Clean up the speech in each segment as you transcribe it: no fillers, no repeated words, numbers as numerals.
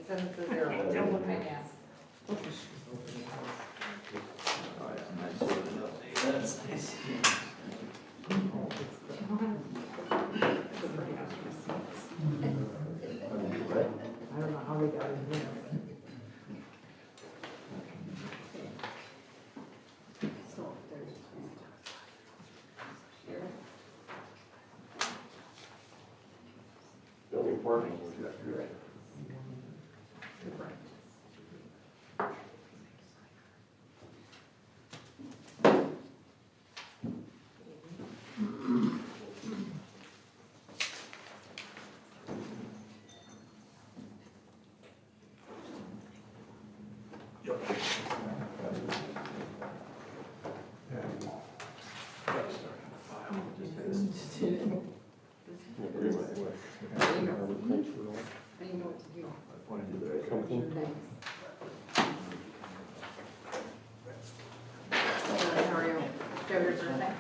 Says it's a zero. Don't look at gas. That's nice. I don't know how we got in here. So there's here. Building parking, you're right. I didn't know what to do. How are you? Trevor's birthday?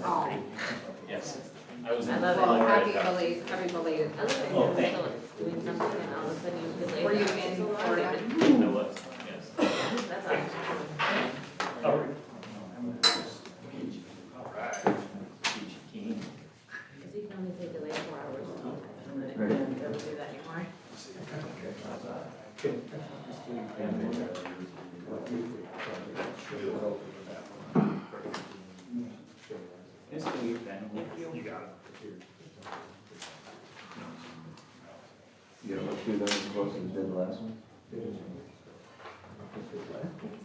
Oh. Yes. I was I in love the it. flower Happy at belated, happy belated. I love it Oh, when thank you're doing something and all of a sudden you delay. Were you that in so long. Florida? I was, yes. That's awesome. Oh. All right. Peachy keen. Because you can only say delay 4 hours. And then it doesn't do that anymore. Yes, we can. You got it. You know, let's do that as close as we did the last one. He's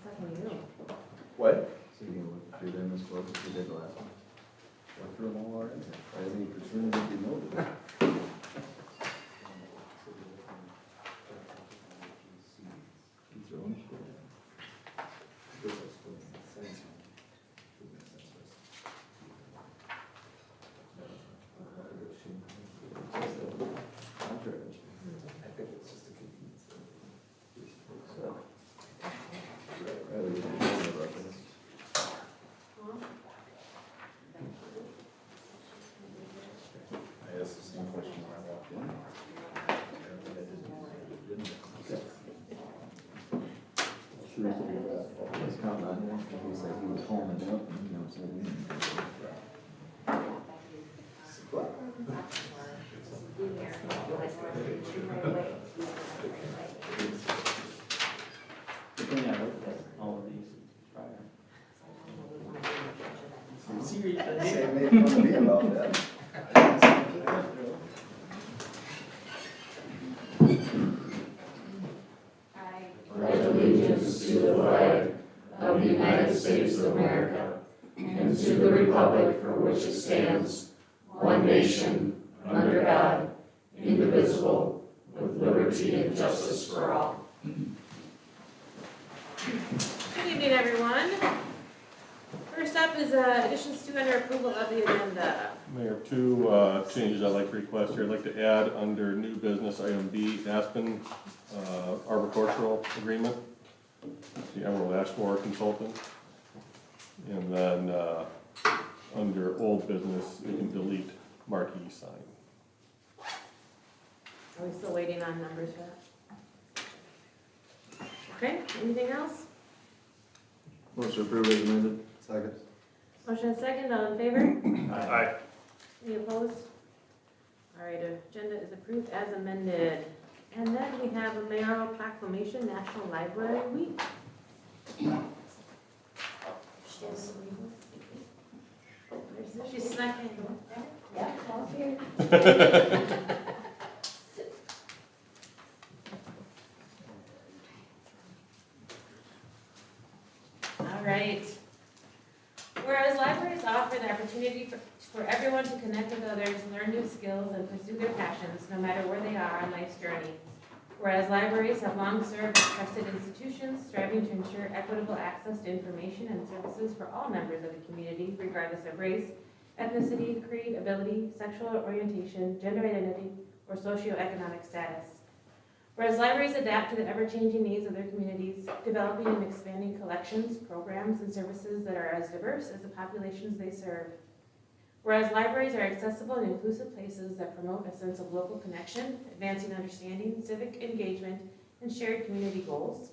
talking to you. What? So you can do them as close as we did the last one. Went through them all already. I think as soon as you know it. Keep throwing shit. I think it's just a convenience thing. So, rather than worry about this. I asked the same question when I walked in. Sure, I was counting on him, he said he was home and up, and you know, said he didn't. The thing I looked at all of these prior. Serious, I Say, did. made fun of me about that. Pledge allegiance to the flag of the United States of America and to the republic for which it stands, one nation, under God, indivisible, with liberty and justice for all. Good evening, everyone. First up is additions to under approval of the agenda. Mayor, two changes I'd like to request here. I'd like to add under new business item B, Aspen arboricultural agreement, the Emerald Ashmore consultant. And then under old business, you can delete marquee sign. Are we still waiting on numbers for that? Okay, anything else? Motion approved as amended. Second. Motion and second, all in favor? Aye. Any opposed? All right, agenda is approved as amended. And then we have a mayoral proclamation, National Library Week. She snuck in. Yeah, all here. All right. Whereas libraries offer the opportunity for everyone to connect with others, learn new skills, and pursue their passions, no matter where they are on life's journey. Whereas libraries have long served as trusted institutions, striving to ensure equitable access to information and services for all members of the community, regardless of race, ethnicity, creed, ability, sexual orientation, gender identity, or socioeconomic status. Whereas libraries adapt to the ever-changing needs of their communities, developing and expanding collections, programs, and services that are as diverse as the populations they serve. Whereas libraries are accessible and inclusive places that promote a sense of local connection, advancing understanding, civic engagement, and shared community goals.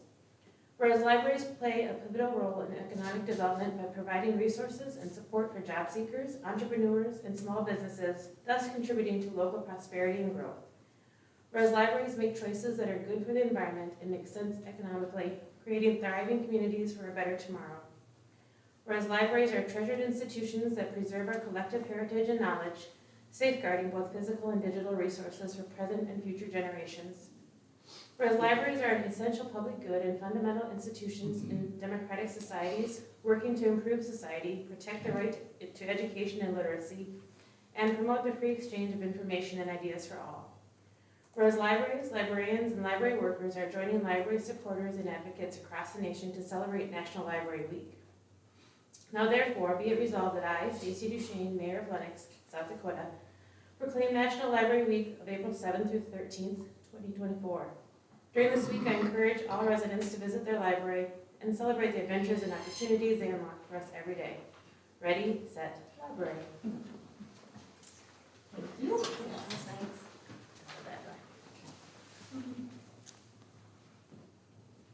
Whereas libraries play a pivotal role in economic development by providing resources and support for job seekers, entrepreneurs, and small businesses, thus contributing to local prosperity and growth. Whereas libraries make choices that are good for the environment and make sense economically, creating thriving communities for a better tomorrow. Whereas libraries are treasured institutions that preserve our collective heritage and knowledge, safeguarding both physical and digital resources for present and future generations. Whereas libraries are an essential public good and fundamental institutions in democratic societies, working to improve society, protect the right to education and literacy, and promote the free exchange of information and ideas for all. Whereas libraries, librarians, and library workers are joining library supporters and advocates across the nation to celebrate National Library Week. Now therefore, be it resolved that I, Stacy Duchesne, Mayor of Lennox, South Dakota, proclaim National Library Week of April 7th through 13th, 2024. During this week, I encourage all residents to visit their library and celebrate the adventures and opportunities they unlock for us every day. Ready, set, library. Thank you.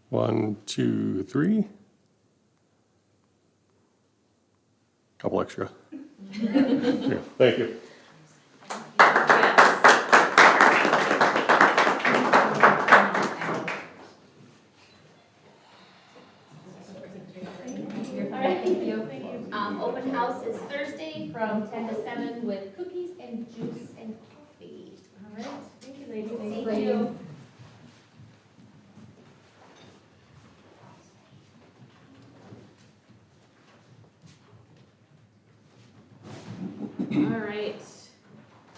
One, two, three. Couple extra. Yeah, thank you. All right, thank you. Open house is Thursday from 10 to 7 with cookies and juice and coffee. All right, thank you, ladies. Thank you. All right.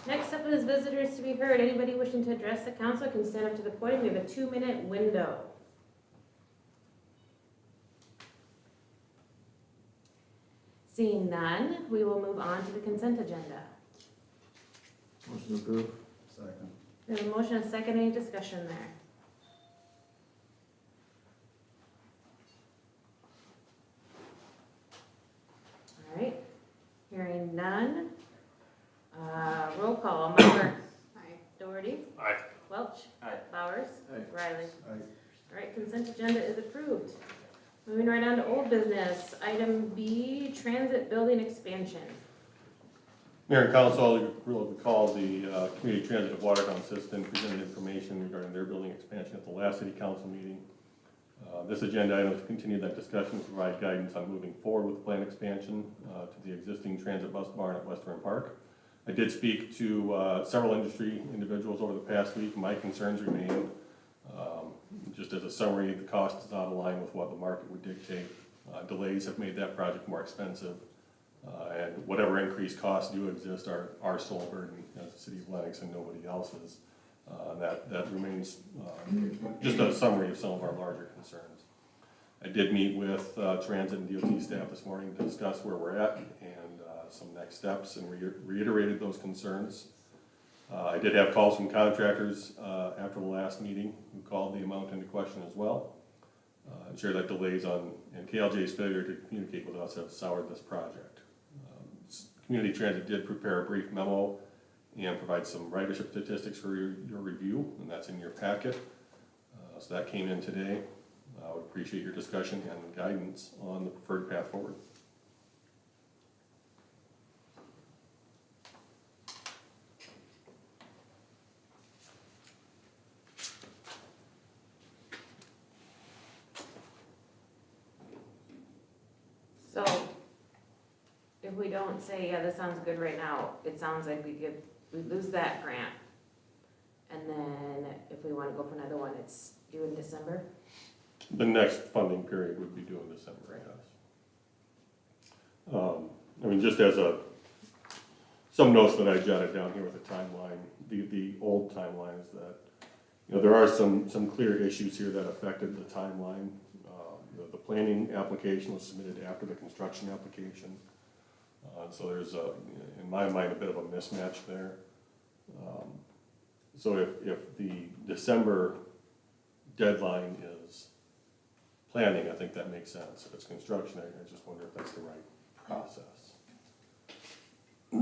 Next up is visitors to be heard. Anybody wishing to address the council can stand up to the podium. We have a 2-minute window. Seeing none, we will move on to the consent agenda. Motion approved. Second. We have a motion and a second. Any discussion there? All right. Hearing none. Roll call. Mulder. Aye. Doherty. Aye. Welch. Aye. Bowers. Aye. Riley. Aye. All right, consent agenda is approved. Moving right on to old business. Item B, transit building expansion. Mayor and council, you'll recall the Community Transit of Watertown System presented information regarding their building expansion at the last city council meeting. This agenda item is continue that discussion to provide guidance on moving forward with planned expansion to the existing transit bus barn at Western Park. I did speak to several industry individuals over the past week. My concerns remain. Just as a summary, the cost is out of line with what the market would dictate. Delays have made that project more expensive. And whatever increased costs do exist are our sole burden as the city of Lennox and nobody else's. That remains just a summary of some of our larger concerns. I did meet with transit and DOT staff this morning to discuss where we're at and some next steps and reiterated those concerns. I did have calls from contractors after the last meeting who called the amount into question as well. And shared that delays on and KLJ's failure to communicate with us have soured this project. Community Transit did prepare a brief memo and provide some ridership statistics for your review, and that's in your packet. So that came in today. I would appreciate your discussion and guidance on the preferred path forward. So, if we don't say, yeah, this sounds good right now, it sounds like we lose that grant. And then if we wanna go for another one, it's due in December. The next funding period would be due in December, yes. I mean, just as some notes that I jotted down here with the timeline, the old timeline is that, there are some clear issues here that affected the timeline. The planning application was submitted after the construction application. So there's in my mind, a bit of a mismatch there. So if the December deadline is planning, I think that makes sense. If it's construction, I just wonder if that's the right process. So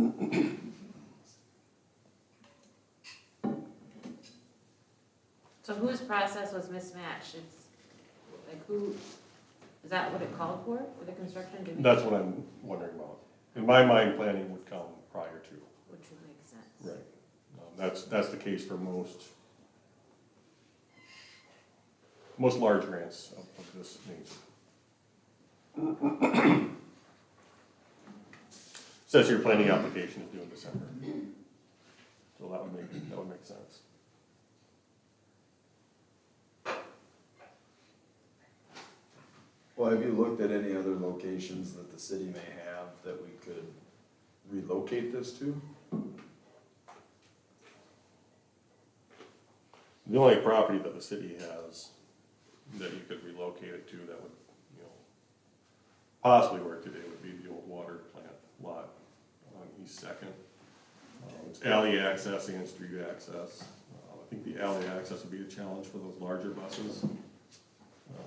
whose process was mismatched? It's, like, who, is that what it called for the construction? Did we- That's what I'm wondering about. In my mind, planning would come prior to. Which would make sense. Right. That's the case for most large grants of this nature. Says your planning application is due in December. So that would make sense. Well, have you looked at any other locations that the city may have that we could relocate this to? The only property that the city has that you could relocate it to that would, possibly work today would be the old water plant lot on East Second. It's alley access and street access. I think the alley access would be a challenge for those larger buses,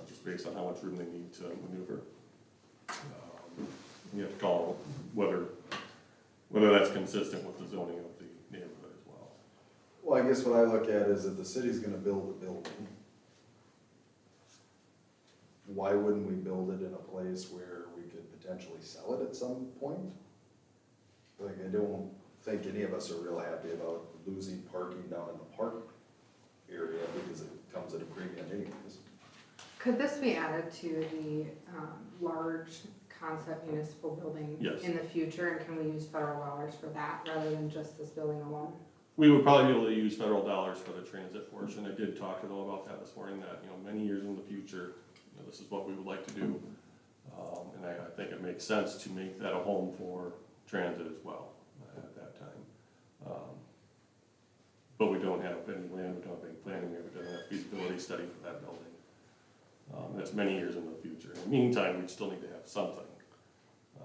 just based on how much room they need to maneuver. You have to call whether that's consistent with the zoning of the neighborhood as well. Well, I guess what I look at is if the city's gonna build a building, why wouldn't we build it in a place where we could potentially sell it at some point? Like, I don't think any of us are real happy about losing parking down in the park area because it comes at a premium anyways. Could this be added to the large concept municipal building Yes. in the future? And can we use federal dollars for that rather than just this building alone? We would probably be able to use federal dollars for the transit portion. I did talk to them about that this morning, that, many years in the future, this is what we would like to do. And I think it makes sense to make that a home for transit as well at that time. But we don't have any land, we don't have any planning, we don't have a feasibility study for that building. That's many years in the future. In the meantime, we still need to have something.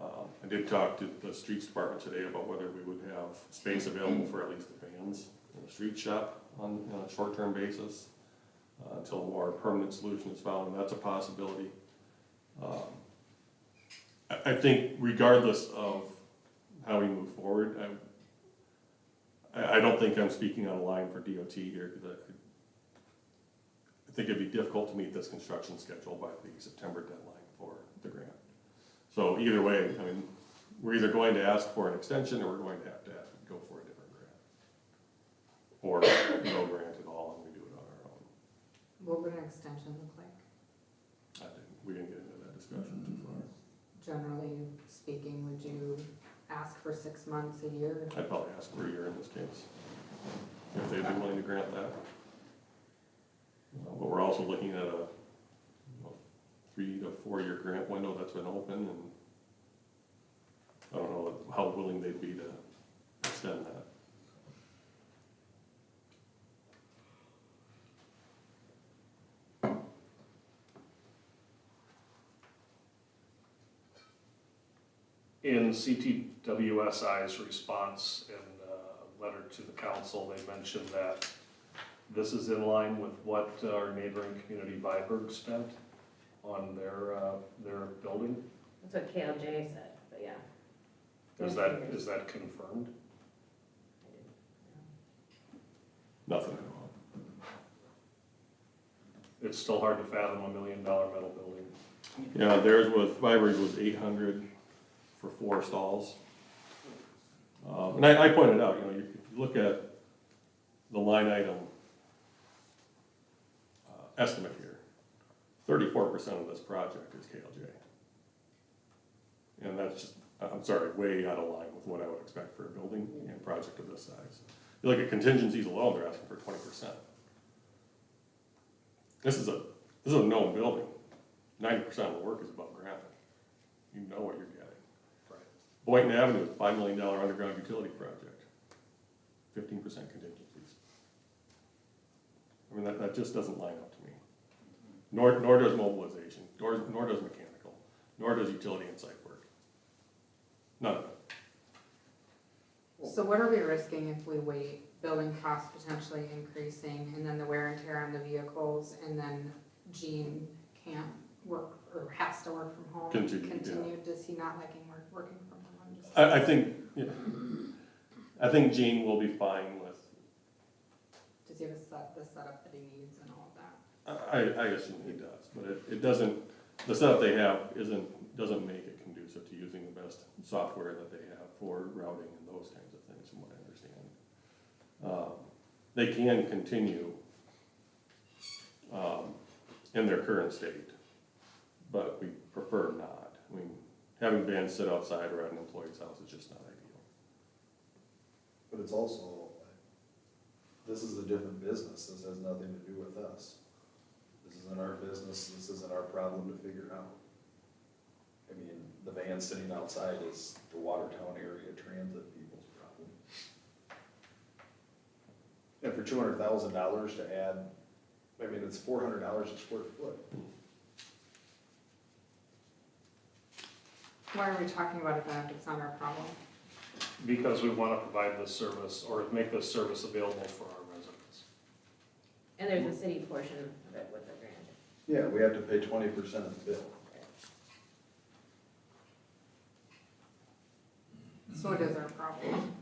I did talk to the streets department today about whether we would have space available for at least the vans in the street shop on a short-term basis until a more permanent solution is found, and that's a possibility. I think regardless of how we move forward, I don't think I'm speaking on a line for DOT here, because I think it'd be difficult to meet this construction schedule by the September deadline for the grant. So either way, we're either going to ask for an extension, or we're going to have to go for a different grant. Or no grant at all, and we do it on our own. What would an extension look like? We didn't get into that discussion too far. Generally speaking, would you ask for 6 months, a year? I'd probably ask for a year in this case, if they'd be willing to grant that. But we're also looking at a 3 to 4 year grant window that's been open, and I don't know how willing they'd be to extend that. In CTWSI's response in a letter to the council, they mentioned that this is in line with what our neighboring community Viborg spent on their building. That's what KLJ said, but yeah. Is that confirmed? Nothing at all. It's still hard to fathom $1 million metal building. Yeah, theirs Viber's was 800 for 4 stalls. And I pointed out, if you look at the line item estimate here, 34% of this project is KLJ. And that's just, I'm sorry, way out of line with what I would expect for a building and project of this size. You look at contingencies alone, they're asking for 20%. This is a known building. 90% of the work is above ground. You know what you're getting. Right. Boynton Avenue is a $5 million underground utility project. 15% contingencies. That just doesn't line up to me. Nor does mobilization, nor does mechanical, nor does utility and site work. None of it. So what are we risking if we wait? Building costs potentially increasing, and then the wear and tear on the vehicles, and then Gene can't work or has to work from home? Continue, yeah. Does he not liking working from home? I think, yeah, I think Gene will be fine with, Does he have the setup that he needs and all of that? I assume he does, but it doesn't, the setup they have doesn't make it conducive to using the best software that they have for routing and those kinds of things, from what I understand. They can continue, in their current state, but we prefer not. I mean, having bands sit outside or at an employee's house is just not ideal. But it's also, this is a different business, this has nothing to do with us. This isn't our business, this isn't our problem to figure out. I mean, the van sitting outside is the Watertown area transit people's problem. And for $200,000 to add, I mean, it's $400 a square foot. Why are we talking about it then if it's not our problem? Because we want to provide this service, or make this service available for our residents. And there's a city portion of it with the grant. Yeah, we have to pay 20% of the bill. So it is our problem,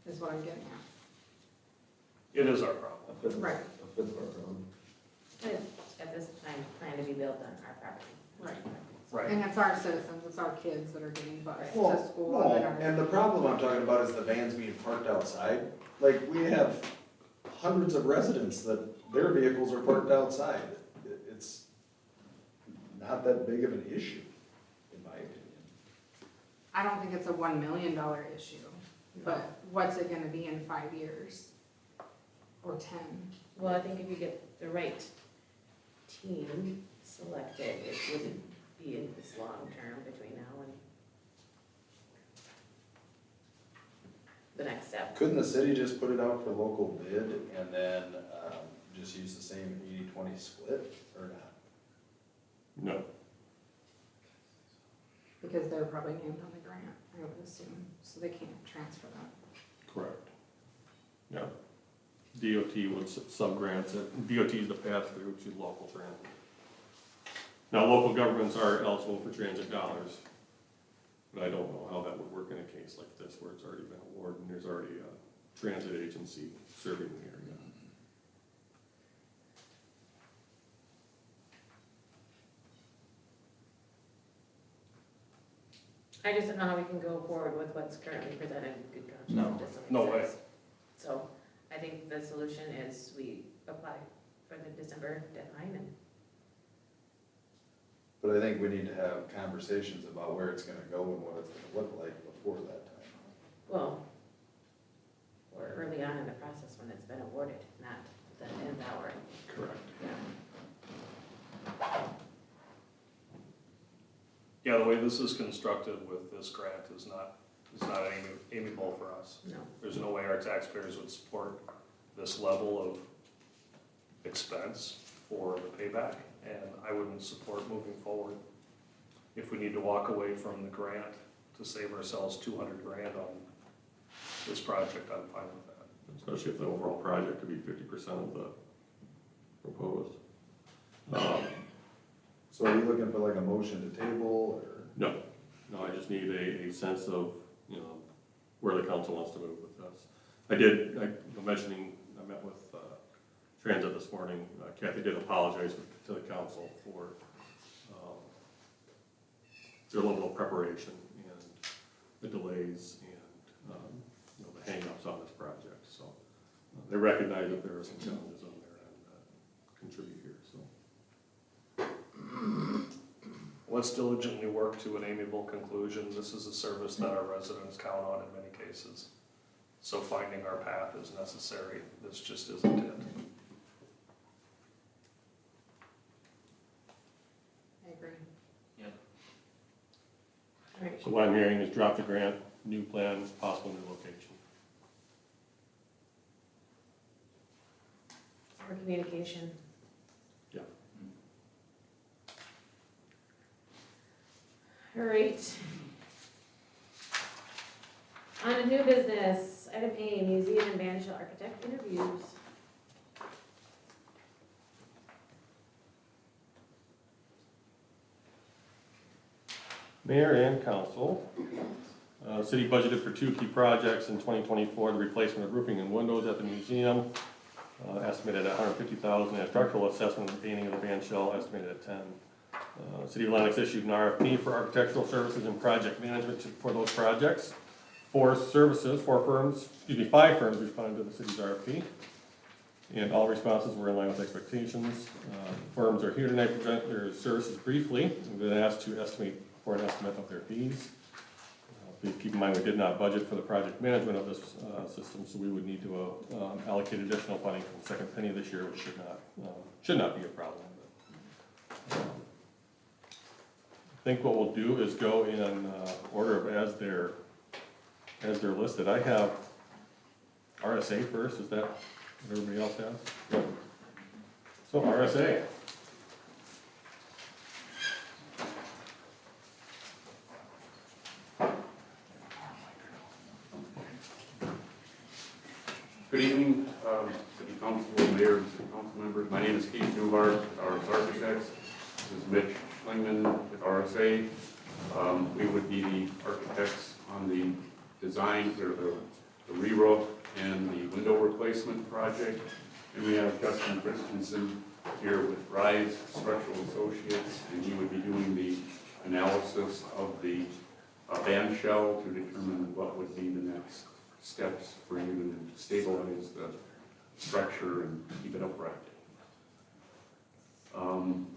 is what I'm getting at. It is our problem. A fifth of Right. our problem. And it's, at this time, planned to be built on our property. Right. Right. And it's our citizens, it's our kids that are getting bused Well, to school. no, that are- and the problem I'm talking about is the vans being parked outside. Like, we have hundreds of residents that their vehicles are parked outside. It's not that big of an issue, in my opinion. I don't think it's a $1 million issue, but what's it gonna be in 5 years? Or 10? Well, I think if you get the right team selected, it wouldn't be in this long term between now and the next step. Couldn't the city just put it out for local bid and then, just use the same 80-20 split, or not? No, Because they're probably named on the grant, I would assume, so they can't transfer that. correct. Yeah. DOT would sub-grants it, DOT is the pass-through to local transit. Now, local governments are eligible for transit dollars, but I don't know how that would work in a case like this, where it's already been awarded and there's already a transit agency serving the area. I just don't know how we can go forward with what's currently presented in good conscience. No. if this No makes way. sense. So I think the solution is we apply for the December deadline and But I think we need to have conversations about where it's gonna go and what it's gonna look like before that time. well, we're early on in the process when it's been awarded, not the end hour. Correct. Yeah, the way this is constructed with this grant is not amiable for us. No. There's no way our taxpayers would support this level of expense for the payback, and I wouldn't support moving forward. If we need to walk away from the grant to save ourselves $200,000 on this project, I'm fine with that. Especially if the overall project could be 50% of the proposed. So are you looking for like a motion to table, or? No, I just need a sense of, you know, where the council wants to move with this. I met with Transit this morning. Kathy did apologize to the council for their level of preparation and the delays and, you know, the hangups on this project. So they recognize that there are some challenges on their end that contribute here, so. Let's diligently work to an amiable conclusion. This is a service that our residents count on in many cases. So finding our path is necessary. This just isn't it. I agree. All right. So what I'm hearing is drop the grant, new plan, possible new location. For communication. Yeah. All right. On to new business, item A, museum and band shell architect interviews. Mayor and council, City budgeted for 2 key projects in 2024, the replacement of roofing and windows at the museum, estimated at $150,000, and a structural assessment and painting of the band shell estimated at $10,000. City of Lennox issued an RFP for architectural services and project management for those projects. 5 firms responded to the city's RFP, and all responses were in line with expectations. Firms are here tonight to present their services briefly. We've been asked to estimate for an estimate of their fees. Please keep in mind, we did not budget for the project management of this system, so we would need to allocate additional funding from the second penny this year, which should not be a problem. But, I think what we'll do is go in order of as they're listed. I have RSA first. Is that what everybody else has? Yep. So RSA. Good evening, City Council, Mayor, and City Council members. My name is Keith Newhart, our architects. This is Mitch Schlingman with RSA. We would be the architects on the design, or the re-roof and the window replacement project. And we have Justin Christensen here with Rise Structural Associates, and he would be doing the analysis of the band shell to determine what would be the next steps for you to stabilize the structure and keep it upright.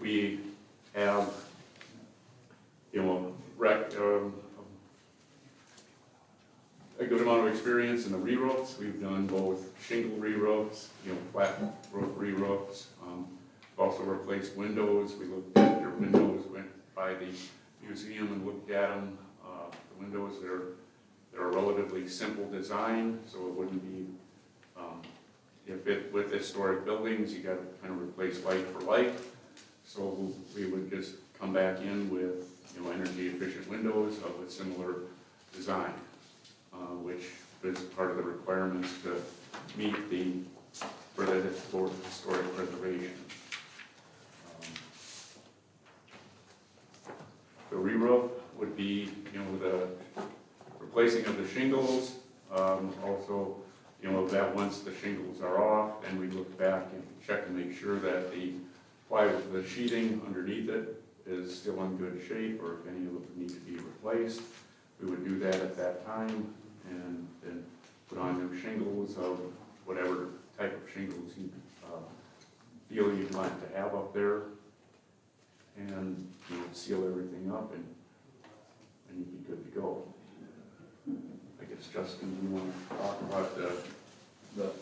We have, a good amount of experience in the re-roofs. We've done both shingle re-roofs, flat roof re-roofs. We've also replaced windows. We looked at your windows, went by the museum and looked at them. The windows, they're a relatively simple design, so it wouldn't be, with historic buildings, you gotta kind of replace like for like. So we would just come back in with, energy efficient windows of a similar design, which is part of the requirements to meet for the historic preservation. The re-roof would be, the replacing of the shingles, also, that once the shingles are off, and we look back and check to make sure that the plywood, the sheething underneath it is still in good shape, or if any of them need to be replaced. We would do that at that time, and then put on new shingles of whatever type of shingles you feel you'd like to have up there, and seal everything up, and you'd be good to go. I guess, Justin, do you want to talk about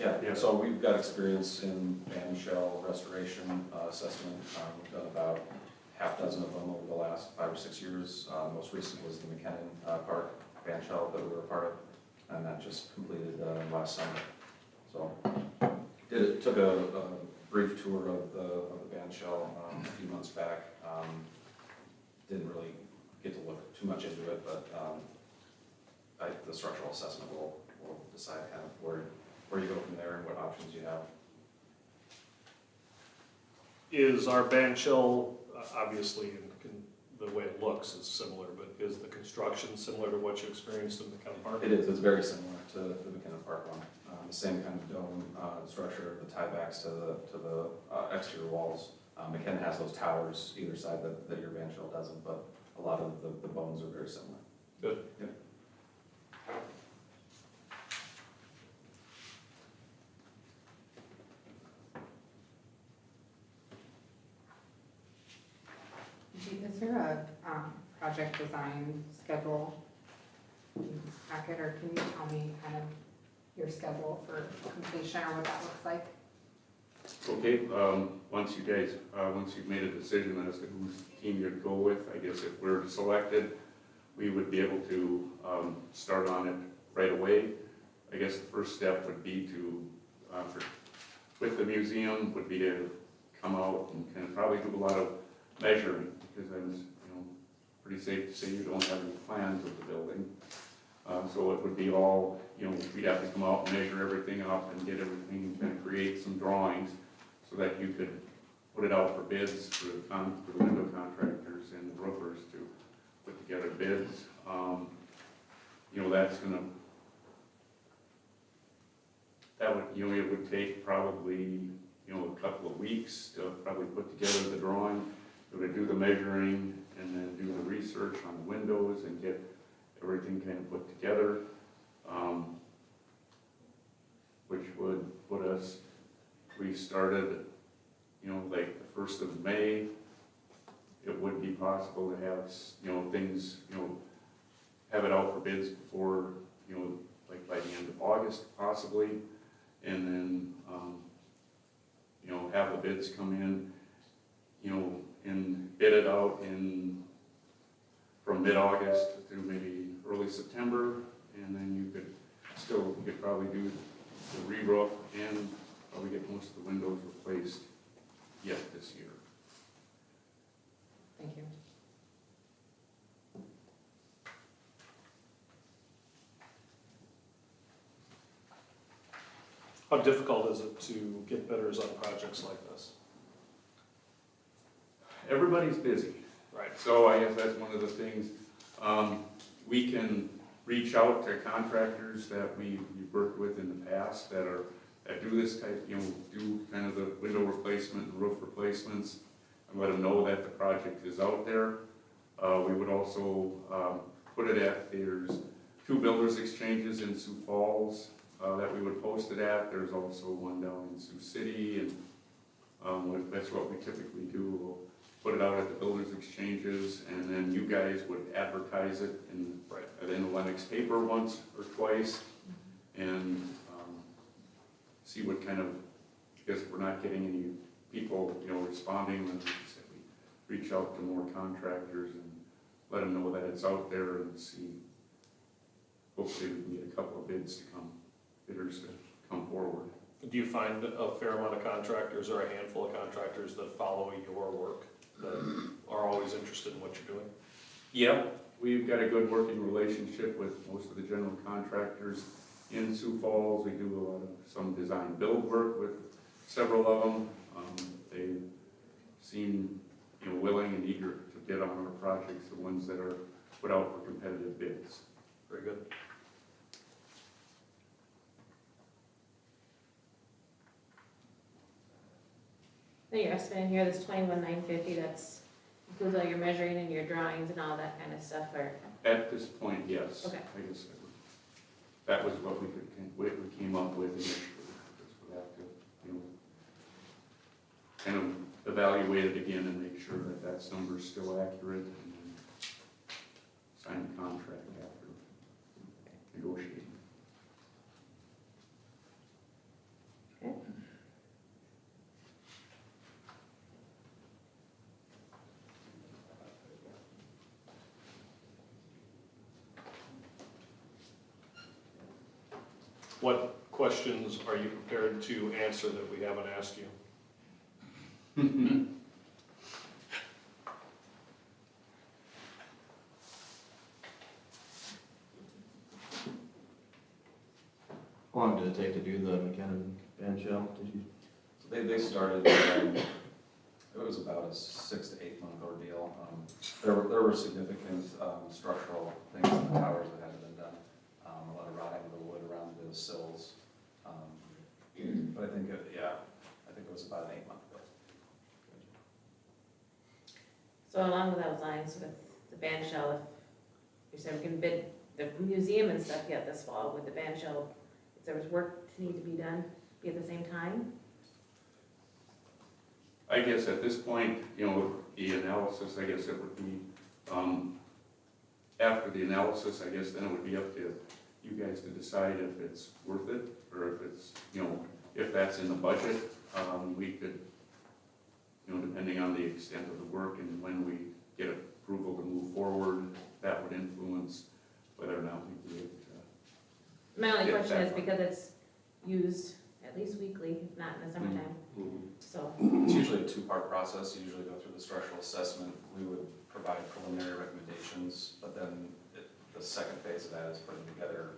Yeah, so we've got experience in band shell restoration assessment. We've done about half dozen of them over the last 5 or 6 years. Most recent was the McKinnon Park band shell that we were a part of, and that just completed last summer. So took a brief tour of the band shell a few months back. Didn't really get to look too much into it, but the structural assessment will decide kind of where you go from there and what options you have. Is our band shell, obviously, the way it looks is similar, but is the construction similar to what you experienced in McKenna Park? It is. It's very similar to the McKinnon Park one. The same kind of dome structure, the tiebacks to the exterior walls. McKinnon has those towers either side that your band shell doesn't, but a lot of the bones are very similar. Good. Yep. Is there a project design schedule in this packet, or can you tell me kind of your schedule for completion or what that looks like? Okay, once you've made a decision as to whose team you'd go with, I guess if we're selected, we would be able to start on it right away. I guess the first step would be to, with the museum, would be to come out and kind of probably do a lot of measuring, because it's pretty safe to say you don't have any plans of the building. So it would be all, we'd have to come out and measure everything up and get everything, and create some drawings so that you could put it out for bids for the window contractors and the roofers to put together bids. that's gonna, that would, it would take probably, a couple of weeks to probably put together the drawing, to do the measuring, and then do the research on the windows and get everything kind of put together. Which would put us, if we started, like the 1st of May, it would be possible to have, things, have it out for bids before, like by the end of August possibly, and then, have the bids come in, and bid it out from mid-August through maybe early September, and then you could probably do the re-roof and probably get most of the windows replaced yet this year. Thank you. How difficult is it to get bidders on projects like this? Everybody's busy. Right. So I guess that's one of the things, we can reach out to contractors that we've worked with in the past that do this type, do kind of the window replacement and roof replacements, and let them know that the project is out there. We would also put it at, there's 2 builders exchanges in Sioux Falls that we would post it at. There's also one down in Sioux City, and that's what we typically do. We'll put it out at the builders exchanges, and then you guys would advertise it in the Lennox paper once or twice, and see what kind of, I guess if we're not getting any people, responding, then we reach out to more contractors and let them know that it's out there and see, hopefully we can get a couple of bidders to come forward. Do you find a fair amount of contractors or a handful of contractors that follow your work, that are always interested in what you're doing? Yeah, we've got a good working relationship with most of the general contractors in Sioux Falls. We do a lot of some design build work with several of them. They seem willing and eager to bid on our projects, the ones that are put out for competitive bids. Very good. Then your estimate in here, this 21,950, that's includes all your measuring and your drawings and all that kind of stuff, or? At this point, yes. Okay. I guess that was what we came up with initially. We have to, kind of evaluate it again and make sure that that number is still accurate, and then sign the contract after negotiating. Okay. What questions are you prepared to answer that we haven't asked you? How long did it take to do the McKenna band shell? Did you? So they started, it was about a 6 to 8 month ordeal. There were significant structural things in the towers that hadn't been done. A lot of rotting of the wood around the sills. But I think, I think it was about an 8 month build. So along with those lines, with the band shell, if you said we can bid the museum and stuff yet this fall, with the band shell, if there was work to need to be done, be at the same time? I guess at this point, the analysis, I guess it would be, after the analysis, I guess then it would be up to you guys to decide if it's worth it, or if it's, if that's in the budget. We could, depending on the extent of the work and when we get approval to move forward, that would influence whether or not we'd be able to. My only Get question that is one. because it's used at least weekly, if not in the summertime, so. It's usually a 2-part process. You usually go through the structural assessment. We would provide preliminary recommendations, but then the second phase of that is putting together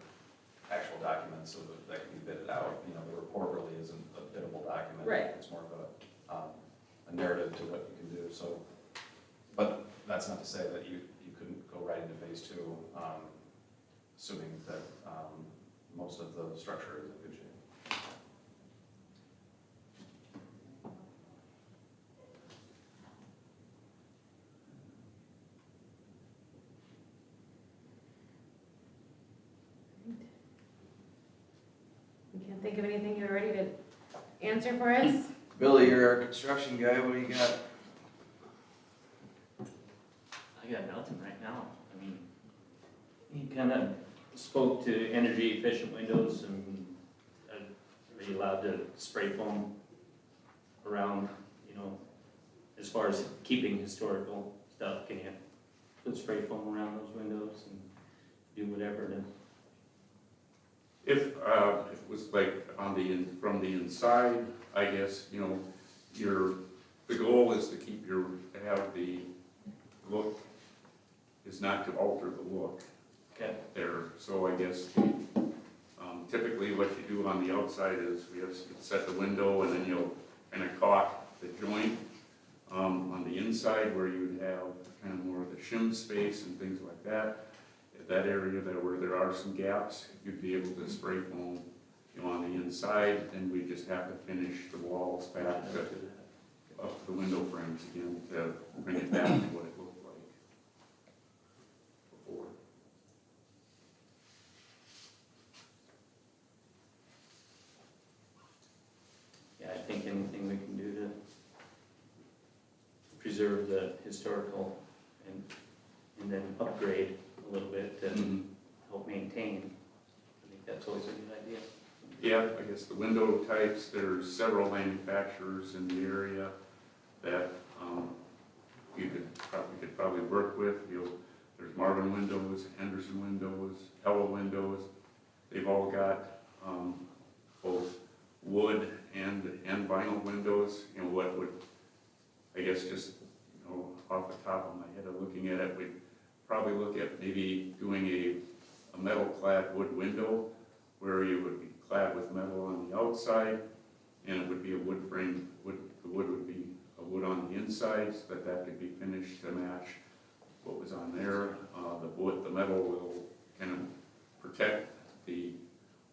actual documents so that can be bidded out. The report really isn't a biddable document. Right. It's more of a narrative to what you can do. So, but that's not to say that you couldn't go right into phase 2. assuming that most of the structure is in good shape. You can't think of anything you're ready to answer for us? Billy, you're our construction guy, what do you got? I got nothing right now. I mean, he kind of spoke to energy efficient windows and are you allowed to spray foam around, you know, as far as keeping historical stuff, can you put spray foam around those windows and do whatever to? If it was like on from the inside, I guess, you know, the goal is to have the look, is not to alter the look. Okay. There, so I guess, typically what you do on the outside is you set the window and then you'll kind of caulk the joint. On the inside where you'd have kind of more of the shim space and things like that, that area there where there are some gaps, you'd be able to spray foam, you know, on the inside, and we just have to finish the walls back to, up to the window frames again to bring it back to what it looked like before. Yeah, I think anything we can do to preserve the historical and then upgrade a little bit to help maintain. I think that's always a good idea. Yeah, I guess the window types, there's several manufacturers in the area that you could probably work with. There's Marvin Windows, Henderson Windows, Ella Windows. They've all got both wood and vinyl windows. You know, what would, I guess just, you know, off the top of my head of looking at it, we'd probably look at maybe doing a metal clad wood window where you would be clad with metal on the outside, and it would be a wood frame. The wood would be a wood on the inside, so that could be finished to match what was on there. The metal will kind of protect the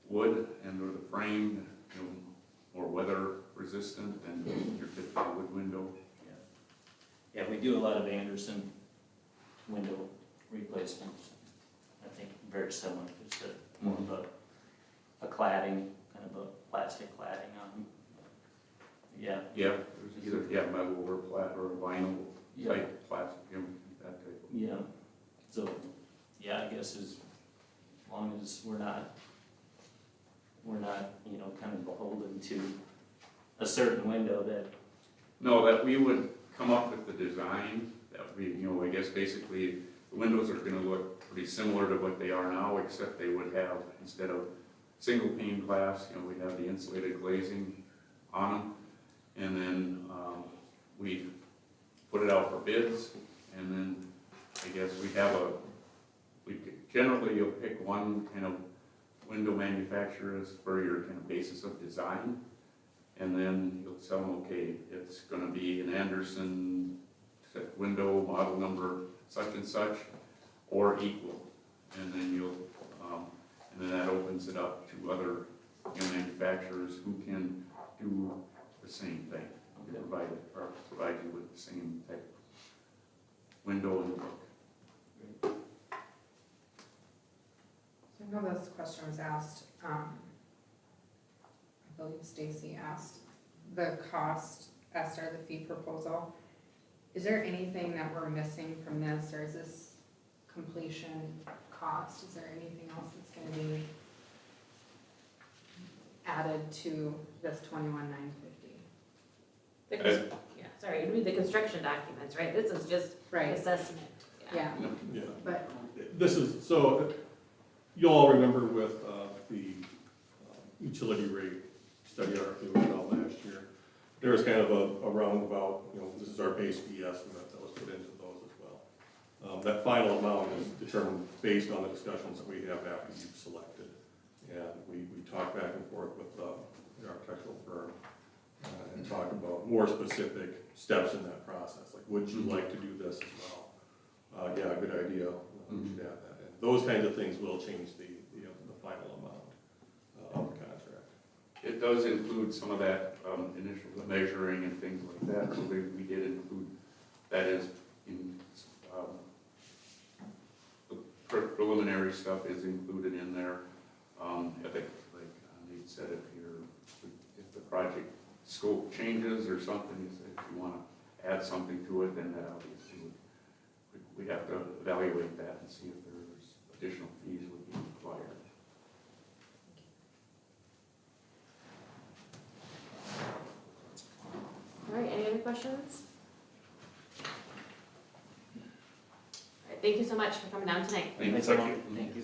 wood and or the frame, you know, more weather resistant than your typical wood window. Yeah, we do a lot of Anderson window replacements. I think very similar, just more of a cladding, kind of a plastic cladding on them. Yeah. Yeah, there's either metal or vinyl type plastic, you know, that type. Yeah. So, yeah, I guess as long as we're not, you know, kind of beholden to a certain window that. No, that we would come up with the design that we, you know, I guess basically the windows are gonna look pretty similar to what they are now, except they would have, instead of single pane glass, you know, we'd have the insulated glazing on them. And then we put it out for bids, and then I guess generally you'll pick one kind of window manufacturer for your kind of basis of design, and then you'll tell them, okay, it's going to be an Anderson window model number such and such, or equal, and then and then that opens it up to other, you know, manufacturers who can do the same thing, provide you with the same type of window and look. So I know this question was asked, I believe Stacy asked, the cost, Esther, the fee proposal. Is there anything that we're missing from this, or is this completion cost? Is there anything else that's gonna be added to this 21,950? Yeah, sorry, you read the construction documents, right? This is just Right, assessment. yeah, Yeah. but, This is, so you'll all remember with the utility rate study RFP we did out last year, there was kind of a roundabout, you know, this is our base fee estimate that was put into those as well. That final amount is determined based on the discussions that we have after you've selected. And we talked back and forth with the architectural firm and talked about more specific steps in that process. Like, would you like to do this as well? Yeah, good idea. We should add that in. those kinds of things will change the final amount of the contract. It does include some of that initial measuring and things like that, so we did include that as in, the preliminary stuff is included in there. I think, like Nate said, if the project scope changes or something, if you want to add something to it, then that obviously we have to evaluate that and see if there's additional fees would be required. All right, any other questions? All right, thank you so much for coming down tonight. Thank you. Thank you.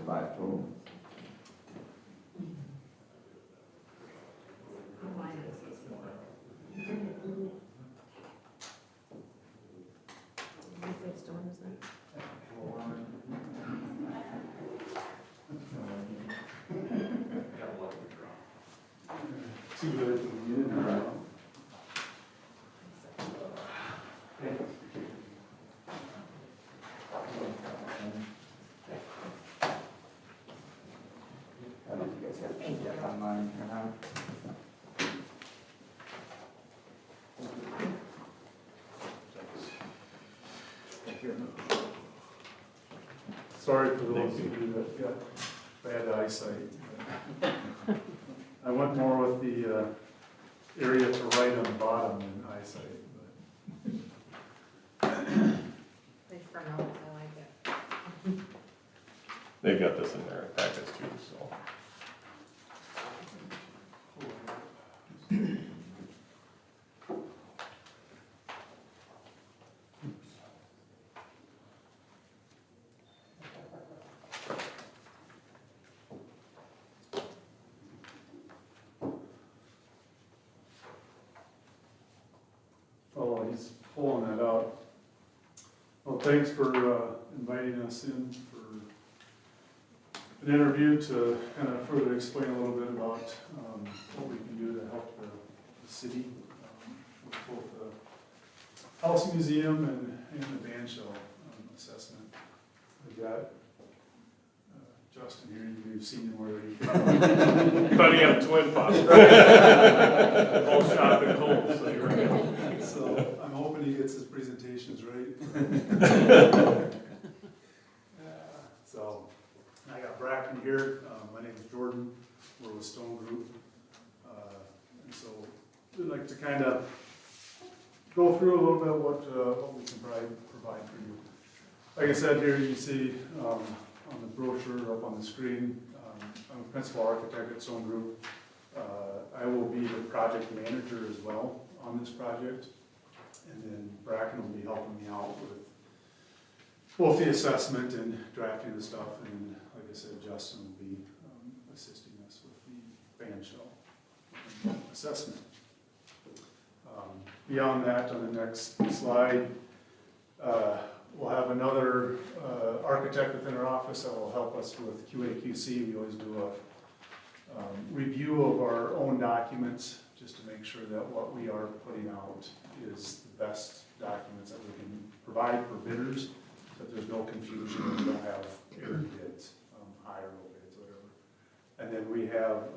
Five total. I don't know if you guys have PDF online or not. Sorry for those of you that got bad eyesight. I went more with the area to write on the bottom than eyesight. At least for notes, I like it. They've got this in their packets too, so. Oh, he's pulling that out. Well, thanks for inviting us in for an interview to kind of further explain a little bit about what we can do to help the city with both the House Museum and the band shell assessment. We've got Justin here, you've seen him already. Thought he had a twin possibly. Both shot and cold, so you're right. So I'm hoping he gets his presentations right. So I got Bracken here. My name is Jordan. We're with Stone Group. And so we'd like to kind of go through a little bit what we can provide for you. Like I said, here you can see on the brochure up on the screen, I'm a principal architect at Stone Group. I will be the project manager as well on this project. And then Bracken will be helping me out with both the assessment and drafting the stuff. And like I said, Justin will be assisting us with the band shell assessment. Beyond that, on the next slide, we'll have another architect within our office that will help us with QA/QC. We always do a review of our own documents just to make sure that what we are putting out is the best documents that we can provide for bidders, so that there's no confusion and we don't have error bids, high or low bids, whatever. And then we have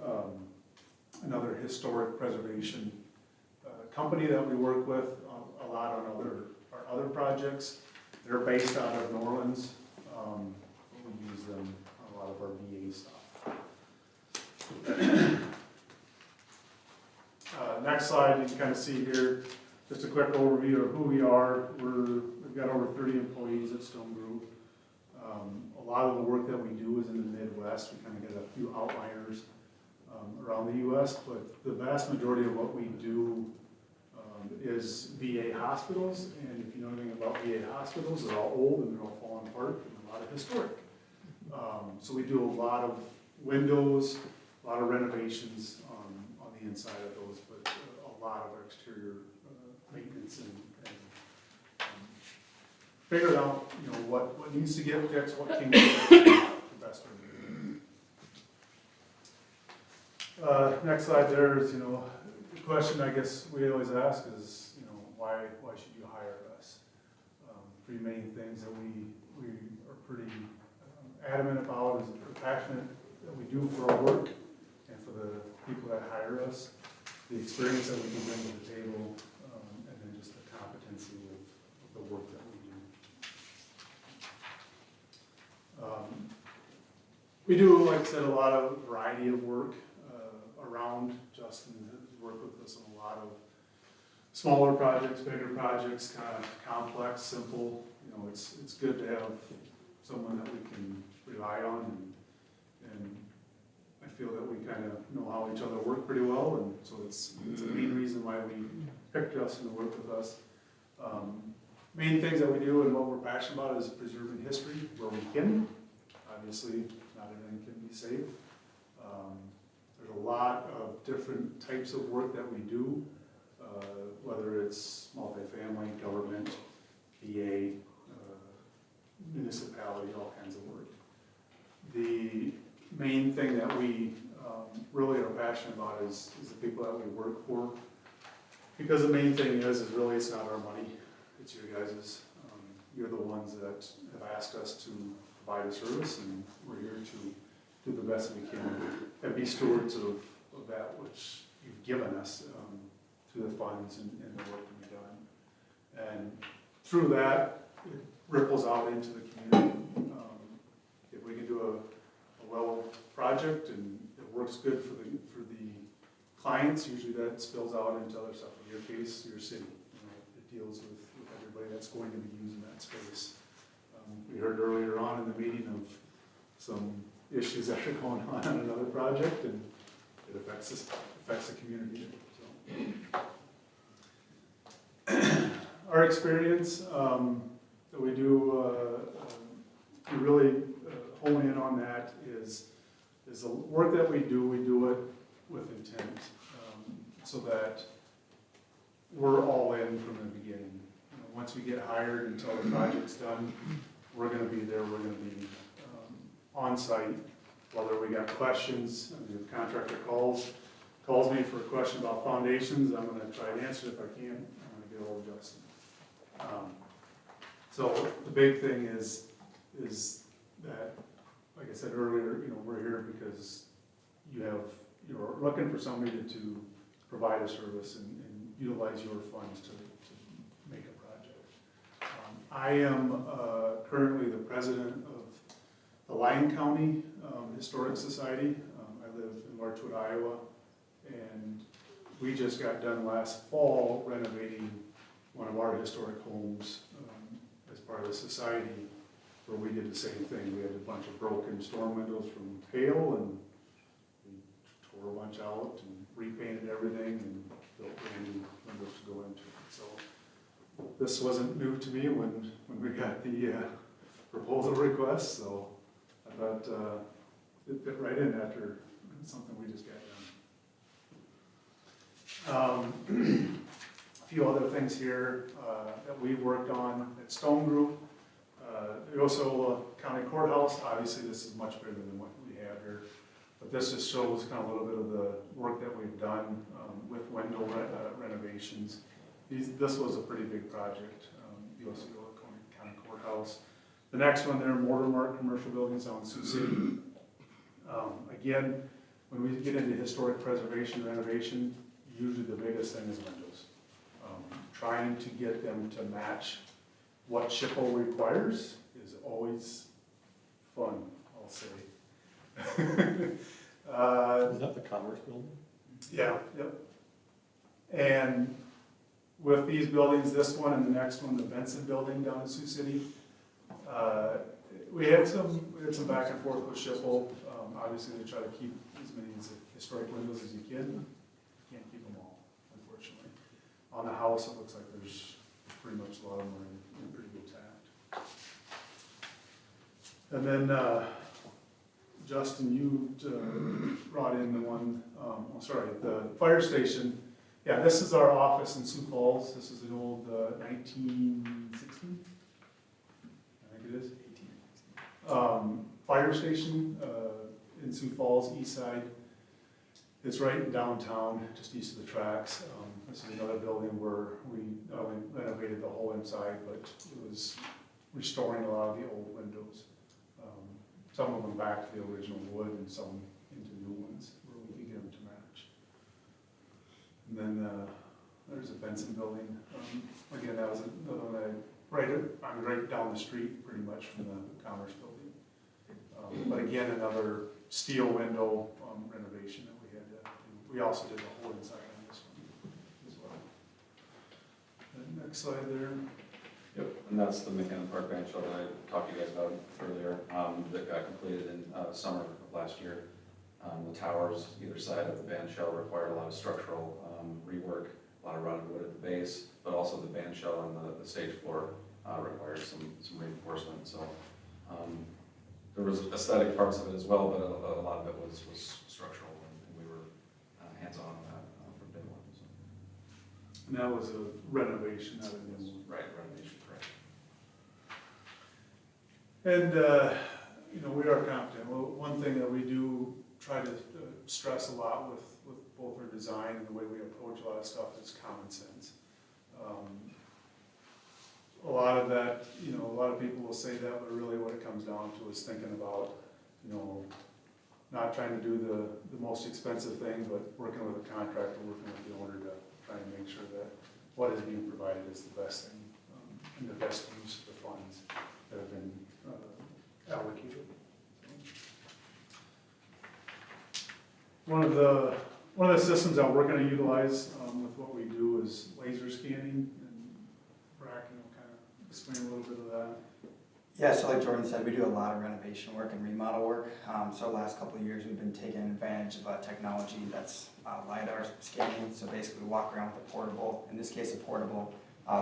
another historic preservation company that we work with a lot on our other projects. They're based out of New Orleans. We use them on a lot of our VA stuff. Next slide, you can kind of see here, just a quick overview of who we are. We've got over 30 employees at Stone Group. A lot of the work that we do is in the Midwest. We kind of get a few outliers around the U.S., but the vast majority of what we do is VA hospitals. And if you know anything about VA hospitals, they're all old and they're all falling apart and a lot of historic. So we do a lot of windows, a lot of renovations on the inside of those, but a lot of exterior maintenance and figured out, you know, what needs to get fixed, what can get fixed, the best way to do it. Next slide there is, you know, the question I guess we always ask is, you know, why should you hire us? Three main things that we are pretty adamant about is we're passionate that we do for our work and for the people that hire us, the experience that we can bring to the table, and then just the competency of the work that we do. We do, like I said, a lot of variety of work around. Justin has worked with us on a lot of smaller projects, bigger projects, kind of complex, simple. You know, it's good to have someone that we can rely on, and I feel that we kind of know how each other work pretty well, and so it's a main reason why we picked Justin to work with us. Main things that we do and what we're passionate about is preserving history where we can. Obviously, not everything can be saved. There's a lot of different types of work that we do, whether it's multifamily, government, VA, municipality, all kinds of work. The main thing that we really are passionate about is the people that we work for. Because the main thing is really it's not our money, it's your guys's. You're the ones that have asked us to provide a service, and we're here to do the best we can and be stewards of that which you've given us through the funds and the work to be done. And through that, it ripples out into the community. If we can do a well project and it works good for the clients, usually that spills out into other stuff. In your case, your city, you know, it deals with everybody that's going to be using that space. We heard earlier on in the meeting of some issues that are going on another project, and it affects the community. So. Our experience that we do, we really hone in on that is the work that we do it with intent, so that we're all in from the beginning. You know, once we get hired until the project's done, we're going to be there. We're going to be on site. Whether we got questions, I mean, if the contractor calls me for a question about foundations, I'm going to try and answer it. If I can't, I'm going to get a hold of Justin. So the big thing is that, like I said earlier, you know, we're here because you're looking for somebody to provide a service and utilize your funds to make a project. I am currently the president of the Lyon County Historic Society. I live in Larchwood, Iowa, and we just got done last fall renovating one of our historic homes as part of the society, where we did the same thing. We had a bunch of broken storm windows from hail, and we tore a bunch out and repainted everything and built brand new windows to go into it. So this wasn't new to me when we got the proposal request, so I thought it fit right in after something we just got done. A few other things here that we've worked on at Stone Group. The Osceola County Courthouse, obviously this is much bigger than what we have here, but this just shows kind of a little bit of the work that we've done with window renovations. This was a pretty big project, the Osceola County Courthouse. The next one there, Mortimer Commercial Buildings on Sioux City. Again, when we get into historic preservation renovation, usually the biggest thing is windows. Trying to get them to match what SHPO requires is always fun, I'll say. Is that the Commerce Building? Yeah, yep. And with these buildings, this one and the next one, the Benson Building down in Sioux City, we had some back and forth with SHPO. Obviously, they try to keep as many historic windows as you can. You can't keep them all, unfortunately. On the house, it looks like there's pretty much a lot of them are in pretty good tact. And then, Justin, you brought in the one, the fire station. Yeah, this is our office in Sioux Falls. This is an old 1960 Fire station, in Sioux Falls, east side. It's right in downtown, just east of the tracks. This is another building where we not only renovated the whole inside, but it was restoring a lot of the old windows. Some of them back to the original wood and some into new ones where we could get them to match. And then there's a Benson building. Again, that was another one that right down the street pretty much from the Commerce building. But again, another steel window renovation that we had to do. We also did the whole inside on this one as well. And next slide there. Yep, and that's the McKinnon Park bench that I talked to you guys about earlier, that got completed in summer of last year. The towers, either side of the band shell required a lot of structural rework, a lot of rotted wood at the base, but also the band shell on the stage floor required some reinforcement. So there was aesthetic parts of it as well, but a lot of it was structural, and we were hands-on on that from day one. So. And that was a renovation, not a new one. Right, renovation, correct. And, we are confident. Well, one thing that we do try to stress a lot with both our design and the way we approach a lot of stuff is common sense. A lot of that, a lot of people will say that, but really what it comes down to is thinking about, not trying to do the most expensive thing, but working with a contractor, working with the owner to try and make sure that what is being provided is the best thing, and the best use of the funds that have been allocated. One of the systems that we're going to utilize with what we do is laser scanning, and Brack, kind of explain a little bit of that. Yeah, so like Jordan said, we do a lot of renovation work and remodel work. So the last couple of years, we've been taking advantage of technology that's LiDAR scanning. So basically, we walk around with a portable, in this case, a portable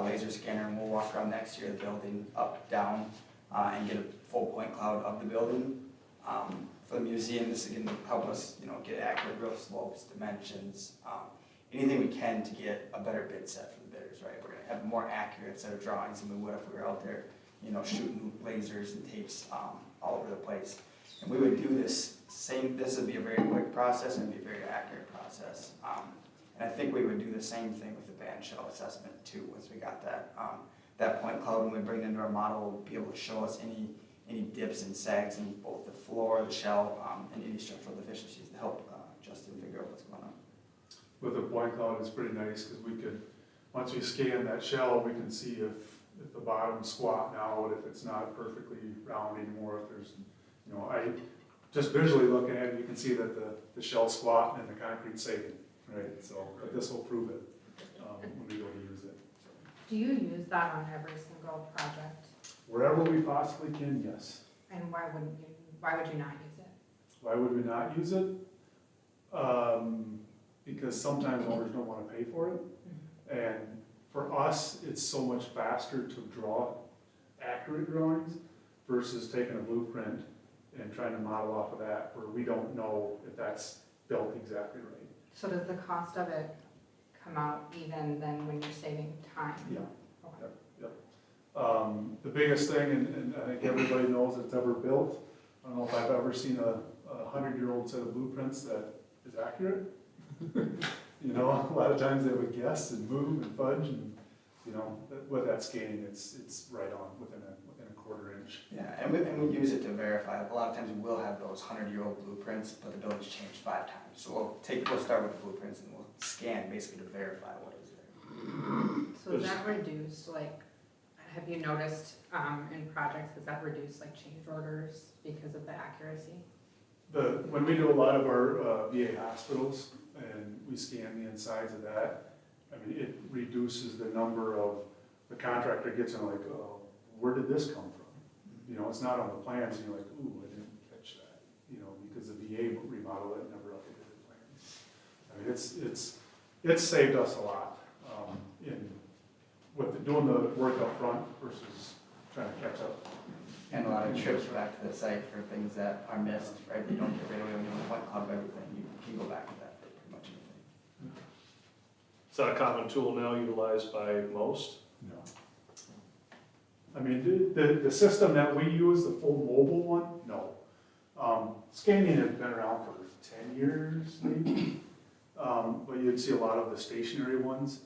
laser scanner, and we'll walk around the exterior of the building, up, down, and get a full point cloud of the building. For the museum, this is going to help us, get accurate roof slopes, dimensions, anything we can to get a better bid set for the bidders, right? We're going to have a more accurate set of drawings than we would if we were out there, shooting lasers and tapes all over the place. And we would do this would be a very quick process and be a very accurate process. And I think we would do the same thing with the band shell assessment too, once we got that point cloud. When we bring it into our model, we'll be able to show us any dips and sags in both the floor, the shell, and any structural deficiencies to help Justin figure out what's going on. With the point cloud, it's pretty nice because we could, once we scan that shell, we can see if the bottom's squatting out, if it's not perfectly round anymore, if there's, I just visually looking at it, you can see that the shell's squatting and the concrete's sagging, right? So, but this will prove it when we go to use it. Do you use that on every single project? Wherever we possibly can, yes. And why would you not use it? Why would we not use it? Because sometimes owners don't want to pay for it. And for us, it's so much faster to draw accurate drawings versus taking a blueprint and trying to model off of that where we don't know if that's built exactly right. So does the cost of it come out even then when you're saving time? Yeah. Okay. Yep. The biggest thing, and I think everybody knows that's ever built, I don't know if I've ever seen a 100-year-old set of blueprints that is accurate. A lot of times they would guess and move and fudge, and with that scanning, it's right on within a quarter inch. Yeah, and we use it to verify. A lot of times we will have those 100-year-old blueprints, but the building's changed 5 times. So we'll start with the blueprints and we'll scan basically to verify what is there. So is that reduced, have you noticed in projects, has that reduced change orders because of the accuracy? When we do a lot of our VA hospitals and we scan the insides of that, it reduces the number of, the contractor gets in oh, where did this come from? It's not on the plans, and you're like, ooh, I didn't catch that, because the VA remodel that never updated the plans. It's saved us a lot with doing the work up front versus trying to catch up. And a lot of trips back to the site for things that are missed, right? You don't get rid of it, point cloud of everything. You can go back to that for pretty much anything. Is that a common tool now utilized by most? No. I mean, the system that we use, the full mobile one, no. Scanning has been around for 10 years, maybe. But you'd see a lot of the stationary ones.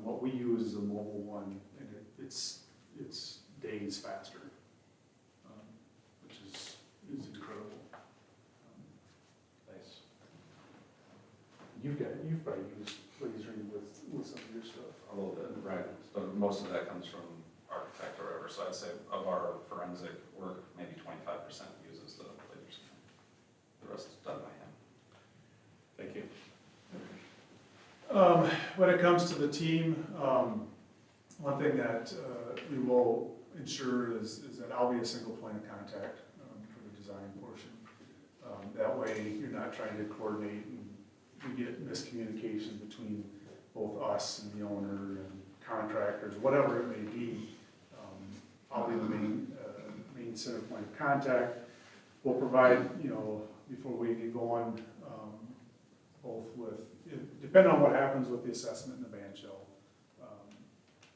What we use is a mobile one, and it's days faster, which is incredible. Nice. You've probably used lasering with some of your stuff. A little bit, right, but most of that comes from architect or whatever, so I'd say of our forensic work, maybe 25% uses the laser scanner. The rest is done by hand. Thank you. When it comes to the team, one thing that we will ensure is that I'll be a single point of contact for the design portion. That way, you're not trying to coordinate and we get miscommunication between both us and the owner and contractors, whatever it may be. I'll be the main center point of contact. We'll provide, before we get going, both with, depending on what happens with the assessment and the ban shell,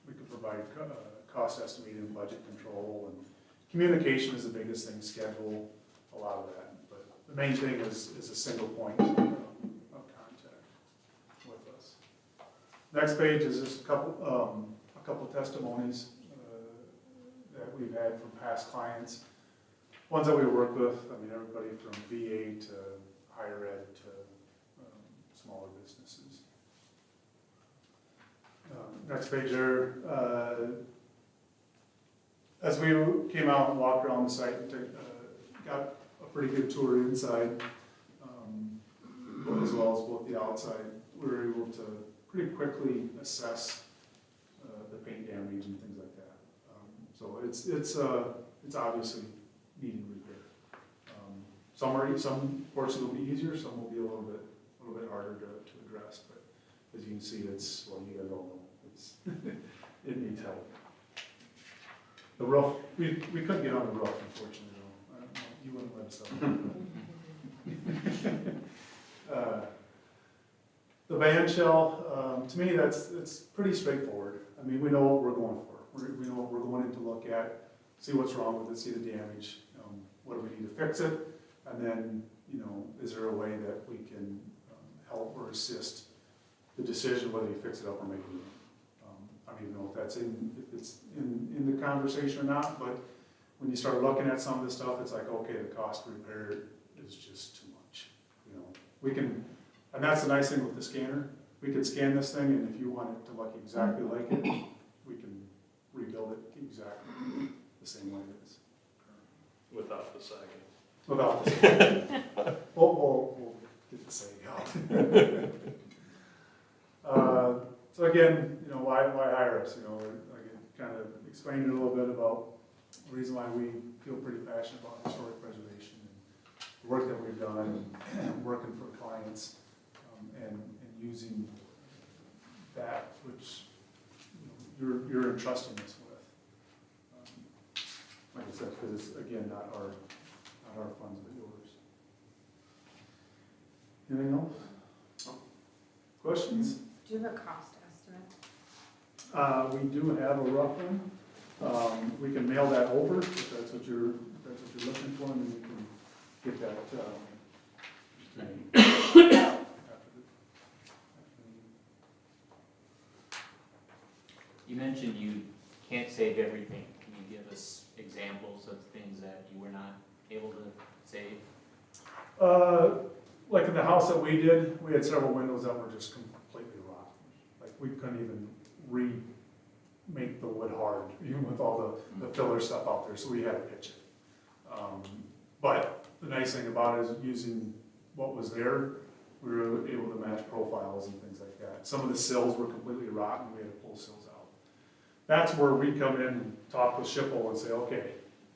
we could provide cost estimating and budget control, and communication is the biggest thing, schedule, a lot of that. But the main thing is a single point of contact with us. Next page is just a couple testimonies that we've had from past clients. Ones that we work with, I mean, everybody from VA to higher ed to smaller businesses. Next page there, as we came out and walked around the site and got a pretty good tour inside, as well as both the outside, we were able to pretty quickly assess the paint damage and things like that. So it's obviously needing repair. Some portions will be easier, some will be a little bit harder to address, but as you can see, well, you guys all know, it needs help. The roof, we couldn't get on the roof, unfortunately, though. I don't know, you wouldn't let us up. The band shell, to me, it's pretty straightforward. I mean, we know what we're going for. We know what we're going in to look at, see what's wrong with it, see the damage, what do we need to fix it, and then, is there a way that we can help or assist the decision whether you fix it up or make it new. I don't even know if it's in the conversation or not, but when you start looking at some of this stuff, it's like, okay, the cost to repair it is just too much. We can, and that's the nice thing with the scanner. We can scan this thing, and if you want it to look exactly like it, we can rebuild it exactly the same way it is. Without the sagging. Without the sagging. We'll get the sagging out. So again, why hire us? I kind of explained a little bit about the reason why we feel pretty passionate about historic preservation and the work that we've done, and working for clients, and using that which you're entrusting us with. Like I said, because it's again not our funds but yours. Anything else? Questions? Do you have a cost estimate? We do have a rough one. We can mail that over if that's what you're looking for, and then we can get that. You mentioned you can't save everything. Can you give us examples of things that you were not able to save? Like in the house that we did, we had several windows that were just completely rotten. Like we couldn't even remake the wood hard, even with all the filler stuff out there, so we had to pitch it. But the nice thing about it is using what was there, we were able to match profiles and things like that. Some of the sills were completely rotten, we had to pull sills out. That's where we come in and talk with Schiphol and say, okay,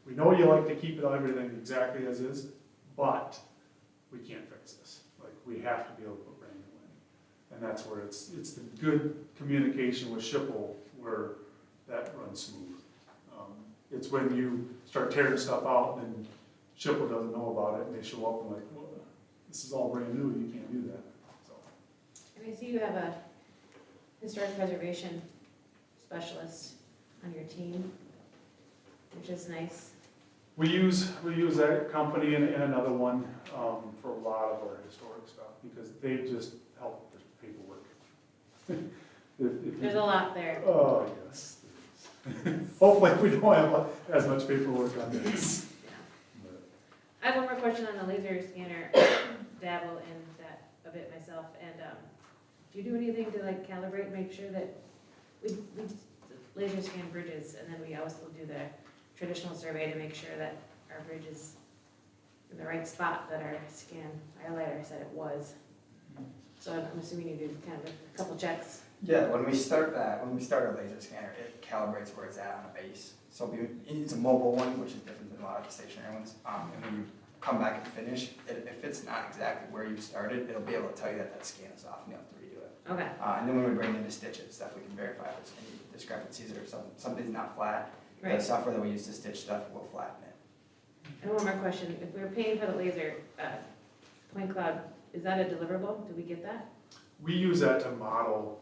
we know you like to keep it everything exactly as is, but we can't fix this. Like, we have to be able to put brand new in. And that's where it's the good communication with Schiphol where that runs smooth. It's when you start tearing stuff out and Schiphol doesn't know about it and they show up and like, well, this is all brand new, you can't do that. So. And I see you have a historic preservation specialist on your team. which is nice. We use that company and another one, for a lot of our historic stuff, because they just help with the paperwork. If There's you- a lot there. Oh, yes. there is. Hopefully, we don't have as much paperwork on this. I have one more question on the laser scanner. Dabble in that a bit myself, and do you do anything to like calibrate, make sure that we laser scan bridges, and then we also do the traditional survey to make sure that our bridge is in the right spot that our scan highlighter said it was. So I'm assuming you do kind of a couple checks. Yeah, when we start our laser scanner, it calibrates where it's at on the base. So it's a mobile one, which is different than a lot of the stationary ones. And when you come back and finish, if it's not exactly where you started, it'll be able to tell you that scan is off and you have to redo it. Okay. And then when we bring in the stitches, stuff, we can verify if there's any discrepancies or something's not flat. The Right. software that we use to stitch stuff will flatten it. And one more question. If we're paying for the laser point cloud, is that a deliverable? Do we get that? We use that to model,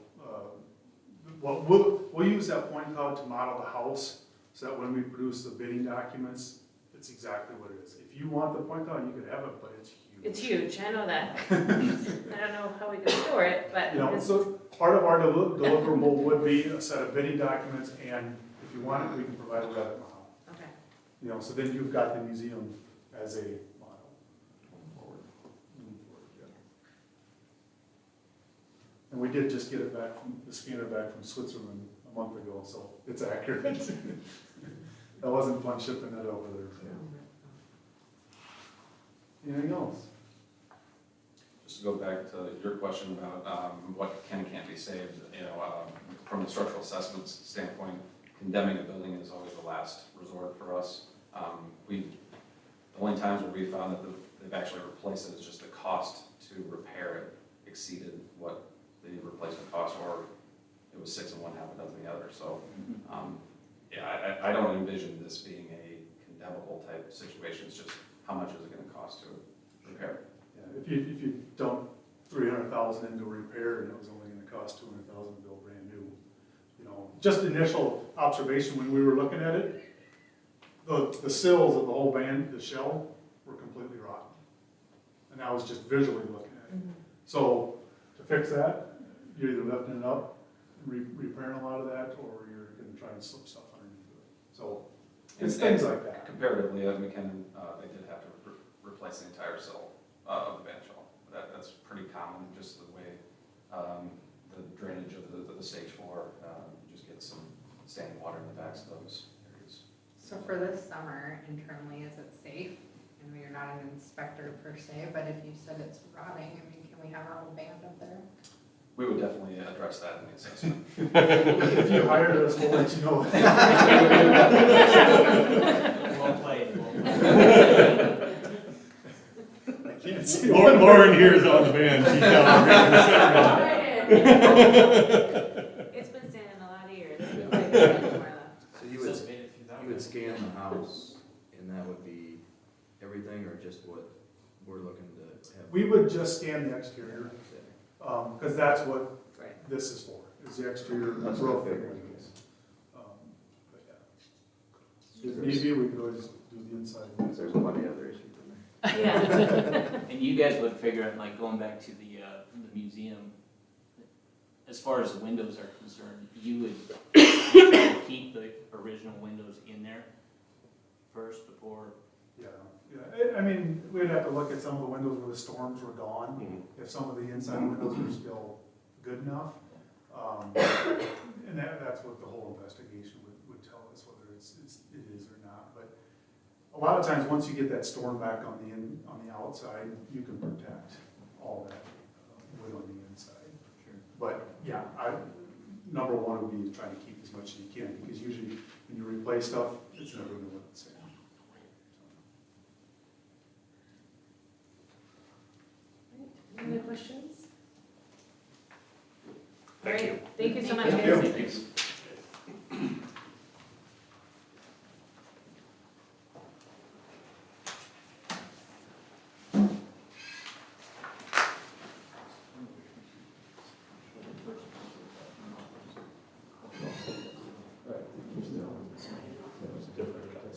we'll use that point cloud to model the house, so that when we produce the bidding documents, it's exactly what it is. If you want the point cloud, you could have it, but it's huge. It's huge. I know that. I don't know how we can store it, but You know, so part of our deliverable would be a set of bidding documents, and if you want it, we can provide a Revit model. okay. You know, so then you've got the museum as a model. Moving forward, yeah. And we did just get it back from, the scanner back from Switzerland a month ago, so it's accurate. That wasn't fun shipping it over there. Anything else? Just to go back to your question about what can and can't be saved, you know, from the structural assessments standpoint, condemning a building is always the last resort for us. The only times where we found that they've actually replaced it is just the cost to repair it exceeded what the replacement cost, or it was 6 in one, half a dozen the other. So, yeah, I don't envision this being a condemnable type situation. It's just how much is it going to cost to repair? Yeah, if you dump $300,000 into a repair and it was only going to cost $200,000 to build brand new, you know, just initial observation when we were looking at it, the sills of the whole band, the shell, were completely rotten, and I was just visually looking at it. So to fix that, you're either lifting it up, repairing a lot of that, or you're going to try and slip stuff underneath it. So it's things like that. Comparatively, at McKinnon, they did have to replace the entire sill of the band shell. That's pretty common, just the way the drainage of the stage 4, you just get some standing water in the backs of those areas. So for this summer, internally, is it safe? I know you're not an inspector per se, but if you said it's rotting, I mean, can we have our whole band up there? We would definitely address that in the assessment. If you hired us, we'll let you know. Well played, well played. I can't see. Lauren here is on the band. She's down there. It's been standing a lot of years. So you would scan the house, and that would be everything, or just what we're looking to have? We would just scan the exterior, because that's what Right. this is for, is the exterior That's roof. what I figured. But yeah. If need be, we could always do the inside. There's plenty of other issues in there. Yeah. And you guys would figure out, like, going back to the museum, as far as the windows are concerned, you would keep the original windows in there first before? Yeah, I mean, we'd have to look at some of the windows where the storms were gone, if some of the inside windows were still good enough. And that's what the whole investigation would tell us, whether it is or not. But a lot of times, once you get that storm back on the outside, you can protect all that wood on the inside. Sure. But yeah, number one would be trying to keep as much as you can, because usually when you replace stuff, it's never going to look the same. Any other questions? Thank you. Great. Thank you so much. Thank you. guys. Thanks. That was different.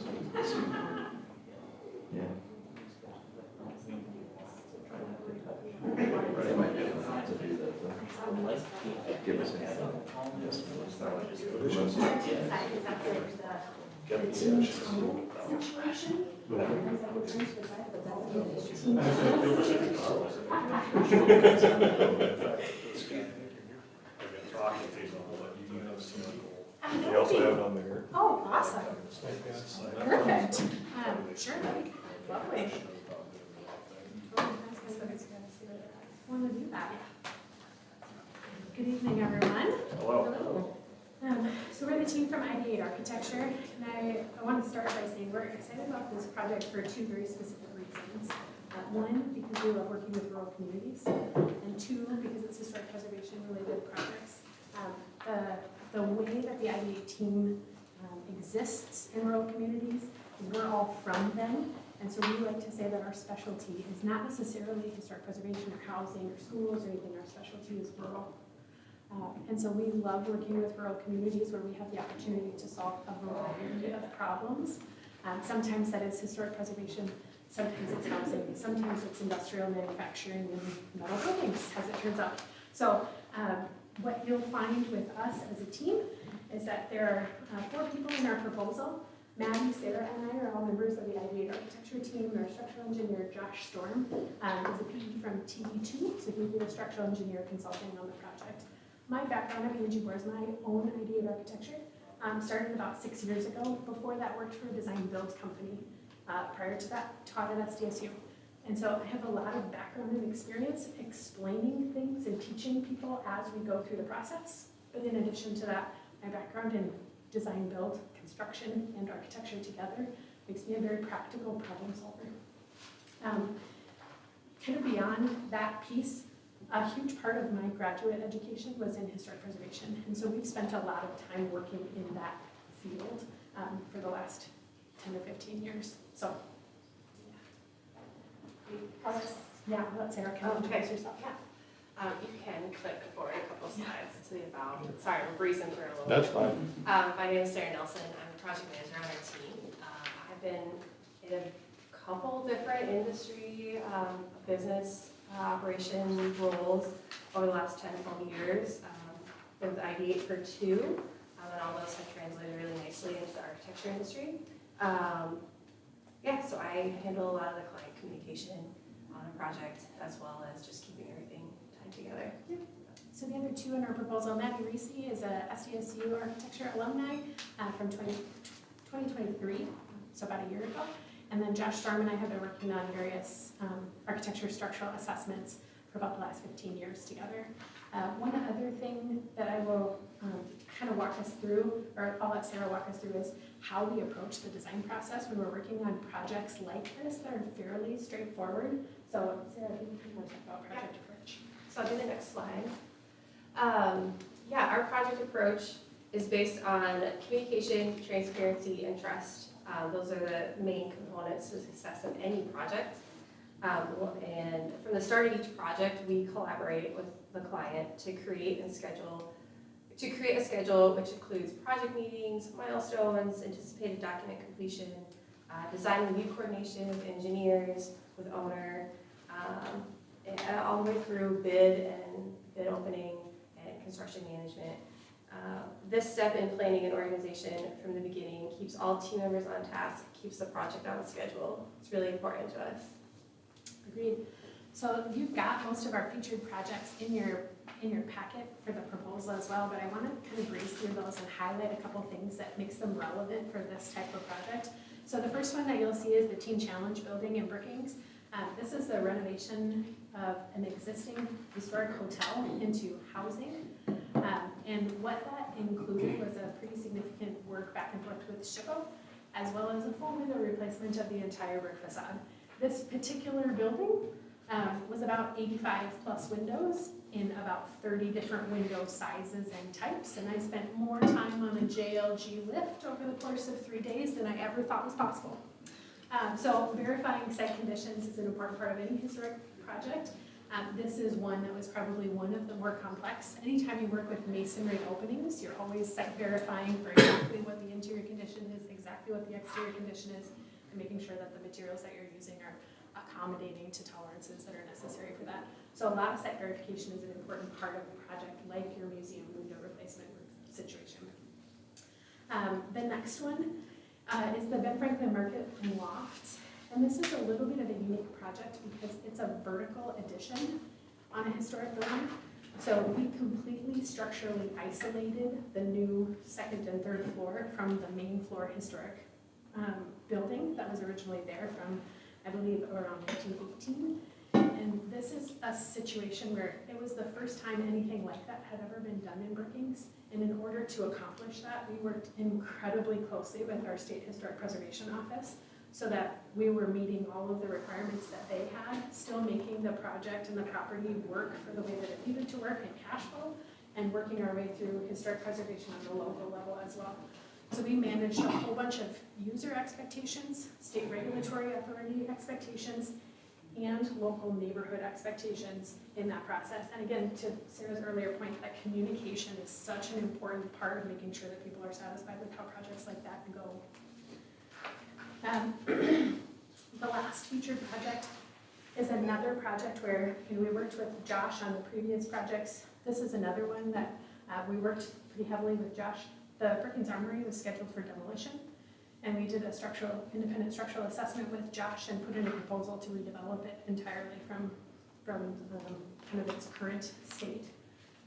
Yeah. They might get them to do that, though. Give us a hand. We also have it on there. Oh, awesome. Perfect. Sure, lovely. Want to do that. Good evening, everyone. Hello. So we're the team from ID8 Architecture, and I want to start by saying we're excited about this project for two very specific reasons. One, because we love working with rural communities, and two, because it's historic preservation related projects. The way that the ID8 team exists in rural communities, we're all from them, and so we like to say that our specialty is not necessarily historic preservation or housing or schools or anything. Our specialty is rural. And so we love working with rural communities where we have the opportunity to solve a variety of problems. Sometimes that is historic preservation, sometimes it's housing, sometimes it's industrial manufacturing and metal buildings, as it turns out. So what you'll find with us as a team is that there are 4 people in our proposal. Maddie, Sarah, and I are all members of the ID8 Architecture team. Our structural engineer, Josh Storm, is a PE from TD2, so he's a structural engineer consulting on the project. My background, I'm Angie Borsma. I own ID8 Architecture. Started about 6 years ago. Before that, worked for a design build company. Prior to that, taught at SDSU. And so I have a lot of background and experience explaining things and teaching people as we go through the process. But in addition to that, my background in design build, construction, and architecture together makes me a very practical problem solver. Kind of beyond that piece, a huge part of my graduate education was in historic preservation, and so we've spent a lot of time working in that field for the last 10 or 15 years. So, yeah, let Sarah kind of introduce herself. Yeah. You can click forward a couple slides to the about. Sorry, we're breezing through a little That's bit. fine. My name is Sarah Nelson. I'm a project manager on our team. I've been in a couple different industry, business operation roles over the last 10, 12 years. With ID8 for 2, and all those have translated really nicely into the architecture industry. Yeah, so I handle a lot of the client communication on a project as well as just keeping everything tied together. Yeah. So the other 2 in our proposal, Maddie Reese is a SDSU architecture alumni from 2023, so about a year ago. And then Josh Storm and I have been working on various architecture structural assessments for about the last 15 years together. One other thing that I will kind of walk us through, or I'll let Sarah walk us through, is how we approach the design process when we're working on projects like this that are fairly straightforward. So Sarah, can you want to talk about project approach? So I'll do the next slide. Yeah, our project approach is based on communication, transparency, and trust. Those are the main components to success of any project. And from the start of each project, we collaborate with the client to create a schedule which includes project meetings, milestones, anticipated document completion, design review coordination with engineers, with owner, and all the way through bid opening and construction management. This step in planning and organization from the beginning keeps all team members on task, keeps the project on schedule. It's really important to us. Agreed. So you've got most of our featured projects in your packet for the proposal as well, but I want to kind of breeze through those and highlight a couple things that makes them relevant for this type of project. So the first one that you'll see is the Teen Challenge building in Brookings. This is the renovation of an existing historic hotel into housing. And what that included was a pretty significant work back and forth with Schippo, as well as a full window replacement of the entire brick facade. This particular building was about 85 plus windows in about 30 different window sizes and types, and I spent more time on a JLG lift over the course of 3 days than I ever thought was possible. So verifying site conditions is an important part of any historic project. This is one that was probably one of the more complex. Anytime you work with masonry openings, you're always site verifying for exactly what the interior condition is exactly exactly what the exterior condition is and making sure that the materials that you're using are accommodating to tolerances that are necessary for that. So a lot of site verification is an important part of a project like your museum window replacement situation. The next one is the Ben Franklin Market and Loft. And this is a little bit of a unique project because it's a vertical addition on a historic building. So we completely structurally isolated the new second and third floor from the main floor historic building that was originally there from, I believe, around 1918. And this is a situation where it was the first time anything like that had ever been done in Brookings. And in order to accomplish that, we worked incredibly closely with our State Historic Preservation Office so that we were meeting all of the requirements that they had, still making the project and the property work for the way that it needed to work in cash flow, and working our way through historic preservation on the local level as well. So we managed a whole bunch of user expectations, state regulatory authority expectations, and local neighborhood expectations in that process. And again, to Sarah's earlier point, that communication is such an important part of making sure that people are satisfied with how projects like that go. The last featured project is another project where we worked with Josh on the previous projects. This is another one that we worked pretty heavily with Josh. The Brookings Armory was scheduled for demolition, and we did a independent structural assessment with Josh and put in a proposal to redevelop it entirely from kind of its current state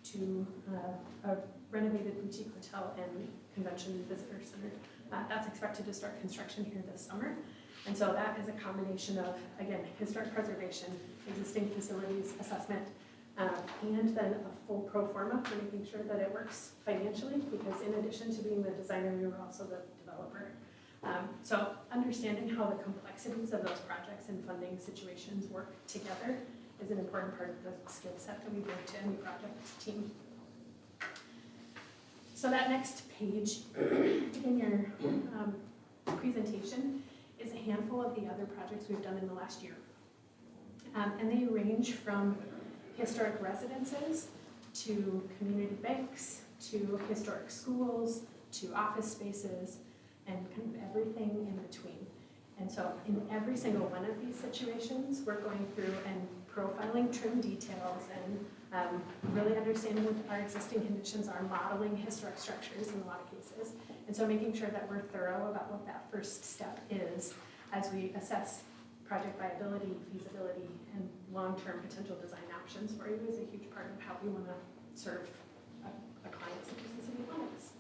to a renovated boutique hotel and convention visitor center. That's expected to start construction here this summer. And so that is a combination of, again, historic preservation, existing facilities assessment, and then a full pro forma for making sure that it works financially, because in addition to being the designer, we were also the developer. So understanding how the complexities of those projects and funding situations work together is an important part of the skill set that we bring to any project team. So that next page in your presentation is a handful of the other projects we've done in the last year. And they range from historic residences to community banks to historic schools to office spaces and kind of everything in between. And so in every single one of these situations, we're going through and profiling trim details and really understanding what our existing conditions are, modeling historic structures in a lot of cases. And so making sure that we're thorough about what that first step is as we assess project viability, feasibility, and long-term potential design options for you is a huge part of how we want to serve a client such as the City of Lennox.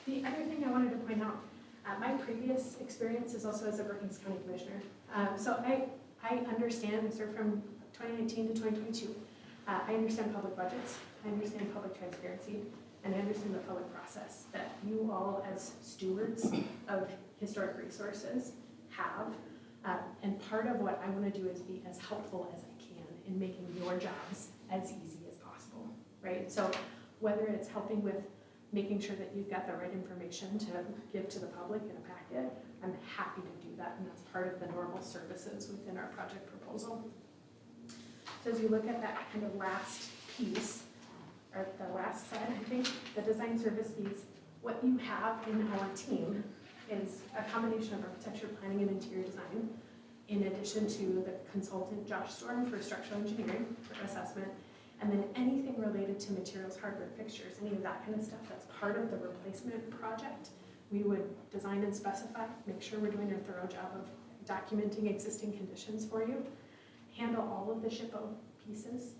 The other thing I wanted to point out, my previous experience is also as a Brookings County Commissioner. So I understand, I served from 2019 to 2022. I understand public budgets, I understand public transparency, and I understand the public process that you all as stewards of historic resources have. And part of what I want to do is be as helpful as I can in making your jobs as easy as possible, right? So whether it's helping with making sure that you've got the right information to give to the public in a packet, I'm happy to do that, and that's part of the normal services within our project proposal. So as you look at that kind of last piece, or the last slide, I think, the design service piece, what you have in our team is a combination of architecture, planning, and interior design, in addition to the consultant Josh Storm for structural engineering for assessment, and then anything related to materials, hardware, fixtures, any of that kind of stuff that's part of the replacement project, we would design and specify, make sure we're doing a thorough job of documenting existing conditions for you, handle all of the SHPO pieces,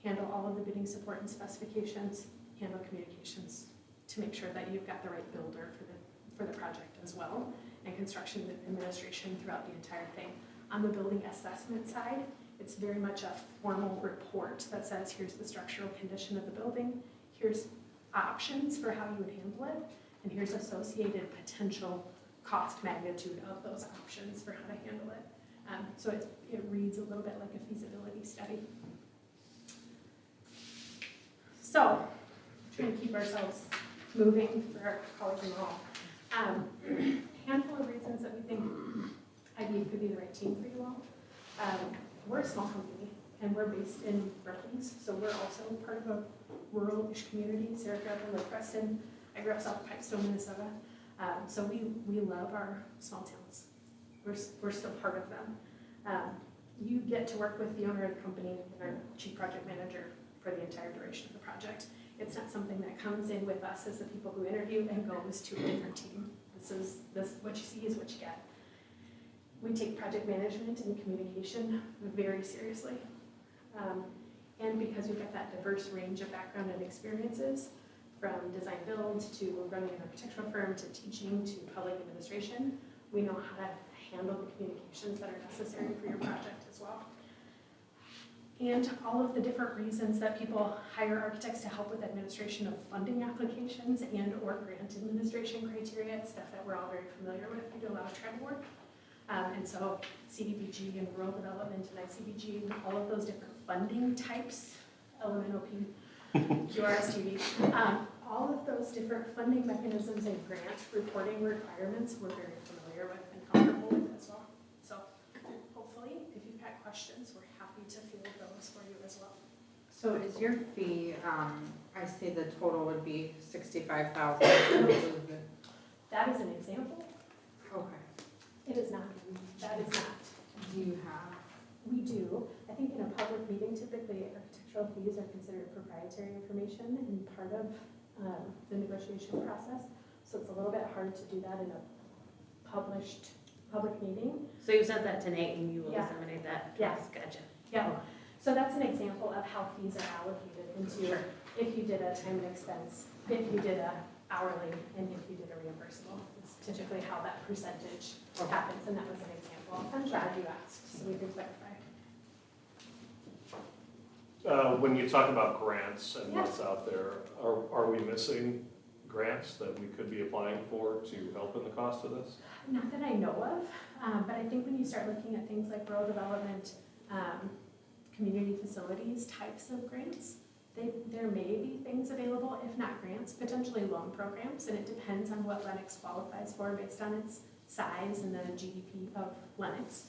handle all of the bidding support and specifications, handle communications to make sure that you've got the right builder for the project as well, and construction administration throughout the entire thing. On the building assessment side, it's very much a formal report that says here's the structural condition of the building, here's options for how you would handle it, and here's associated potential cost magnitude of those options for how to handle it. So it reads a little bit like a feasibility study. So, trying to keep ourselves moving for our colleagues in the hall. Handful of reasons that we think IDA could be the right team for you all. We're a small company, and we're based in Brookings, so we're also part of a rural-ish community. Sarah grew up in Lake Preston. I grew up south of Pipestone, Minnesota. So we love our small towns. We're still part of them. You get to work with the owner of the company and our chief project manager for the entire duration of the project. It's not something that comes in with us as the people who interview and goes to a different team. What you see is what you get. We take project management and communication very seriously. And because we've got that diverse range of background and experiences, from design build to running an architectural firm to teaching to public administration, we know how to handle the communications that are necessary for your project as well. And all of the different reasons that people hire architects to help with administration of funding applications and or grant administration criteria, stuff that we're all very familiar with. We do a lot of tribal work. And so CDBG and rural development and ICBG, and all of those different funding types, LMNOP, QRSTV, all of those different funding mechanisms and grant reporting requirements we're very familiar with and comfortable with as well. So hopefully, if you've got questions, we're happy to field those for you as well. So is your fee, I see the total would be $65,000. That is an example. Okay. It is not. That is not. Do you have? We do. I think in a public meeting, typically architectural fees are considered proprietary information and part of the negotiation process. So it's a little bit hard to do that in a published public meeting. So you said that tonight and you will Yeah. disseminate that? Yes. Gotcha. Yeah. So that's an example of how fees are allocated into Sure. if you did a time and expense, if you did a hourly, and if you did a reimbursable. It's typically how that percentage happens, and that was an example. I'm glad you asked, so we can clarify. When you talk about grants and what's out there, are we missing grants that we could be applying for to help in the cost of this? Not that I know of, but I think when you start looking at things like rural development, community facilities types of grants, there may be things available, if not grants, potentially loan programs, and it depends on what Lennox qualifies for based on its size and the GDP of Lennox.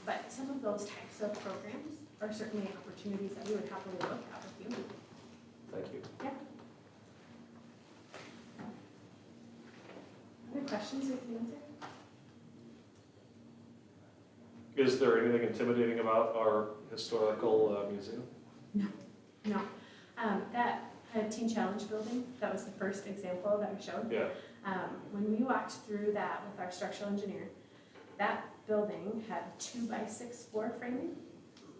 But some of those types of programs are certainly opportunities that we would happily look at with you. Thank you. Yeah. Other questions we can answer? Is there anything intimidating about our historical museum? No. That Teen Challenge building, that was the first example that we showed. Yeah. When we walked through that with our structural engineer, that building had 2x6 floor framing,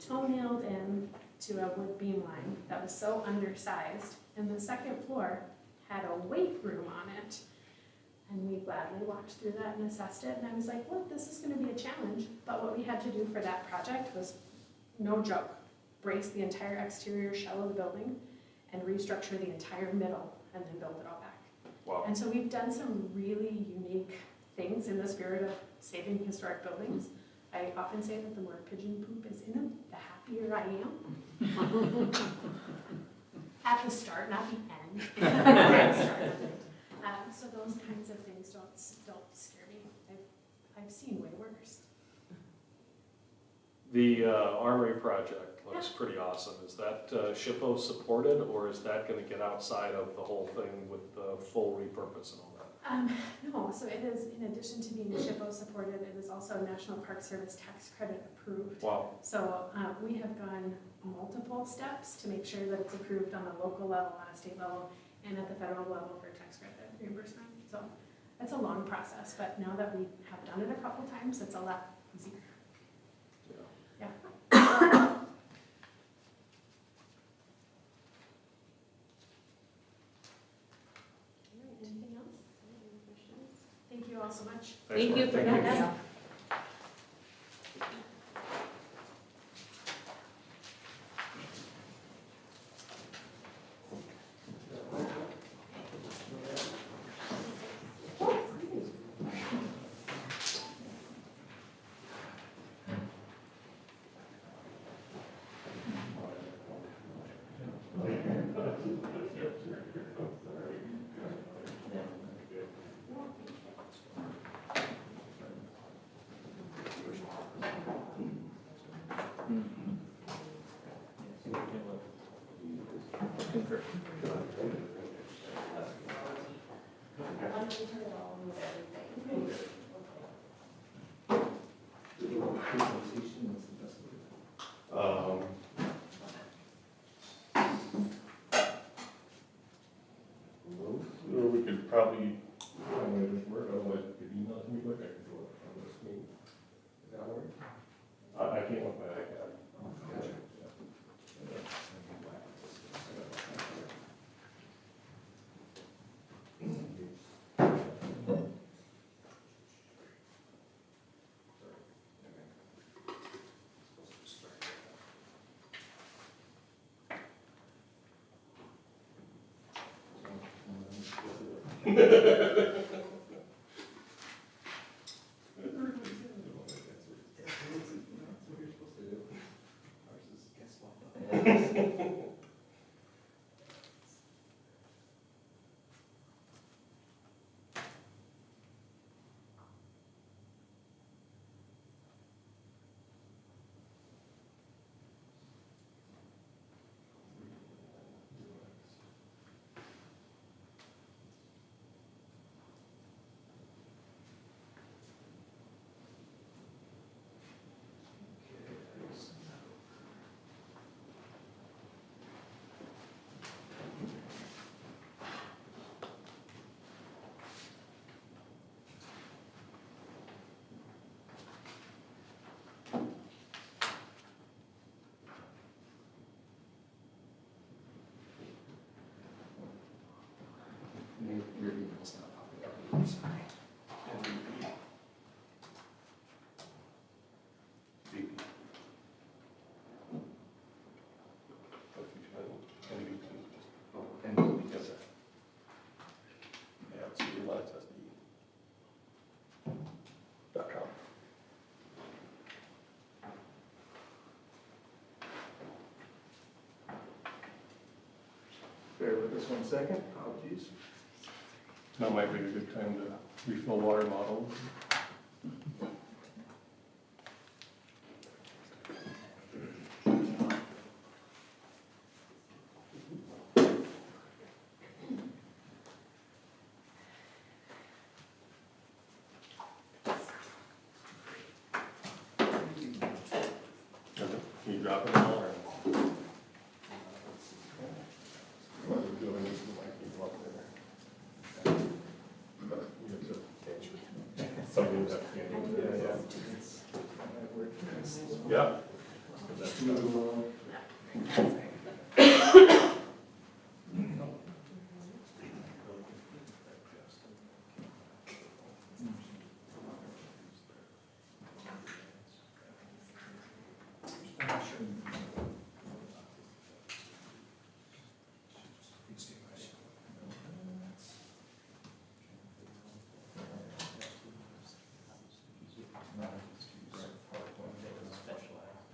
toe-nailed in to a wood beam line that was so undersized, and the second floor had a weight room on it. And we gladly walked through that and assessed it, and I was like, look, this is gonna be a challenge, but what we had to do for that project was, no joke, brace the entire exterior shell of the building and restructure the entire middle and then build it all back. Wow. And so we've done some really unique things in the spirit of saving historic buildings. I often say that the more pigeon poop is in them, the happier I am. At the start, not the end. At the start of it. So those kinds of things don't scare me. I've seen way worse. The Armory project looks pretty awesome. Is that SHPO supported, or is that gonna get outside of the whole thing with the full repurpose and all that? No, so it is, in addition to being SHPO supported, it is also National Park Service tax credit approved. Wow. So we have gone multiple steps to make sure that it's approved on a local level, on a state level, and at the federal level for tax credit reimbursement. So it's a long process, but now that we have done it a couple times, it's a lot easier. Yeah. Anything else? Any questions? Thank you all so much. Thank you for Thank you. that. I'm gonna just work, otherwise you could email it to me quick, I can do it on this meeting. Is that work? I can't with my iPad. Your email's not popping up, I'm sorry. VP. Oh, and Yes, sir. Yeah, it's Lennox SD.com. Bear with us 1 second, apologies. Now might be a good time to refill water bottles. Can you drop it all or? What we're doing is we might need one there. But you have to- Something that, yeah. Specialized.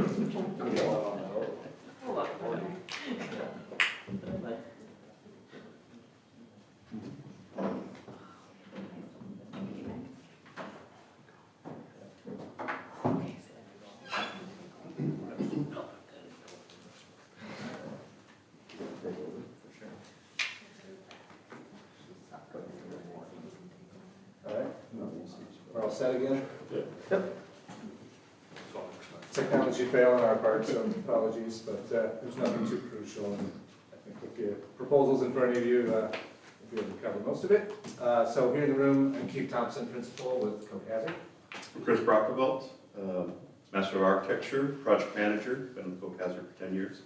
All right, we're all set again? Yep. Technology fail on our part, so apologies, but there's nothing too crucial, and I think with the proposals in front of you, we'll be able to cover most of it. So here in the room, I'm Keith Thompson, principal with CoCasr. Chris Brockervelt, Master of Architecture, Project Manager, been with CoCasr for 10 years.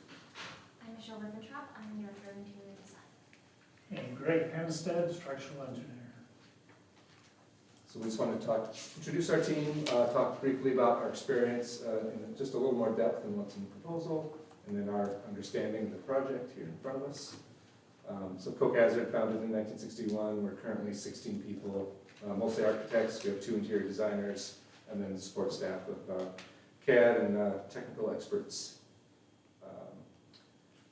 I'm Michelle Ribbentrop, I'm the Director of Interior Design. And Greg Hempstead, Structural Engineer. So we just want to introduce our team, talk briefly about our experience in just a little more depth than what's in the proposal, and then our understanding of the project here in front of us. So CoCasr, founded in 1961, we're currently 16 people, mostly architects. We have 2 interior designers, and then support staff of CAD and technical experts.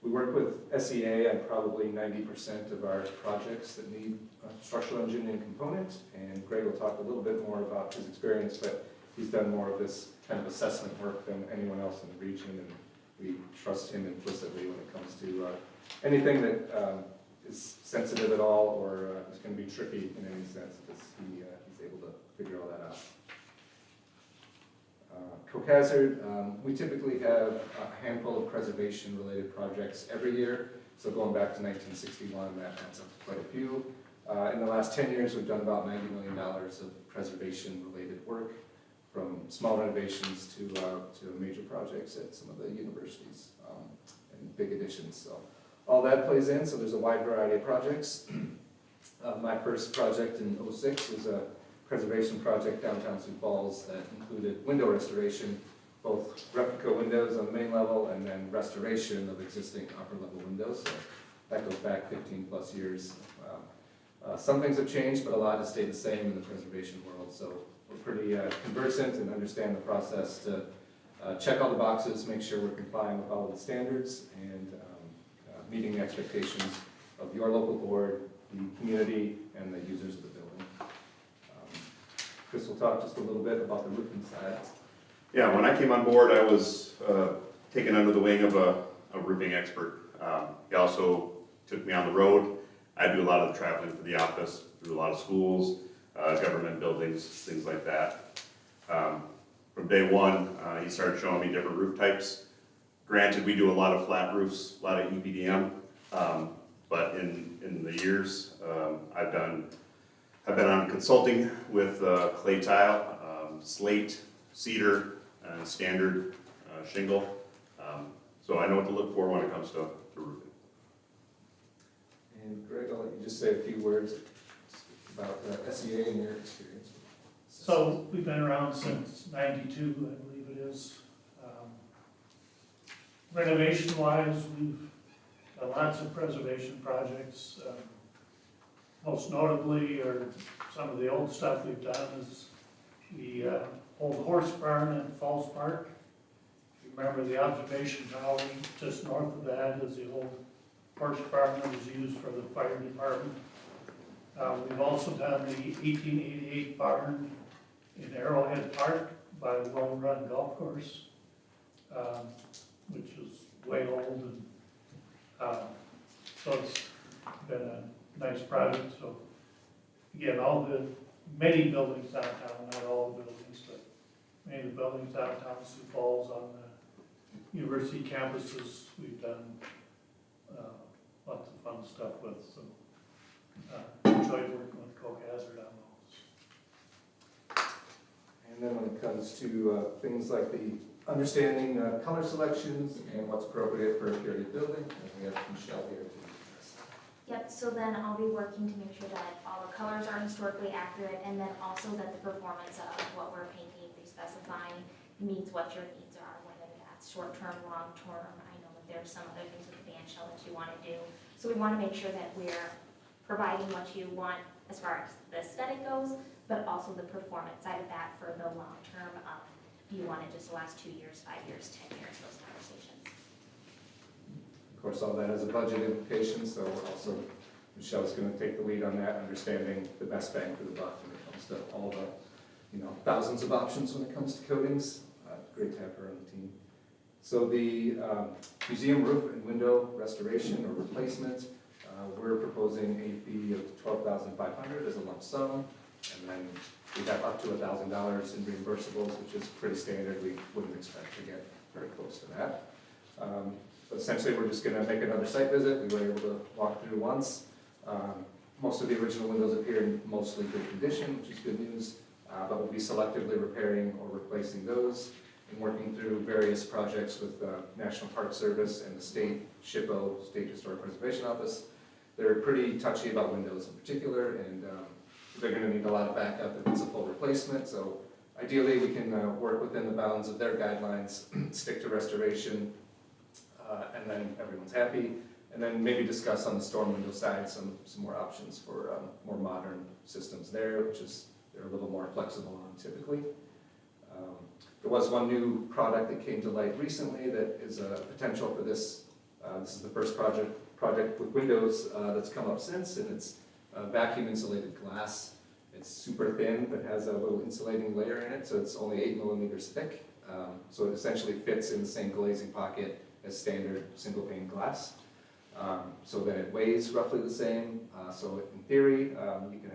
We work with SEA on probably 90% of our projects that need a structural engineering component, and Greg will talk a little bit more about his experience, but he's done more of this kind of assessment work than anyone else in the region, and we trust him implicitly when it comes to anything that is sensitive at all or is going to be tricky in any sense, because he's able to figure all that out. CoCasr, we typically have a handful of preservation-related projects every year. So going back to 1961, that adds up to quite a few. In the last 10 years, we've done about $90 million of preservation-related work, from small renovations to major projects at some of the universities and big additions. So all that plays in. So there's a wide variety of projects. My first project in '06 was a preservation project downtown Sioux Falls that included window restoration, both replica windows on the main level and then restoration of existing upper level windows. So that goes back 15 plus years. Some things have changed, but a lot has stayed the same in the preservation world. So we're pretty conversant and understand the process to check all the boxes, make sure we're complying with all of the standards, and meeting the expectations of your local board, the community, and the users of the building. Chris will talk just a little bit about the roofing side. Yeah, when I came on board, I was taken under the wing of a roofing expert. He also took me on the road. I do a lot of the traveling for the office, through a lot of schools, government buildings, things like that. From day one, he started showing me different roof types. Granted, we do a lot of flat roofs, a lot of EPDM, but in the years, I've been on consulting with clay tile, slate, cedar, standard shingle. So I know what to look for when it comes to roofing. And Greg, I'll let you just say a few words about SEA and your experience. So we've been around since '92, I believe it is. Renovation-wise, we've done lots of preservation projects. Most notably, or some of the old stuff we've done is the old horse barn in Falls Park. If you remember the observation tower just north of that is the old horse barn that was used for the fire department. We've also done the 1888 barn in Arrowhead Park by the Lone Run Golf Course, which is way old, and so it's been a nice project. So again, many buildings downtown, not all the buildings, but many of the buildings downtown Sioux Falls on the university campuses, we've done lots of fun stuff with. So enjoyed working with CoCasr on those. And then when it comes to things like the understanding color selections and what's appropriate for a period building, and we have Michelle here to address that. Yep, so then I'll be working to make sure that all the colors are historically accurate, and then also that the performance of what we're painting, re-specifying, meets what your needs are, whether that's short-term, long-term. I know that there's some other things with the band shell that you want to do. So we want to make sure that we're providing what you want as far as the aesthetic goes, but also the performance side of that for the long term of Do you want it just to last 2 years, 5 years, 10 years, those conversations? Of course, all that has a budget implication, so also Michelle's gonna take the lead on that, understanding the best bang for the buck when it comes to all the, thousands of options when it comes to coatings. Great to have her on the team. So the museum roof and window restoration or replacement, we're proposing a fee of $12,500 as a lump sum, and then we have up to $1,000 in reimbursables, which is pretty standard. We wouldn't expect to get very close to that. But essentially, we're just gonna make another site visit. We were able to walk through once. Most of the original windows appear in mostly good condition, which is good news, but we'll be selectively repairing or replacing those and working through various projects with the National Park Service and the state SHPO, State Historic Preservation Office. They're pretty touchy about windows in particular, and they're gonna need a lot of backup if it's a full replacement. So ideally, we can work within the bounds of their guidelines, stick to restoration, and then everyone's happy. And then maybe discuss on the storm window side some more options for more modern systems there, which is they're a little more flexible on typically. There was one new product that came to light recently that is a potential for this. This is the first project with windows that's come up since, and it's vacuum insulated glass. It's super thin, but has a little insulating layer in it, so it's only 8 millimeters thick. So it essentially fits in the same glazing pocket as standard single pane glass. So that it weighs roughly the same. So in theory, you can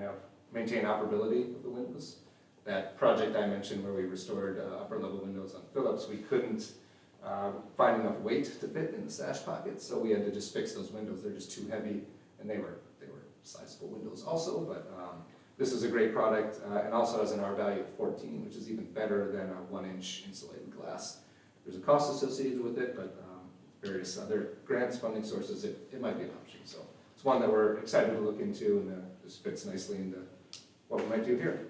maintain operability of the windows. That project I mentioned where we restored upper level windows on Phillips, we couldn't find enough weight to fit in the sash pockets, so we had to just fix those windows. They're just too heavy, and they were sizable windows also, but this is a great product, and also has an R value of 14, which is even better than a 1-inch insulated glass. There's a cost associated with it, but various other grants, funding sources, it might be an option. So it's one that we're excited to look into, and just fits nicely into what we might do here.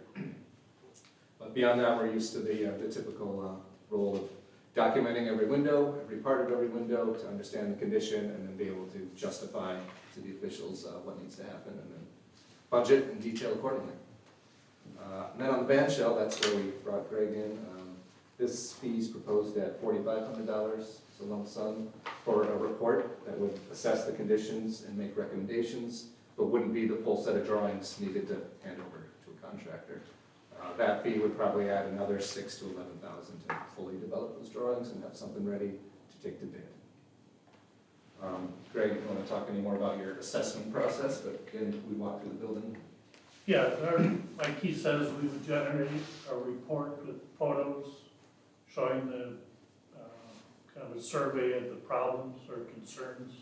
But beyond that, we're used to the typical role of documenting every window, every part of every window to understand the condition, and then be able to justify to the officials what needs to happen, and then budget and detail accordingly. And then on the band shell, that's where we brought Greg in. This fee is proposed at $4,500, so lump sum, for a report that would assess the conditions and make recommendations, but wouldn't be the full set of drawings needed to hand over to a contractor. That fee would probably add another $6,000 to $11,000 to fully develop those drawings and have something ready to take to bid. Greg, you want to talk any more about your assessment process, but again, we walk through the building. Yeah, like he says, we would generate a report with photos showing the kind of a survey of the problems or concerns.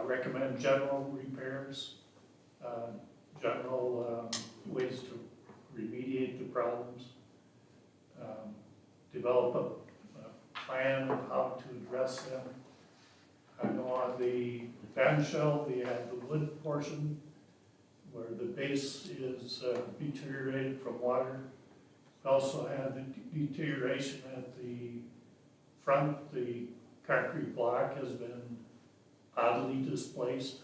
Recommend general repairs, general ways to remediate the problems, develop a plan of how to address them. I know on the band shell, we have the wood portion where the base is deteriorated from water. We also have the deterioration at the front. The concrete block has been oddly displaced.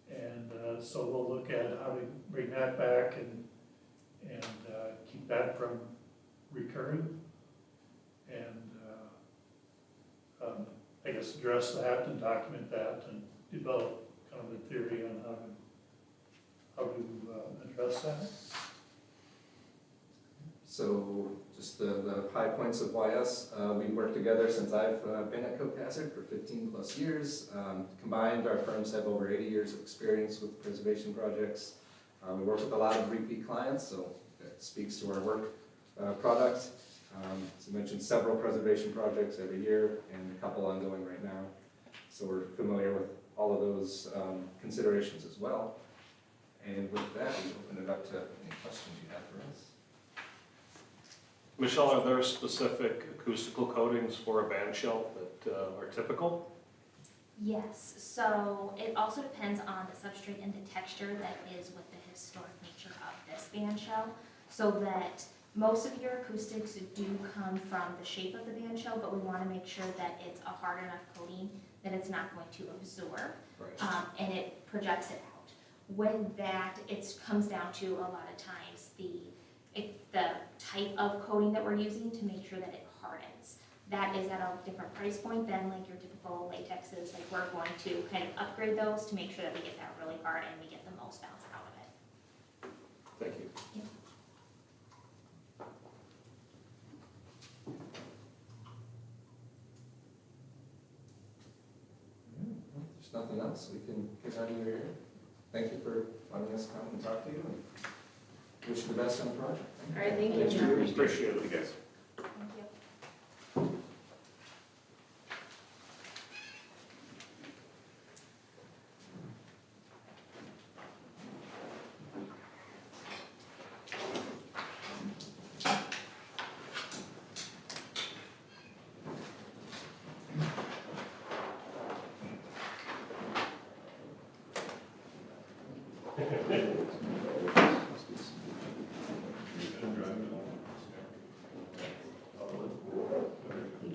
And so we'll look at how to bring that back and keep that from recurring. And I guess address that and document that and develop kind of a theory on how to address that. So just the high points of why us. We worked together since I've been at Coke Hazard for 15 plus years. Combined, our firms have over 80 years of experience with preservation projects. We work with a lot of repeat clients, so that speaks to our work product. As I mentioned, several preservation projects every year and a couple ongoing right now. So we're familiar with all of those considerations as well. And with that, we open it up to any questions you have for us. Michelle, are there specific acoustical coatings for a band shell that are typical? Yes, so it also depends on the substrate and the texture that is with the historic nature of this band shell, so that most of your acoustics do come from the shape of the band shell, but we want to make sure that it's a hard enough coating that it's not going to absorb, and it projects it out. When that, it comes down to a lot of times the the type of coating that we're using to make sure that it hardens. That is at a different price point than like your typical latexes. Like we're going to kind of upgrade those to make sure that we get that really hard and we get the most bounce out of it. Thank you. If there's nothing else, we can continue here. Thank you for letting us come and talk to you, and wish you the best on the project. All right, thank you. Thanks for your appreciate it, you guys. Thank you.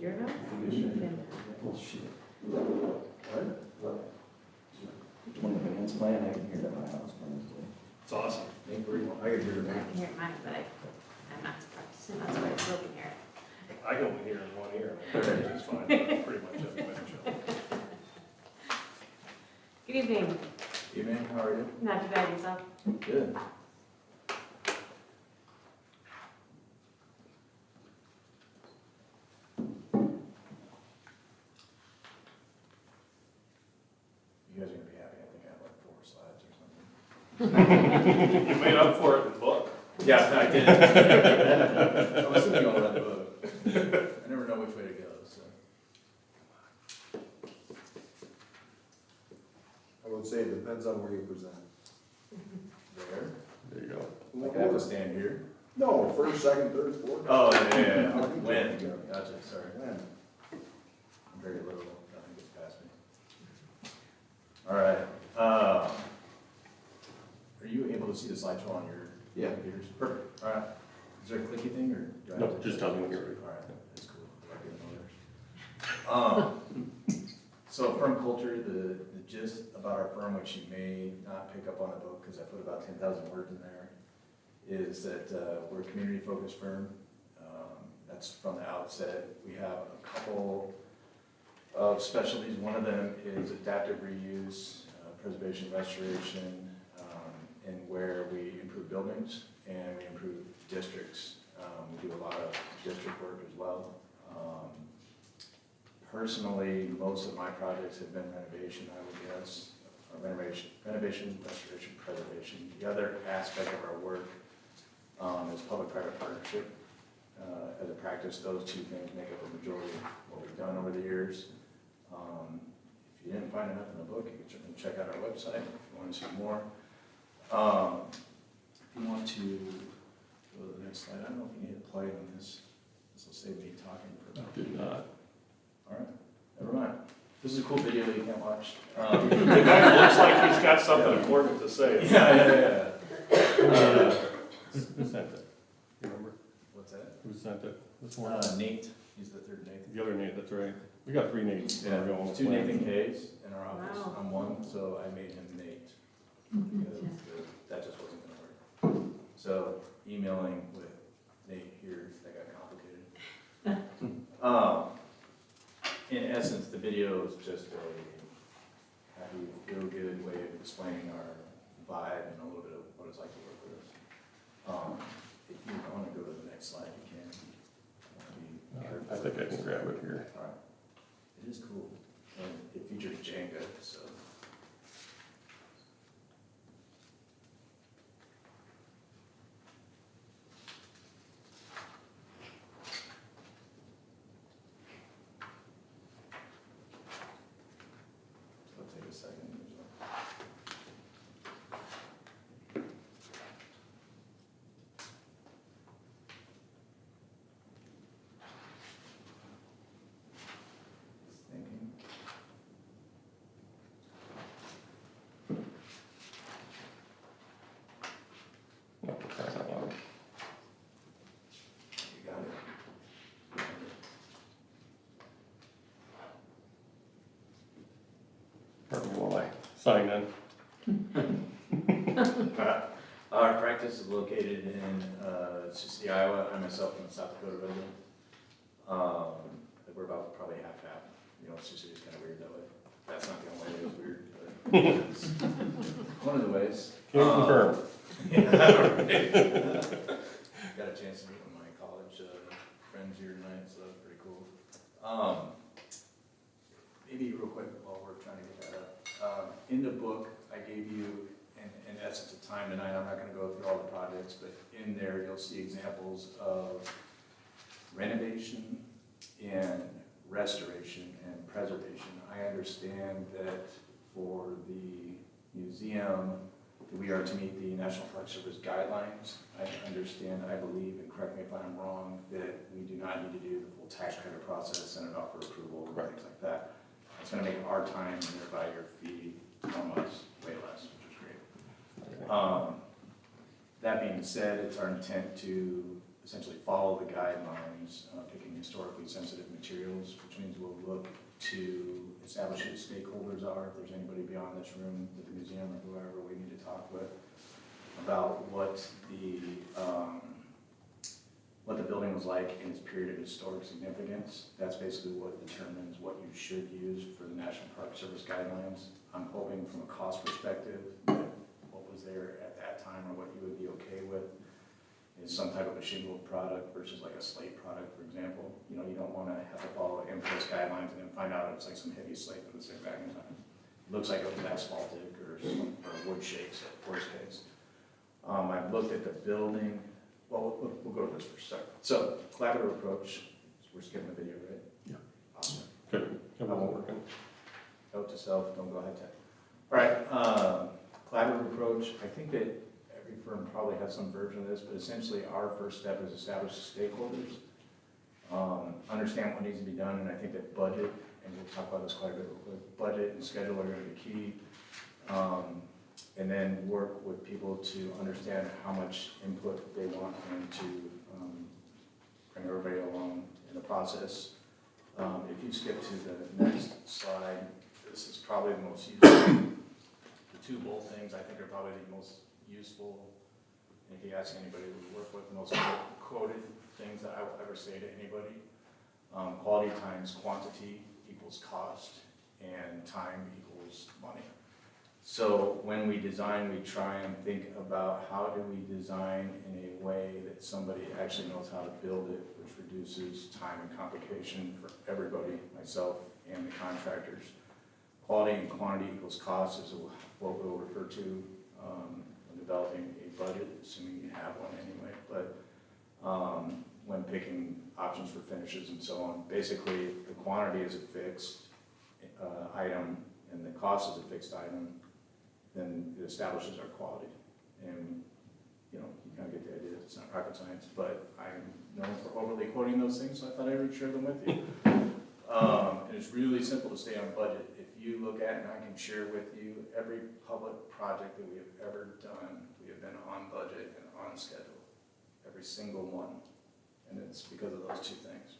Your house? When the band's playing, I can hear it at my house. It's awesome. I can hear it. I can hear mine, but I'm not surprised. I'm not surprised Bill can hear it. I can only hear in one ear, which is fine, pretty much everybody show. Good evening. Evening, how are you? Not too bad yourself. Good. You guys are gonna be happy, I think I have like 4 slides or something. You made up for it in the book. Yeah, I did. I was thinking I'll read the book. I never know which way to go, so. I would say it depends on where you present. There. There you go. Like I have to stand here? No, first, second, third, fourth. Oh, yeah. When? Gotcha, sorry. When? I'm very little, nothing gets past me. All right, are you able to see the slideshow on your computers? Perfect, all right. Is there a clicky thing, or? do I No, have to- just tell me when you're ready. All right, that's cool. I get orders. So firm culture, the gist about our firm, which you may not pick up on the book, because I put about 10,000 words in there, is that we're a community-focused firm. That's from the outset. We have a couple of specialties. One of them is adaptive reuse, preservation, restoration, and where we improve buildings and we improve districts. We do a lot of district work as well. Personally, most of my projects have been renovation, I would guess. Renovation, restoration, preservation. The other aspect of our work is public-private partnership. As a practice, those two things make up a majority of what we've done over the years. If you didn't find enough in the book, you can certainly check out our website if you want to see more. If you want to go to the next slide, I don't know if you need to play on this. This will save me talking for about. Did not. All right, never mind. This is a cool video that you can't watch. The guy looks like he's got something important to say. Yeah. Who sent it? You remember? What's that? Who sent it? This one? Nate, he's the third Nathan. The other Nate, that's right. We got 3 Nates. Yeah, Going there's 2 with Nathan plans. K's in our office. Wow. I'm one, so I made him Nate. Because that just wasn't gonna work. So emailing with Nate here, that got complicated. In essence, the video is just a happy, feel-good way of explaining our vibe and a little bit of what it's like to work with us. If you want to go to the next slide, you can. I think I can grab it here. All right. It is cool. And it features Jenga, so. It'll take a second. Thinking. No, for crying out loud. You got it. Pardon me while I sign in. Our practice is located in Sioux City, Iowa. I myself am a South Dakota resident. We're about probably half-half. You know, Sioux City is kind of weird that way. That's not the only way it's weird, but it's one of the ways. Can you confirm? Yeah, right. Got a chance to meet with my college friends here tonight, so that's pretty cool. Maybe real quick while we're trying to get that up. In the book, I gave you, in essence of time tonight, I'm not gonna go through all the projects, but in there you'll see examples of renovation and restoration and preservation. I understand that for the museum, we are to meet the National Park Service guidelines. I understand, I believe, and correct me if I'm wrong, that we do not need to do the full tax credit process, send it off for approval, and things like that. It's gonna make our time and thereby your fee almost way less, which is great. That being said, it's our intent to essentially follow the guidelines, picking historically sensitive materials, which means we'll look to establish who the stakeholders are, if there's anybody beyond this room, at the museum or whoever we need to talk with, about what the building was like in its period of historic significance. That's basically what determines what you should use for the National Park Service guidelines. I'm hoping from a cost perspective that what was there at that time or what you would be okay with is some type of a shingled product versus like a slate product, for example. You know, you don't want to have to follow MPRS guidelines and then find out it's like some heavy slate that was there back in time. It looks like it was asphaltic or wood shakes at worst case. I've looked at the building. Well, we'll go to this first. Sorry. So, collaborative approach. We're skipping the video, right? Yeah. Awesome. Good. Everyone working. Note to self, don't go high tech. All right. Collaborative approach. I think that every firm probably has some version of this, but essentially our first step is establish the stakeholders, understand what needs to be done, and I think that budget, and we'll talk about this quite a bit real quick, budget and schedule are going to be key. And then work with people to understand how much input they want and to bring everybody along in the process. If you skip to the next slide, this is probably the most useful. The two bold things I think are probably the most useful, and if you ask anybody we work with, the most quoted things that I will ever say to anybody. Quality times quantity equals cost, and time equals money. So when we design, we try and think about how do we design in a way that somebody actually knows how to build it, which reduces time and complication for everybody, myself and the contractors. Quality and quantity equals cost is what we'll refer to when developing a budget, assuming you have one anyway. But when picking options for finishes and so on, basically the quantity is a fixed item and the cost is a fixed item, then it establishes our quality. And, you know, you kind of get the idea, it's not rocket science, but I'm known for overly quoting those things, so I thought I would share them with you. And it's really simple to stay on budget. If you look at, and I can share with you, every public project that we have ever done, we have been on budget and on schedule. Every single one. And it's because of those two things.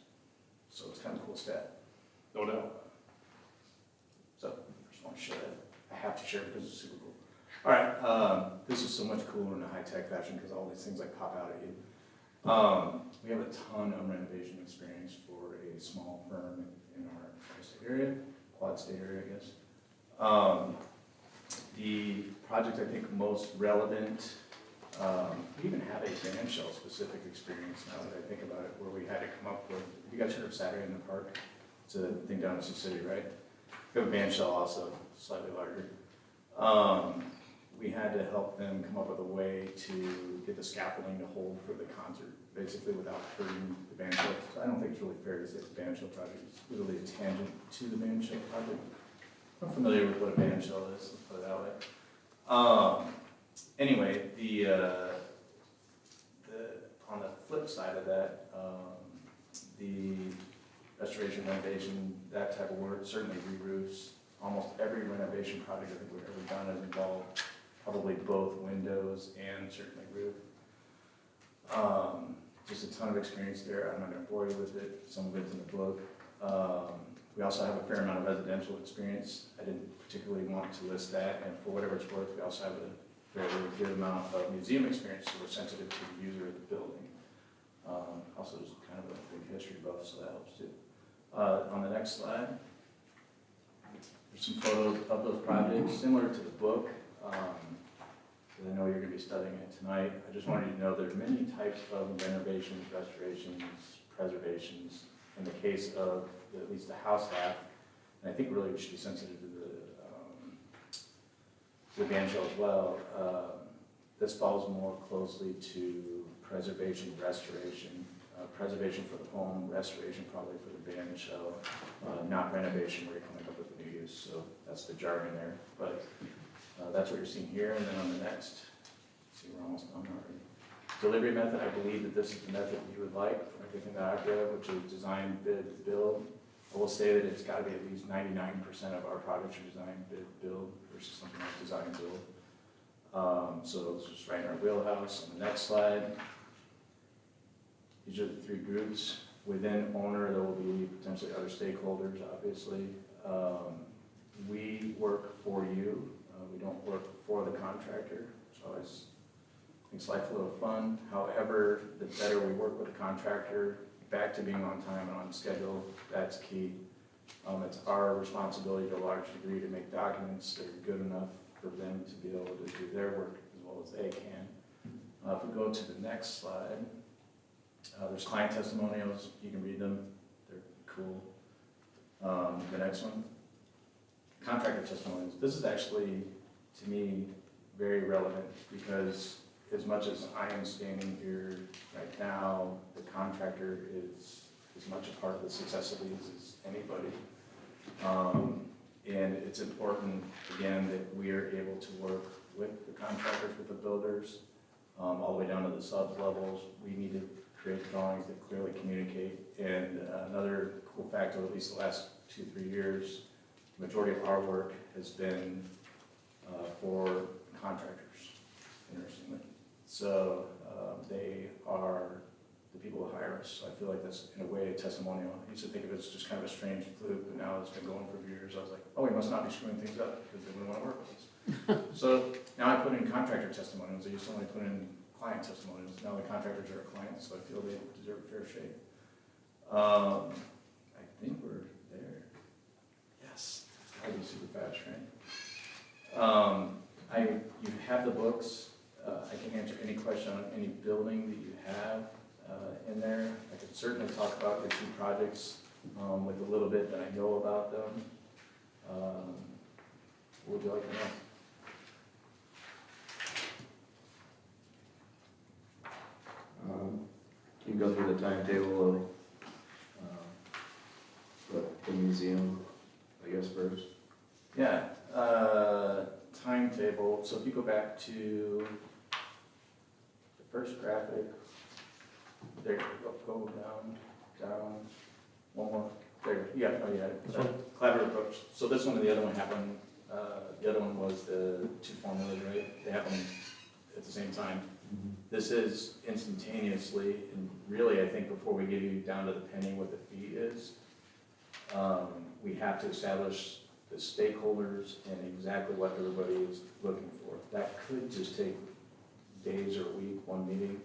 So it's kind of a cool stat. No doubt. So I just want to share that. I have to share it because it's super cool. All right, this is so much cooler in a high-tech fashion because all these things like pop out at you. We have a ton of renovation experience for a small firm in our tri-state area, quad state area, I guess. The project I think most relevant, we even have a band shell specific experience now that I think about it, where we had to come up with, you guys heard of Saturday in the Park? It's a thing down in Sioux City, right? We have a band shell also, slightly larger. We had to help them come up with a way to get the scaffolding to hold for the concert, basically without hurting the band shell. So I don't think it's really fair to say it's a band shell project. It's literally a tangent to the band shell project. I'm familiar with what a band shell is, let's put it that way. Anyway, on the flip side of that, the restoration, renovation, that type of work, certainly re-roofs. Almost every renovation project I think we've ever done has involved probably both windows and certainly roof. Just a ton of experience there. I'm not going to bore you with it. Some of it's in the book. We also have a fair amount of residential experience. I didn't particularly want to list that, and for whatever it's worth, we also have very good amount of museum experience, so we're sensitive to the user of the building. Also, there's kind of a big history buff, so that helps too. On the next slide, there's some photos of those projects, similar to the book. I know you're going to be studying it tonight. I just wanted you to know there are many types of renovations, restorations, preservations. In the case of at least the house half, and I think really we should be sensitive to the band shell as well. This falls more closely to preservation, restoration, preservation for the home, restoration probably for the band shell, not renovation where you're coming up with a new use. So that's the jargon there, but that's what you're seeing here. And then on the next, see, we're almost done already. Delivery method, I believe that this is the method you would like from everything that I've read, which is design, bid, build. I will say that it's got to be at least 99% of our projects are design, bid, build versus something like design, build. So it's just right in our wheelhouse. On the next slide, these are the three groups. Within owner, there will be potentially other stakeholders, obviously. We work for you. We don't work for the contractor. So it makes life a little fun. However, the better we work with the contractor, back to being on time and on schedule, that's key. It's our responsibility to a large degree to make documents that are good enough for them to be able to do their work as well as they can. If we go to the next slide, there's client testimonials. You can read them. They're cool. The next one, contractor testimonials. This is actually, to me, very relevant because as much as I am standing here right now, the contractor is as much a part of the success of these as anybody. And it's important, again, that we are able to work with the contractors, with the builders, all the way down to the sub-levels. We need to create drawings that clearly communicate. And another cool fact of at least the last 2-3 years, the majority of our work has been for contractors, interestingly. So they are the people who hire us. So I feel like that's, in a way, a testimonial. I used to think of it as just kind of a strange fluke, but now it's been going for years. I was like, oh, we must not be screwing things up because they wouldn't want to work with us. So now I put in contractor testimonials. I used to only put in client testimonials. Now the contractors are our clients, so I feel they deserve a fair shake. I think we're there. Yes. I'll be super fast, right? You have the books. I can answer any question on any building that you have in there. I could certainly talk about your two projects with a little bit that I know about them. What would you like to know? Can you go through the timetable of the museum, I guess, first? Yeah, timetable. So if you go back to the first graphic, there, go down, one more. There, yeah, oh yeah, collaborative approach. So this one and the other one happened. The other one was the two formulas, right? They happened at the same time. This is instantaneously, and really, I think before we get you down to the penny what the fee is, we have to establish the stakeholders and exactly what everybody is looking for. That could just take days or a week, one meeting.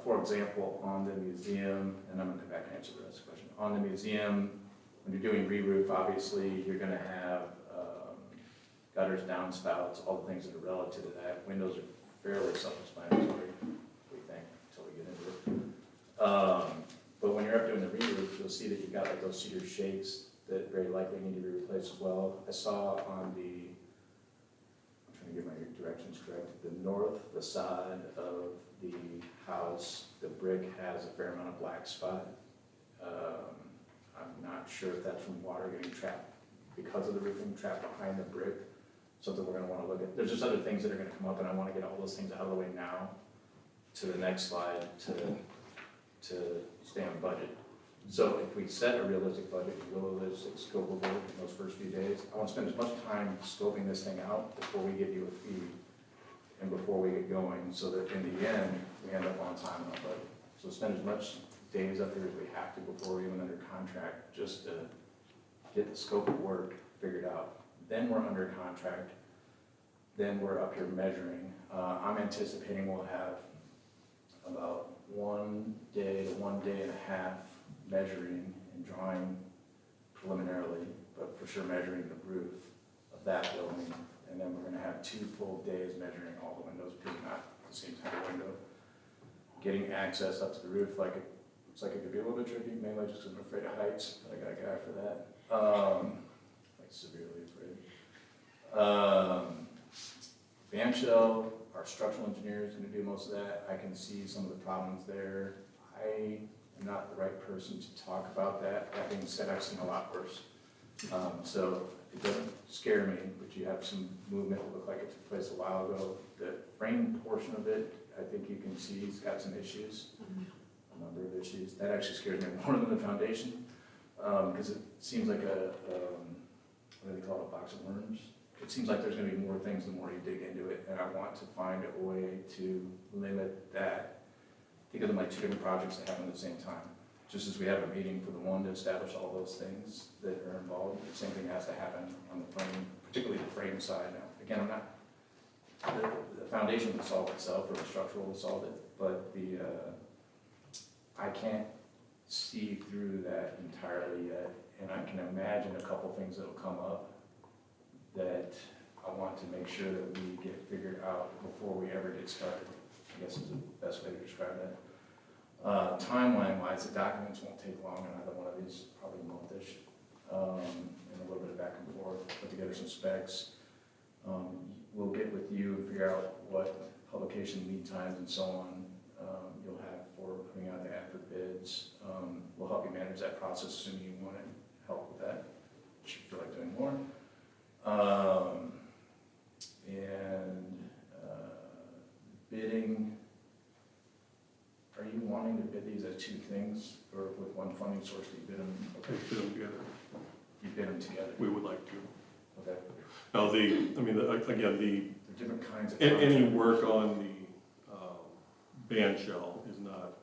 For example, on the museum, and I'm going to come back and answer the rest of the question. On the museum, when you're doing re-roof, obviously, you're going to have gutters, downspouts, all the things that are relative to that. Windows are fairly self-explanatory, we think, until we get into it. But when you're up doing the re-roof, you'll see that you've got like those cedar shakes that very likely need to be replaced as well. I saw on the, I'm trying to get my directions correct, the north facade of the house, the brick has a fair amount of black spot. I'm not sure if that's from water getting trapped because of the roofing trapped behind the brick. Something we're going to want to look at. There's just other things that are going to come up, and I want to get all those things out of the way now to the next slide to stay on budget. So if we set a realistic budget, a realistic scope of work in those first few days, I want to spend as much time scoping this thing out before we give you a fee and before we get going, so that in the end, we end up on time and on budget. So spend as much days up here as we have to before we're even under contract, just to get the scope of work figured out. Then we're under contract. then we're up here measuring. I'm anticipating we'll have about 1 day to 1.5 days measuring and drawing preliminarily, but for sure measuring the roof of that building. And then we're gonna have 2 full days measuring all the windows, because not the same type of window. Getting access up to the roof, like, it looks like it could be a little bit tricky, mainly just because I'm afraid of heights. I got a guy for that, like severely afraid. Band shell, our structural engineer is gonna do most of that. I can see some of the problems there. I am not the right person to talk about that. That being said, I've seen a lot worse. So it doesn't scare me, but you have some movement that looked like it took place a while ago. The frame portion of it, I think you can see it's got some issues, a number of issues. That actually scares me more than the foundation, because it seems like what do they call it, a box of worms? It seems like there's gonna be more things the more you dig into it, and I want to find a way to limit that. Think of them like 2 different projects that happen at the same time. Just as we have a meeting for the one to establish all those things that are involved, the same thing has to happen on the frame, particularly the frame side. Now, again, I'm not, the foundation will solve itself, or the structural will solve it, but I can't see through that entirely yet, and I can imagine a couple things that'll come up that I want to make sure that we get figured out before we ever get started, I guess is the best way to describe that. Timeline-wise, the documents won't take long on either one of these, probably a month-ish, and a little bit of back and forth, put together some specs. We'll get with you and figure out what publication lead times and so on you'll have for putting out the ad for bids. We'll help you manage that process, assuming you want to help with that, which you feel like doing more. Bidding. Are you wanting to bid these as 2 things, or with one funding source, do you bid them? Okay, put them together. You bid them together? We would like to. Okay. Now, again, The different kinds of. any work on the band shell is not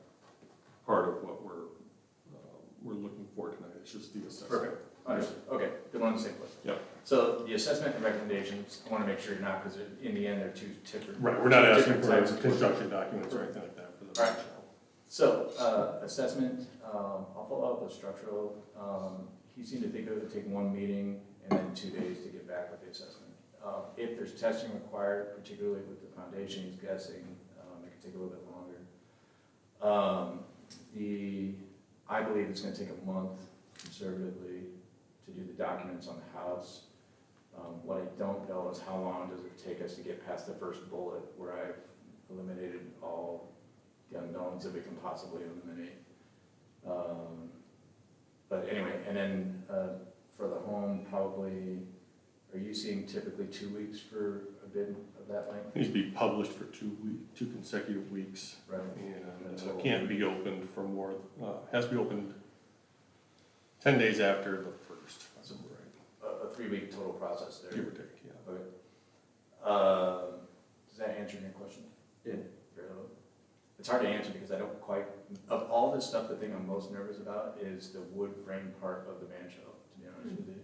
part of what we're looking for tonight. It's just the assessment. Perfect. Understood. Okay, then we're on the same place. Yep. So the assessment and recommendations, I want to make sure you're not, because in the end, they're 2 different. Right, we're not asking different for types of construction documents or anything like that for the band shell. So, assessment, I'll follow up with structural. He seemed to think it would take 1 meeting and then 2 days to get back with the assessment. If there's testing required, particularly with the foundation, he's guessing, it could take a little bit longer. I believe it's gonna take a month conservatively to do the documents on the house. What I don't know is how long does it take us to get past the first bullet where I've eliminated all the unknowns that we can possibly eliminate. But anyway, and then for the home, probably, are you seeing typically 2 weeks for a bid of that length? It needs to be published for 2 consecutive weeks. Right. And it can't be opened for more, has to be opened 10 days after the first. That's right. A 3-week total process there. Give or take, yeah. Okay. Does that answer your question? Yeah. Very little. It's hard to answer because I don't quite, of all this stuff, the thing I'm most nervous about is the wood frame part of the band shell, to be honest with you.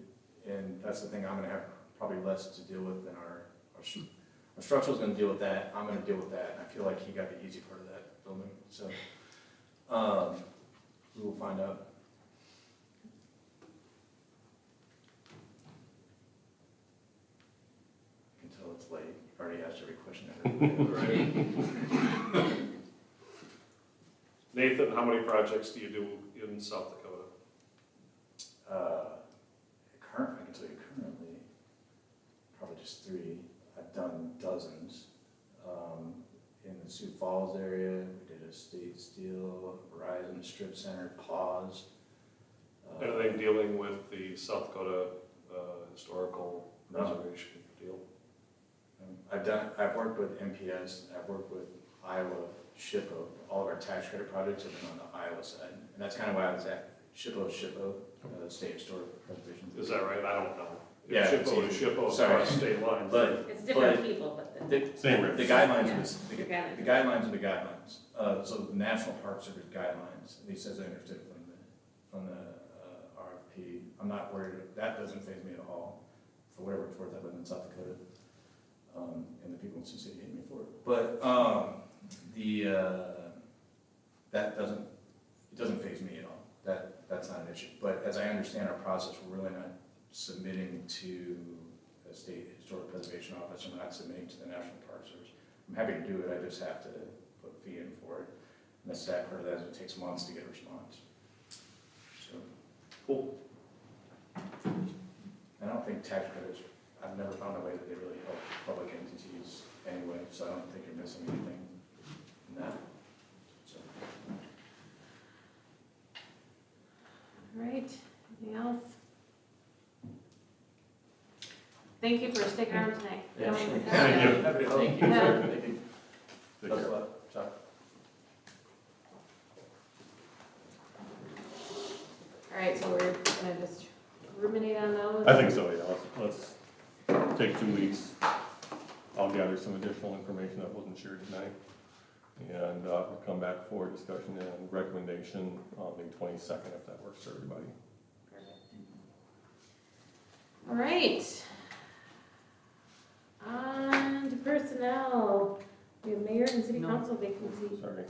And that's the thing I'm gonna have probably less to deal with than our structural's gonna deal with that, I'm gonna deal with that, and I feel like he got the easy part of that building, so. We will find out. I can tell it's late, you've already asked every question ever. Nathan, how many projects do you do in South Dakota? I can tell you currently, probably just 3. I've done dozens. In the Sioux Falls area, we did a State Steel, Verizon Strip Center, Pause. Anything dealing with the South Dakota historical preservation deal? I've worked with MPS, I've worked with Iowa, SHPO. All of our tax credit projects have been on the Iowa side, and that's kind of why I was at SHPO, State Historic Preservation. Is that right? I don't know. Yeah, SHPO to SHPO, sorry, state lines. but It's different people, but the guidelines, Yeah. the guidelines are the guidelines. So the National Park Service guidelines, at least as I understood from the RFP, I'm not worried, that doesn't faze me at all. For whatever it's worth, I've lived in South Dakota. and the people in Sioux City hate me for it. But, it doesn't faze me at all. That's not an issue. But as I understand our process, we're really not submitting to the State Historic Preservation Office, and we're not submitting to the National Park Service. I'm happy to do it, I just have to put a fee in for it. And the sad part of that is it takes months to get a response. So, Cool. I don't think tax credits, I've never found a way that they really help public entities anyway, so I don't think you're missing anything in that. So, All right, anything else? Thank you for sticking around tonight. Yeah. Thank you. Thank you. Yeah. Thank you. Take care. Chuck. All right, so we're gonna just ruminate on those? I think so, yeah. Let's take 2 weeks. I'll gather some additional information that wasn't shared tonight. And we'll come back for discussion and recommendation on the 22nd, if that works for everybody. All right. On to personnel. We have mayor and city council vacancy. Sorry.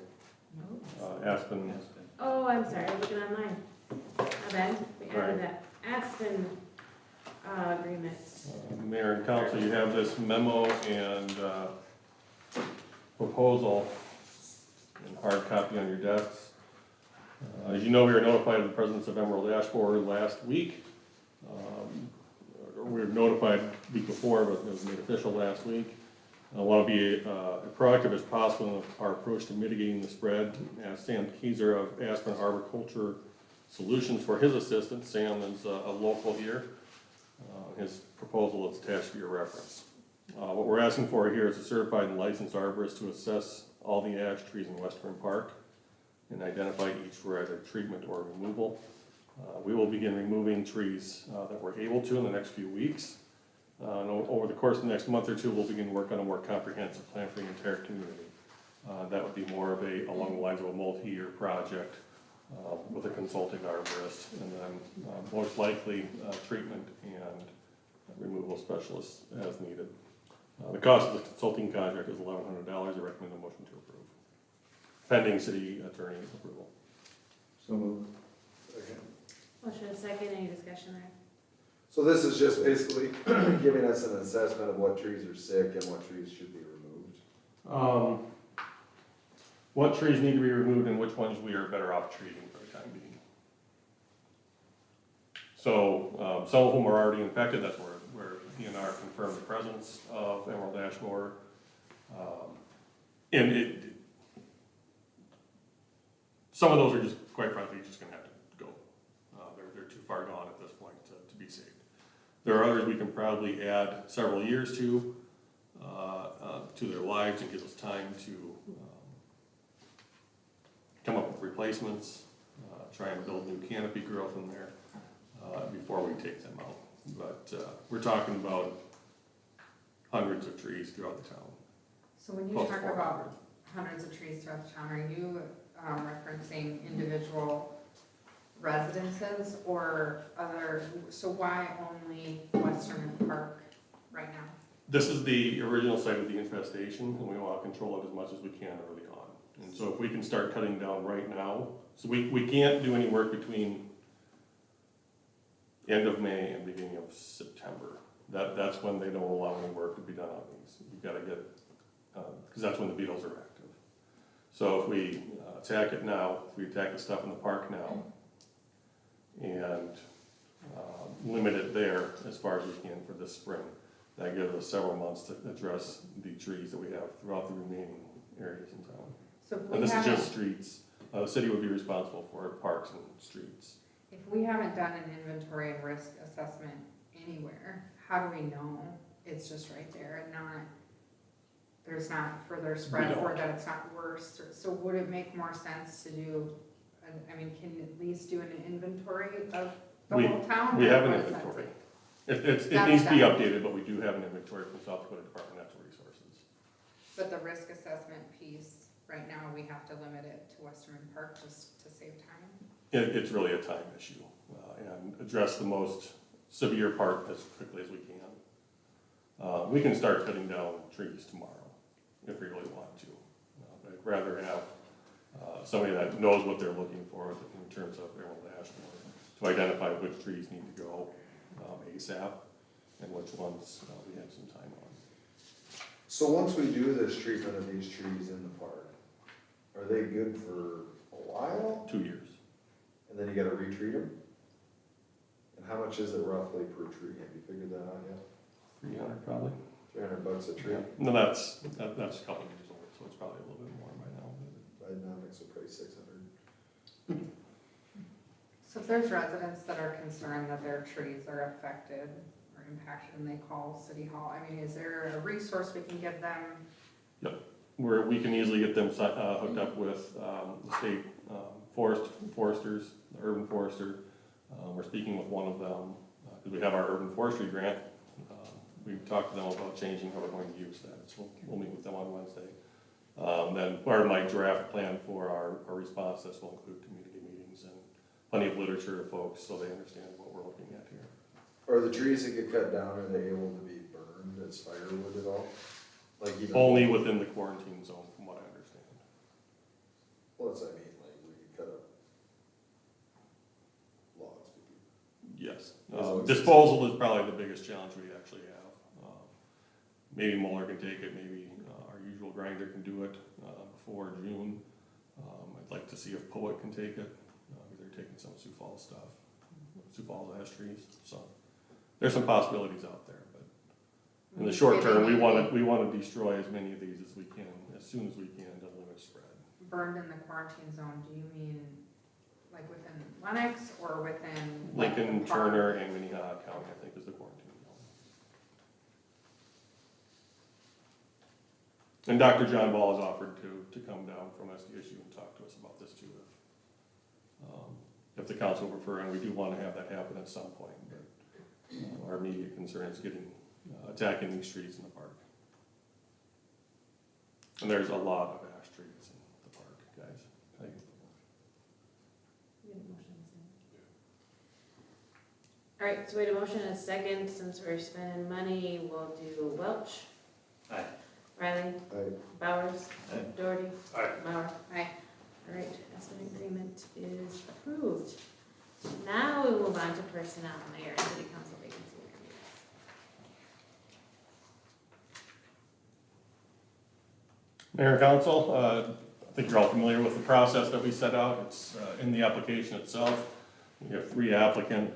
Aspen. Oh, I'm sorry, I'm looking online. My bad. We Right. added that Aspen agreement. Mayor and council, you have this memo and proposal in hard copy on your desks. As you know, we were notified of the presence of emerald ash borer last week. We were notified the week before, but it was made official last week. I want to be as proactive as possible in our approach to mitigating the spread. Ask Sam Keyser of Aspen Arboriculture Solutions for his assistance. Sam is a local here. His proposal is attached for your reference. What we're asking for here is a certified and licensed arborist to assess all the ash trees in Western Park and identify each for either treatment or removal. We will begin removing trees that we're able to in the next few weeks. And over the course of the next month or two, we'll begin work on a more comprehensive plan for the entire community. That would be more of along the lines of a multi-year project with a consulting arborist, and then most likely treatment and removal specialists as needed. The cost of the consulting contract is $1,100. I recommend a motion to approve, pending city attorney approval. So moved. Motion and second, any discussion there? So this is just basically giving us an assessment of what trees are sick and what trees should be removed. What trees need to be removed and which ones we are better off treating for the time being. So some of them are already infected. That's where DNR confirmed the presence of emerald ash borer. And some of those are just, quite frankly, just going to have to go. They're too far gone at this point to be saved. There are others we can probably add several years to their lives and give us time to come up with replacements, try and build new canopy growth in there before we take them out. But we're talking about hundreds of trees throughout the town. So when you Close to talk 400. about hundreds of trees throughout the town, are you referencing individual residences or other, so why only Western Park right now? This is the original site of the infestation, and we want to control it as much as we can early on. And so if we can start cutting down right now, so we can't do any work between end of May and beginning of September. That's when they don't allow any work to be done on these. You've got to get, because that's when the beetles are active. So if we attack it now, if we attack the stuff in the park now, and limit it there as far as we can for this spring, that gives us several months to address the trees that we have throughout the remaining areas in town. So if And we this is haven't, just streets. The city would be responsible for parks and streets. if we haven't done an inventory and risk assessment anywhere, how do we know it's just right there and not, there's not further spread or that it's not worse? So would it make more sense to do, I mean, can you at least do an inventory of the whole town? We have an Or what does that inventory. take? It needs to That's be done. updated, but we do have an inventory from South Dakota Department of Natural Resources. But the risk assessment piece, right now, we have to limit it to Western Park just to save time? It's really a time issue, and address the most severe part as quickly as we can. We can start cutting down trees tomorrow if we really want to. But I'd rather have somebody that knows what they're looking for in terms of Emerald ash borer to identify which trees need to go ASAP and which ones we have some time on. So once we do this treatment of these trees in the park, are they good for a while? 2 years. And then you gotta retreat them? And how much is it roughly per tree? Have you figured that out yet? 300 probably. $300 a tree? Yeah. No, that's a couple of years old, so it's probably a little bit more by now. Biodynamics will probably 600. So if there's residents that are concerned that their trees are affected or impacted and they call City Hall, I mean, is there a resource we can give them? Where we can easily get them hooked up with the state foresters, the urban forester. We're speaking with one of them, because we have our urban forestry grant. We've talked to them about changing how we're going to use that, so we'll meet with them on Wednesday. Then part of my draft plan for our response list will include community meetings and plenty of literature to folks so they understand what we're looking at here. Are the trees that get cut down, are they able to be burned as firewood at all? Like even Only within the quarantine zone, from what I understand. Well, that's what I mean, like where you cut up logs. Yes. As long as Disposal is probably the biggest challenge we actually have. Maybe Mueller can take it, maybe our usual grinder can do it before June. I'd like to see if Poet can take it, because they're taking some Sioux Falls stuff, Sioux Falls ash trees. So there's some possibilities out there, but in the short term, we want to destroy as many of these as we can, as soon as we can, to limit spread. Burned in the quarantine zone, do you mean like within Lennox or within? Lincoln, Turner, and Minnehaha County, I think, is the quarantine zone. And Dr. John Ball has offered to come down from SDSU and talk to us about this too, if the council would prefer, and we do want to have that happen at some point. But our immediate concern is attacking these trees in the park. And there's a lot of ash trees in the park, guys. All right, so we had a motion and a second. Since we're spending money, we'll do Welch. Aye. Riley. Aye. Bowers. Aye. Doherty. Aye. Bauer. Aye. All right, estimate agreement is approved. Now we move on to personnel, mayor and city council vacancy interviews. Mayor and council, I think you're all familiar with the process that we set out. It's in the application itself. We have 3 applicant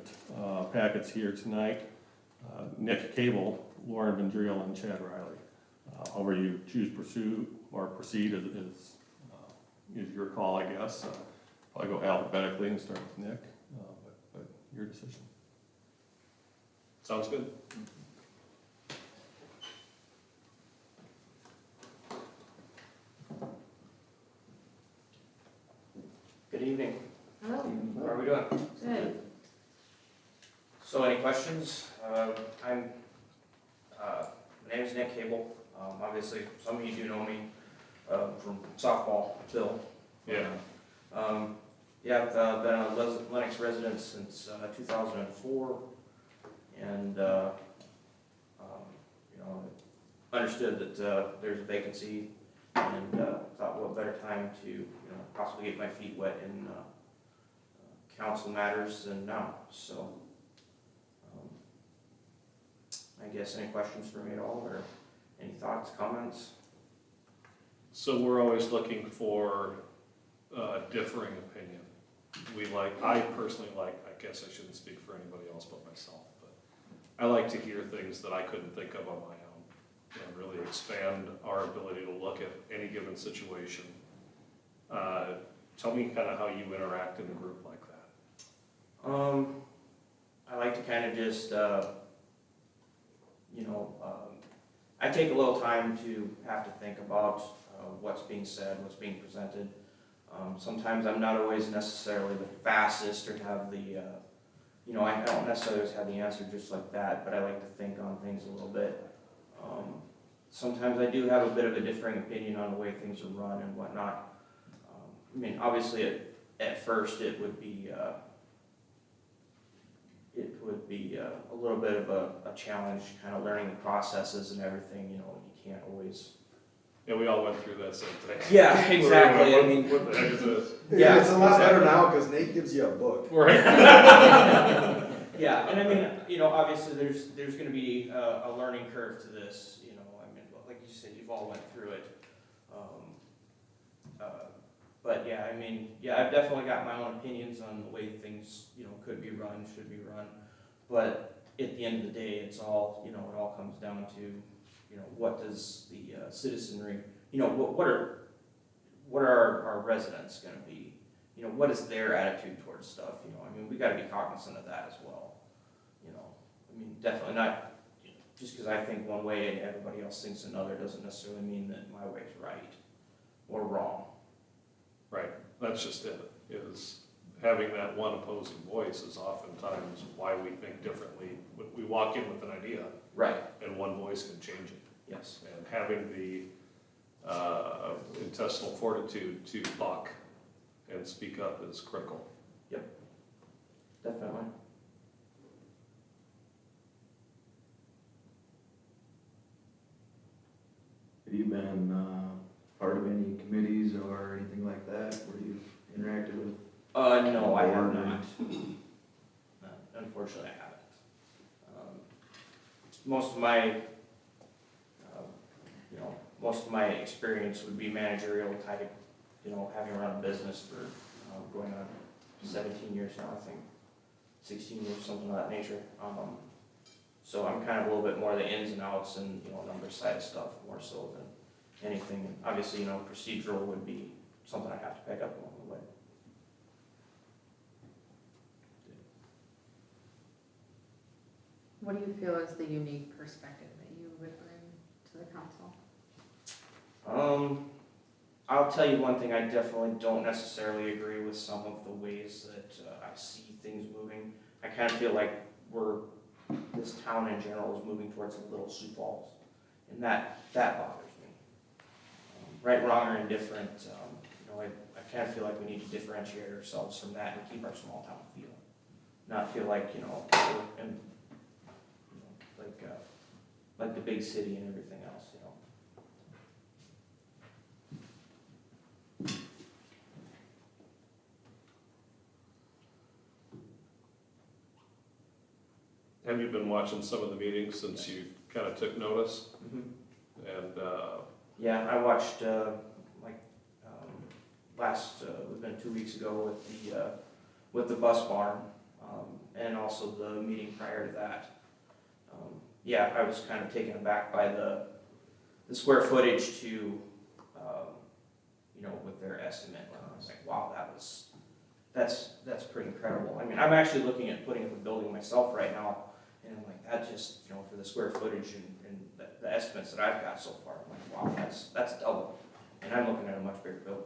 packets here tonight. Nick Cable, Lauren Vendriel, and Chad Riley. However you choose to pursue or proceed is your call, I guess. I'll go alphabetically and start with Nick, but your decision. Sounds good. Good evening. Hello. How are we doing? Good. So any questions? My name is Nick Cable. Obviously, some of you do know me from softball, Bill. Yeah. Yeah, I've been a Lennox resident since 2004, and understood that there's a vacancy, and thought what better time to possibly get my feet wet in council matters than now. So I guess any questions for me at all, or any thoughts, comments? So we're always looking for differing opinion. I personally like, I guess I shouldn't speak for anybody else but myself, but I like to hear things that I couldn't think of on my own, and really expand our ability to look at any given situation. Tell me kind of how you interact in a group like that. I like to kind of just, I take a little time to have to think about what's being said, what's being presented. Sometimes I'm not always necessarily the fastest or have the, I don't necessarily always have the answer just like that, but I like to think on things a little bit. Sometimes I do have a bit of a differing opinion on the way things are run and whatnot. I mean, obviously at first it would be, it would be a little bit of a challenge, kind of learning the processes and everything, you know, you can't always. Yeah, we all went through that same thing. Yeah, exactly, I mean. What the heck is this? Yeah. It's a lot better now, cause Nate gives you a book. Right. Yeah, and I mean, you know, obviously there's gonna be a learning curve to this, you know, I mean, like you said, you've all went through it. But yeah, I mean, yeah, I've definitely got my own opinions on the way things, you know, could be run, should be run. But at the end of the day, it's all, you know, it all comes down to, you know, what does the citizenry, you know, what are our residents gonna be? You know, what is their attitude towards stuff, you know, I mean, we gotta be cognizant of that as well. You know, I mean, definitely not, just because I think one way and everybody else thinks another doesn't necessarily mean that my way's right or wrong. Right, that's just it, is having that one opposing voice is oftentimes why we think differently. We walk in with an idea. Right. And one voice can change it. Yes. And having the intestinal fortitude to talk and speak up is critical. Yep, definitely. Have you been part of any committees or anything like that where you've interacted with? No, I have not. Unfortunately, I haven't. Most of my, you know, most of my experience would be managerial type, you know, having run a business for going on 17 years now, I think, 16 years, something of that nature. So I'm kind of a little bit more the ins and outs and, you know, number side of stuff more so than anything. Obviously, you know, procedural would be something I have to pick up along the way. What do you feel is the unique perspective that you would bring to the council? I'll tell you one thing, I definitely don't necessarily agree with some of the ways that I see things moving. I kind of feel like this town in general is moving towards a little Sioux Falls, and that bothers me. Right, wrong, or indifferent, you know, I kind of feel like we need to differentiate ourselves from that and keep our small town feel. Not feel like, you know, we're in, you know, like the big city and everything else, you know. Have you been watching some of the meetings since you kind of took notice? Mm-hmm. And yeah, I watched it was been 2 weeks ago with the bus barn, and also the meeting prior to that. Yeah, I was kind of taken aback by the square footage to, you know, with their estimate. I was like, wow, that's pretty incredible. I mean, I'm actually looking at putting up a building myself right now, and I'm like, that just, you know, for the square footage and the estimates that I've got so far, I'm like, wow, that's double. And I'm looking at a much bigger building.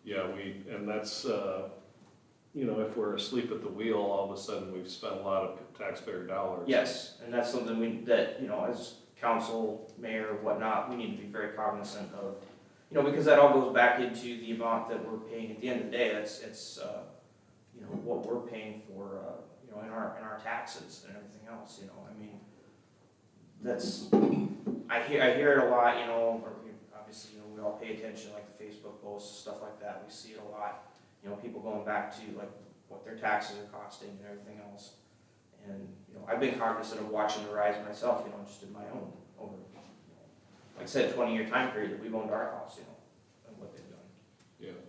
yeah, and that's, you know, if we're asleep at the wheel, all of a sudden we've spent a lot of taxpayer dollars. Yes, and that's something that, you know, as council, mayor, whatnot, we need to be very cognizant of, you know, because that all goes back into the amount that we're paying. At the end of the day, it's you know, what we're paying for, you know, in our taxes and everything else, you know, I mean, that's, I hear it a lot, you know, or obviously, you know, we all pay attention, like the Facebook posts, stuff like that, we see it a lot, you know, people going back to like what their taxes are costing and everything else. And, you know, I've been cognizant of watching the rise myself, you know, just in my own, over, you know, like I said, 20-year time period that we've owned our house, you know, and what they've done. Yeah.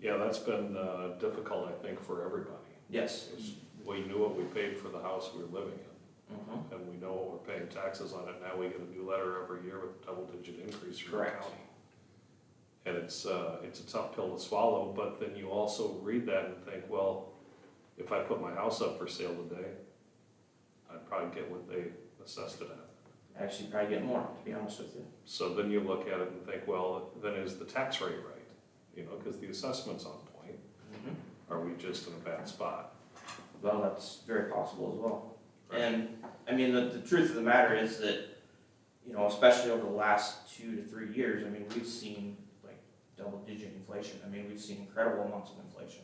Yeah, that's been difficult, I think, for everybody. Yes. We knew what we paid for the house we were living in, Mm-hmm. and we know what we're paying taxes on it. Now we get a new letter every year with a double-digit increase from the Correct. county. And it's a tough pill to swallow, but then you also read that and think, well, if I put my house up for sale today, I'd probably get what they assessed it at. Actually, probably get more, to be honest with you. So then you look at it and think, well, then is the tax rate right? You know, because the assessment's on point. Mm-hmm. Are we just in a bad spot? Well, that's very possible as well. And, I mean, the truth of the matter is that, you know, especially over the last 2 to 3 years, I mean, we've seen like double-digit inflation. I mean, we've seen incredible amounts of inflation.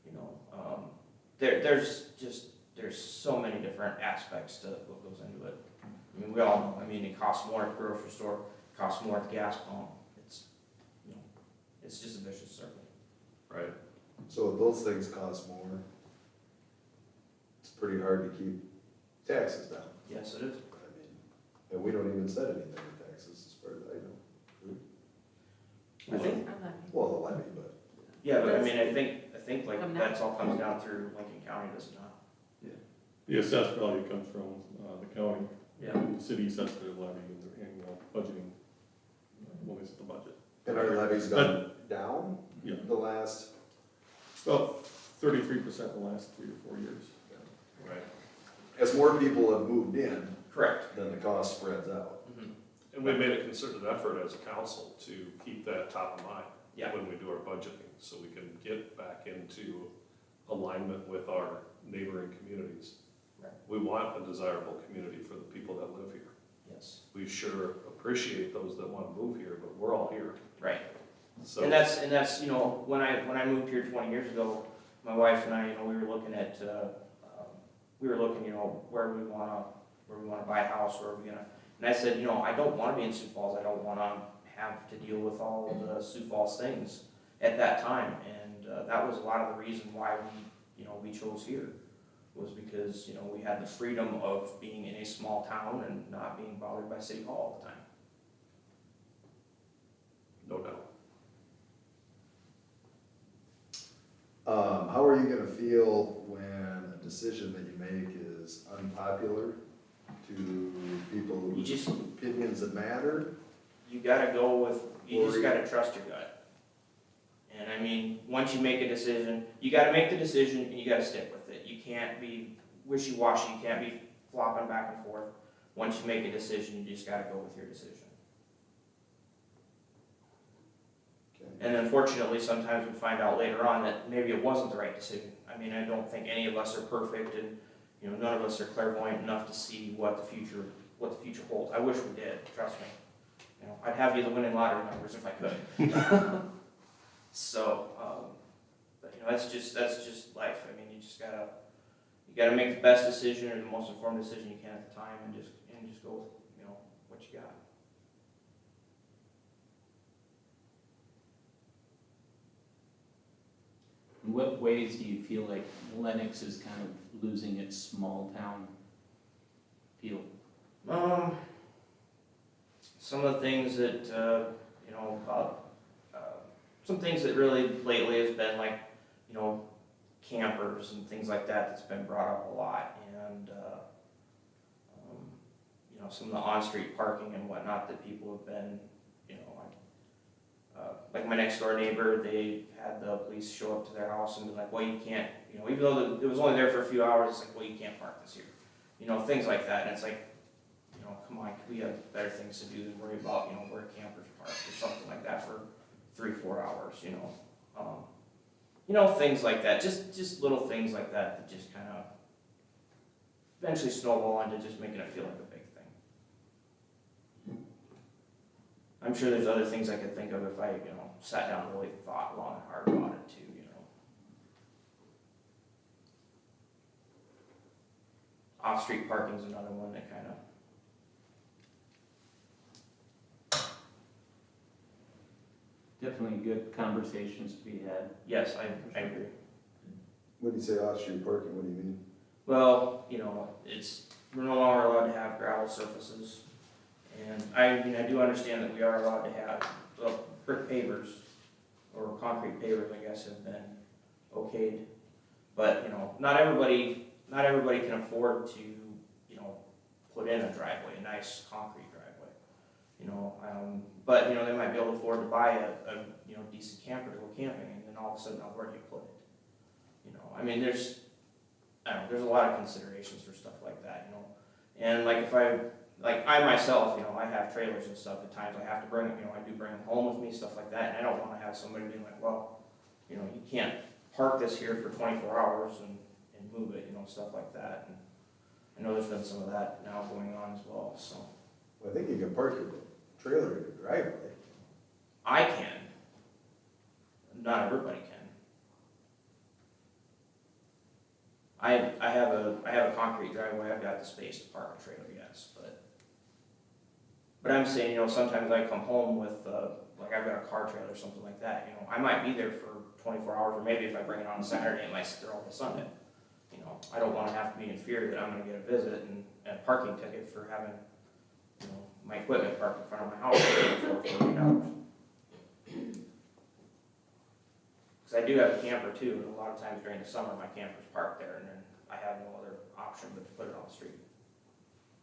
You know, there's so many different aspects to what goes into it. I mean, we all know. I mean, it costs more at the grocery store, it costs more at the gas pump. It's, you know, it's just a vicious circle. Right. So if those things cost more, it's pretty hard to keep taxes down. Yes, it is. I mean, and we don't even set anything in taxes as far as I know. I think, Well, the levy, but. yeah, but I mean, I think like that's all comes down through Lincoln County, does it not? The assessed value comes from, the county. Yeah. The city sets their levy in their annual budgeting, when they set the budget. And our levy's gone down Yeah. the last. About 33% in the last 3 or 4 years. Right. As more people have moved in, Correct. then the cost spreads out. Mm-hmm. And we made a concerted effort as a council to keep that top of mind Yeah. when we do our budgeting, so we can get back into alignment with our neighboring communities. Right. We want a desirable community for the people that live here. Yes. We sure appreciate those that want to move here, but we're all here. Right. So, And that's, you know, when I moved here 20 years ago, my wife and I, you know, we were looking at, you know, where we wanna buy a house, where are we gonna, and I said, you know, I don't wanna be in Sioux Falls, I don't wanna have to deal with all of the Sioux Falls things at that time, and that was a lot of the reason why we chose here, was because, you know, we had the freedom of being in a small town and not being bothered by City Hall all the time. no doubt. How are you gonna feel when a decision that you make is unpopular to people whose opinions that matter? You gotta go with, you just gotta trust your gut. And I mean, once you make a decision, you gotta make the decision and you gotta stick with it. You can't be wishy-washy, you can't be flopping back and forth. Once you make a decision, you just gotta go with your decision. And unfortunately, sometimes we find out later on that maybe it wasn't the right decision. I mean, I don't think any of us are perfect, and you know, none of us are clairvoyant enough to see what the future holds. I wish we did, trust me. You know, I'd have you the winning lottery numbers if I could. So, but you know, that's just life. I mean, you gotta make the best decision or the most informed decision you can at the time, and just go with, you know, what you got. In what ways do you feel like Lennox is kind of losing its small town feel? Some of the things that, you know, some things that really lately has been like, you know, campers and things like that that's been brought up a lot, and, you know, some of the on-street parking and whatnot that people have been, you know, like my next door neighbor, they had the police show up to their house and be like, well, you can't, you know, even though it was only there for a few hours, it's like, well, you can't park this here. You know, things like that, and it's like, you know, come on, we have better things to do than worry about, you know, where campers park or something like that for 3-4 hours, you know. You know, things like that, just little things like that that just kind of eventually snowball into just making it feel like a big thing. I'm sure there's other things I could think of if I, you know, sat down and really thought long and hard about it too, you know. Off-street parking's another one that kind of. Definitely good conversations to be had. Yes, I agree. When you say off-street parking, what do you mean? Well, you know, we're no longer allowed to have gravel surfaces. And I mean, I do understand that we are allowed to have, well, brick pavers, or concrete pavers, I guess, have been okayed. But, you know, not everybody can afford to, you know, put in a driveway, a nice concrete driveway. You know, but, you know, they might be able to afford to buy a you know, decent camper to go camping, and then all of a sudden, where do you put it? You know, I mean, there's a lot of considerations for stuff like that, you know. And like I myself, you know, I have trailers and stuff at times I have to bring them, you know, I do bring them home with me, stuff like that, and I don't want to have somebody being like, well, you know, you can't park this here for 24 hours and move it, you know, stuff like that. And I know there's been some of that now going on as well, so. Well, I think you can park your trailer in your driveway. I can. not everybody can. I have a concrete driveway, I've got the space to park a trailer, yes, but I'm saying, you know, sometimes I come home with, like I've got a car trailer or something like that, you know, I might be there for 24 hours, or maybe if I bring it on a Saturday, it might sit there all day Sunday. You know, I don't wanna have to be in fear that I'm gonna get a visit and a parking ticket for having, you know, my equipment parked in front of my house for 48 hours. Because I do have a camper too, and a lot of times during the summer, my camper's parked there, and then I have no other option but to put it on the street.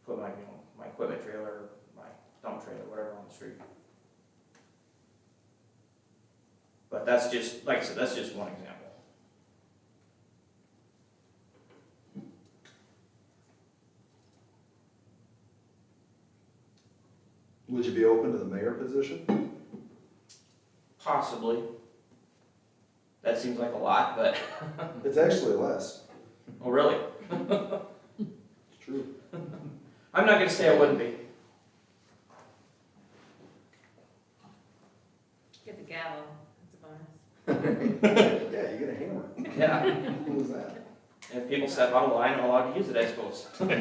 Put my, you know, my equipment trailer, my dump trailer, whatever on the street. But that's just, like I said, that's just one example. Would you be open to the mayor position? Possibly. That seems like a lot, but. It's actually less. Oh, really? It's true. I'm not gonna say I wouldn't be. Get the gavel, that's a bonus. Yeah, you get a hammer. Yeah. What was that? If people step out of line, I'm allowed to use it, I suppose. I think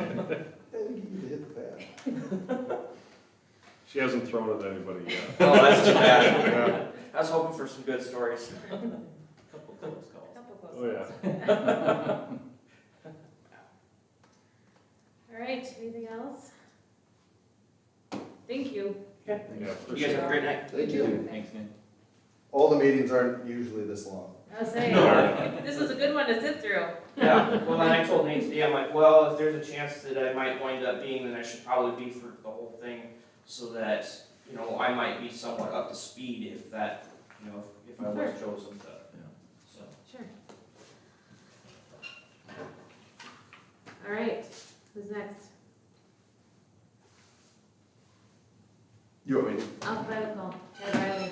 you need to hit the pad. She hasn't thrown it at anybody yet. Oh, that's too bad. I was hoping for some good stories. Couple close calls. Couple close Oh, yeah. calls. All right, anything else? Thank you. Okay. Yeah, for You guys have a sure. great night. Thank you. Thanks again. All the meetings aren't usually this long. I was saying, this is a good one to sit through. Yeah, well, then I told Nate today, I'm like, well, if there's a chance that I might wind up being, then I should probably be for the whole thing, so that, you know, I might be somewhat up to speed if that, you know, if I was chosen to, so. Sure. All right, who's next? You want me to? Alphabetical, Ted Riley.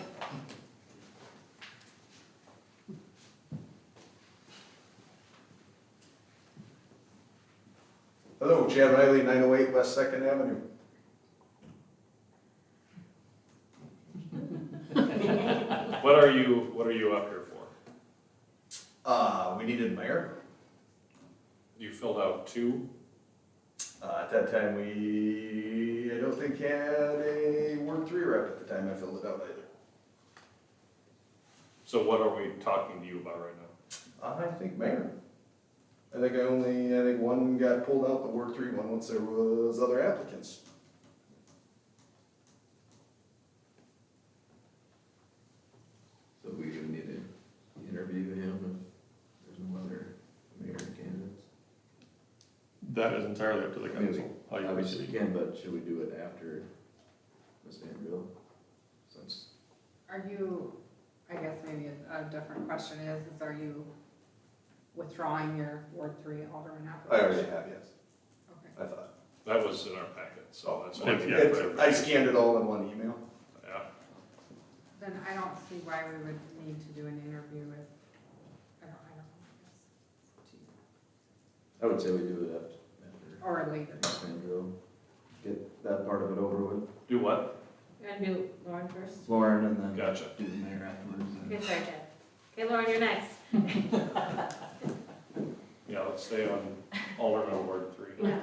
Hello, Chad Riley, 908 West 2nd Avenue. What are you up here for? We needed mayor. You filled out 2? At that time, I don't think had a Ward 3 rep at the time I filled it out either. So what are we talking to you about right now? I think mayor. I think one got pulled out, the Ward 3 one, once there was other applicants. So we do need to interview him if there's no other mayor candidates? That is entirely up to the I mean, council. how you obviously we proceed. can, but should we do it after Ms. Vanderbilt? Since, Are you, I guess maybe a different question is are you withdrawing your Ward 3 Alderman I application? already have, yes. Okay. I thought. That was in our packet, so that's why. Yeah. I scanned it all in one email. Yeah. Then I don't see why we would need to do an interview with, I don't know, I would say we do it after or later. Ms. Vanderbilt. Get that part of it over with. Do what? You want to do Lauren first? Lauren and then Gotcha. do the mayor afterwards. Okay, sorry, Ted. Okay, Lauren, you're next. Yeah, let's stay on Alderman Ward 3. Yeah.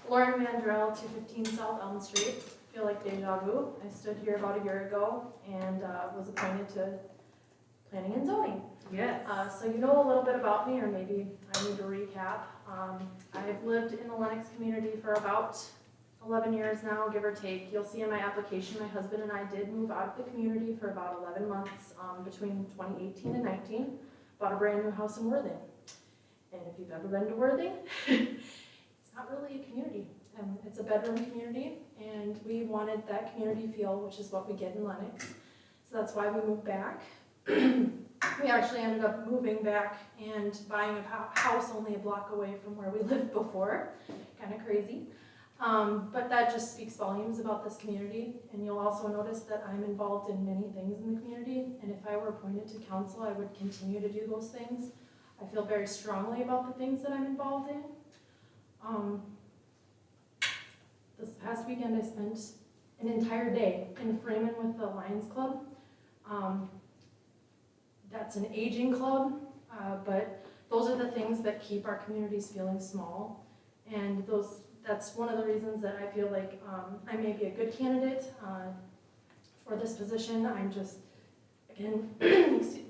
Lauren Mandrell, 215 South Elm Street. Feel like deja vu. I stood here about a year ago and was appointed to planning and zoning. Yes. So you know a little bit about me, or maybe I need to recap. I've lived in the Lennox community for about 11 years now, give or take. You'll see in my application, my husband and I did move out of the community for about 11 months between 2018 and 19. Bought a brand new house in Worthing. And if you've ever been to Worthing, it's not really a community. It's a bedroom community, and we wanted that community feel, which is what we get in Lennox. So that's why we moved back. We actually ended up moving back and buying a house only a block away from where we lived before. Kind of crazy. But that just speaks volumes about this community. And you'll also notice that I'm involved in many things in the community. And if I were appointed to council, I would continue to do those things. I feel very strongly about the things that I'm involved in. This past weekend, I spent an entire day in Freeman with the Lions Club. that's an aging club, but those are the things that keep our communities feeling small. And that's one of the reasons that I feel like I may be a good candidate for this position. I'm just, again,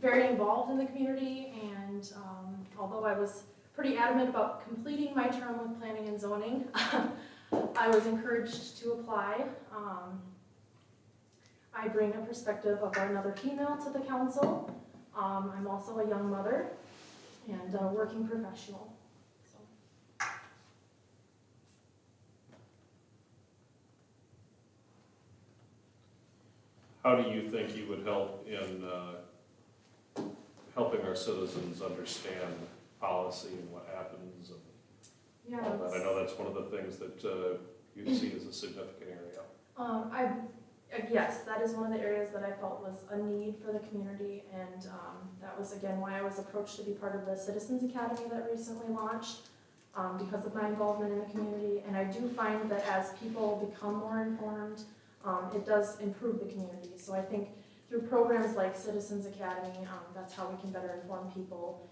very involved in the community, and although I was pretty adamant about completing my term with planning and zoning, I was encouraged to apply. I bring a perspective of another female to the council. I'm also a young mother and a working professional. How do you think you would help in helping our citizens understand policy and what happens and all that? I know that's one of the things that you see as a significant area. Yes, that is one of the areas that I felt was a need for the community, and that was again why I was approached to be part of the Citizens Academy that recently launched, because of my involvement in the community. And I do find that as people become more informed, it does improve the community. So I think through programs like Citizens Academy, that's how we can better inform people.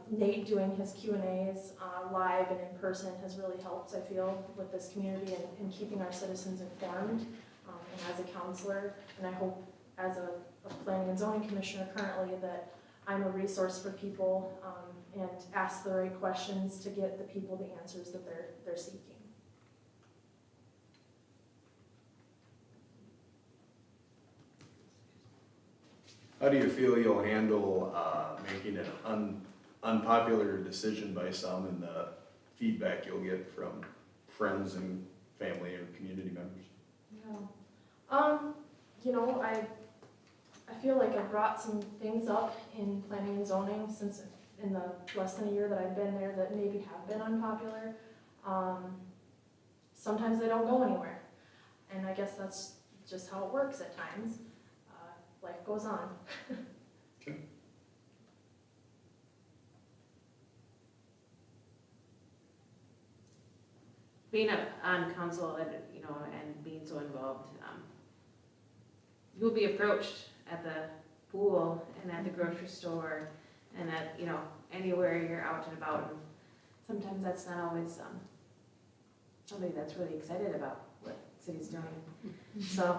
Nate doing his Q&As live and in person has really helped, I feel, with this community and keeping our citizens informed. And as a counselor, and I hope as a planning and zoning commissioner currently, that I'm a resource for people and ask the right questions to get the people the answers that they're seeking. How do you feel you'll handle making an unpopular decision by some and the feedback you'll get from friends and family or community members? Yeah. You know, I feel like I've brought some things up in planning and zoning since in the less than a year that I've been there that maybe have been unpopular. Sometimes they don't go anywhere, and I guess that's just how it works at times. Life goes on. Okay. Being on council and, and being so involved, you'll be approached at the pool and at the grocery store and at, anywhere you're out and about. And sometimes that's not always somebody that's really excited about what the city's doing. So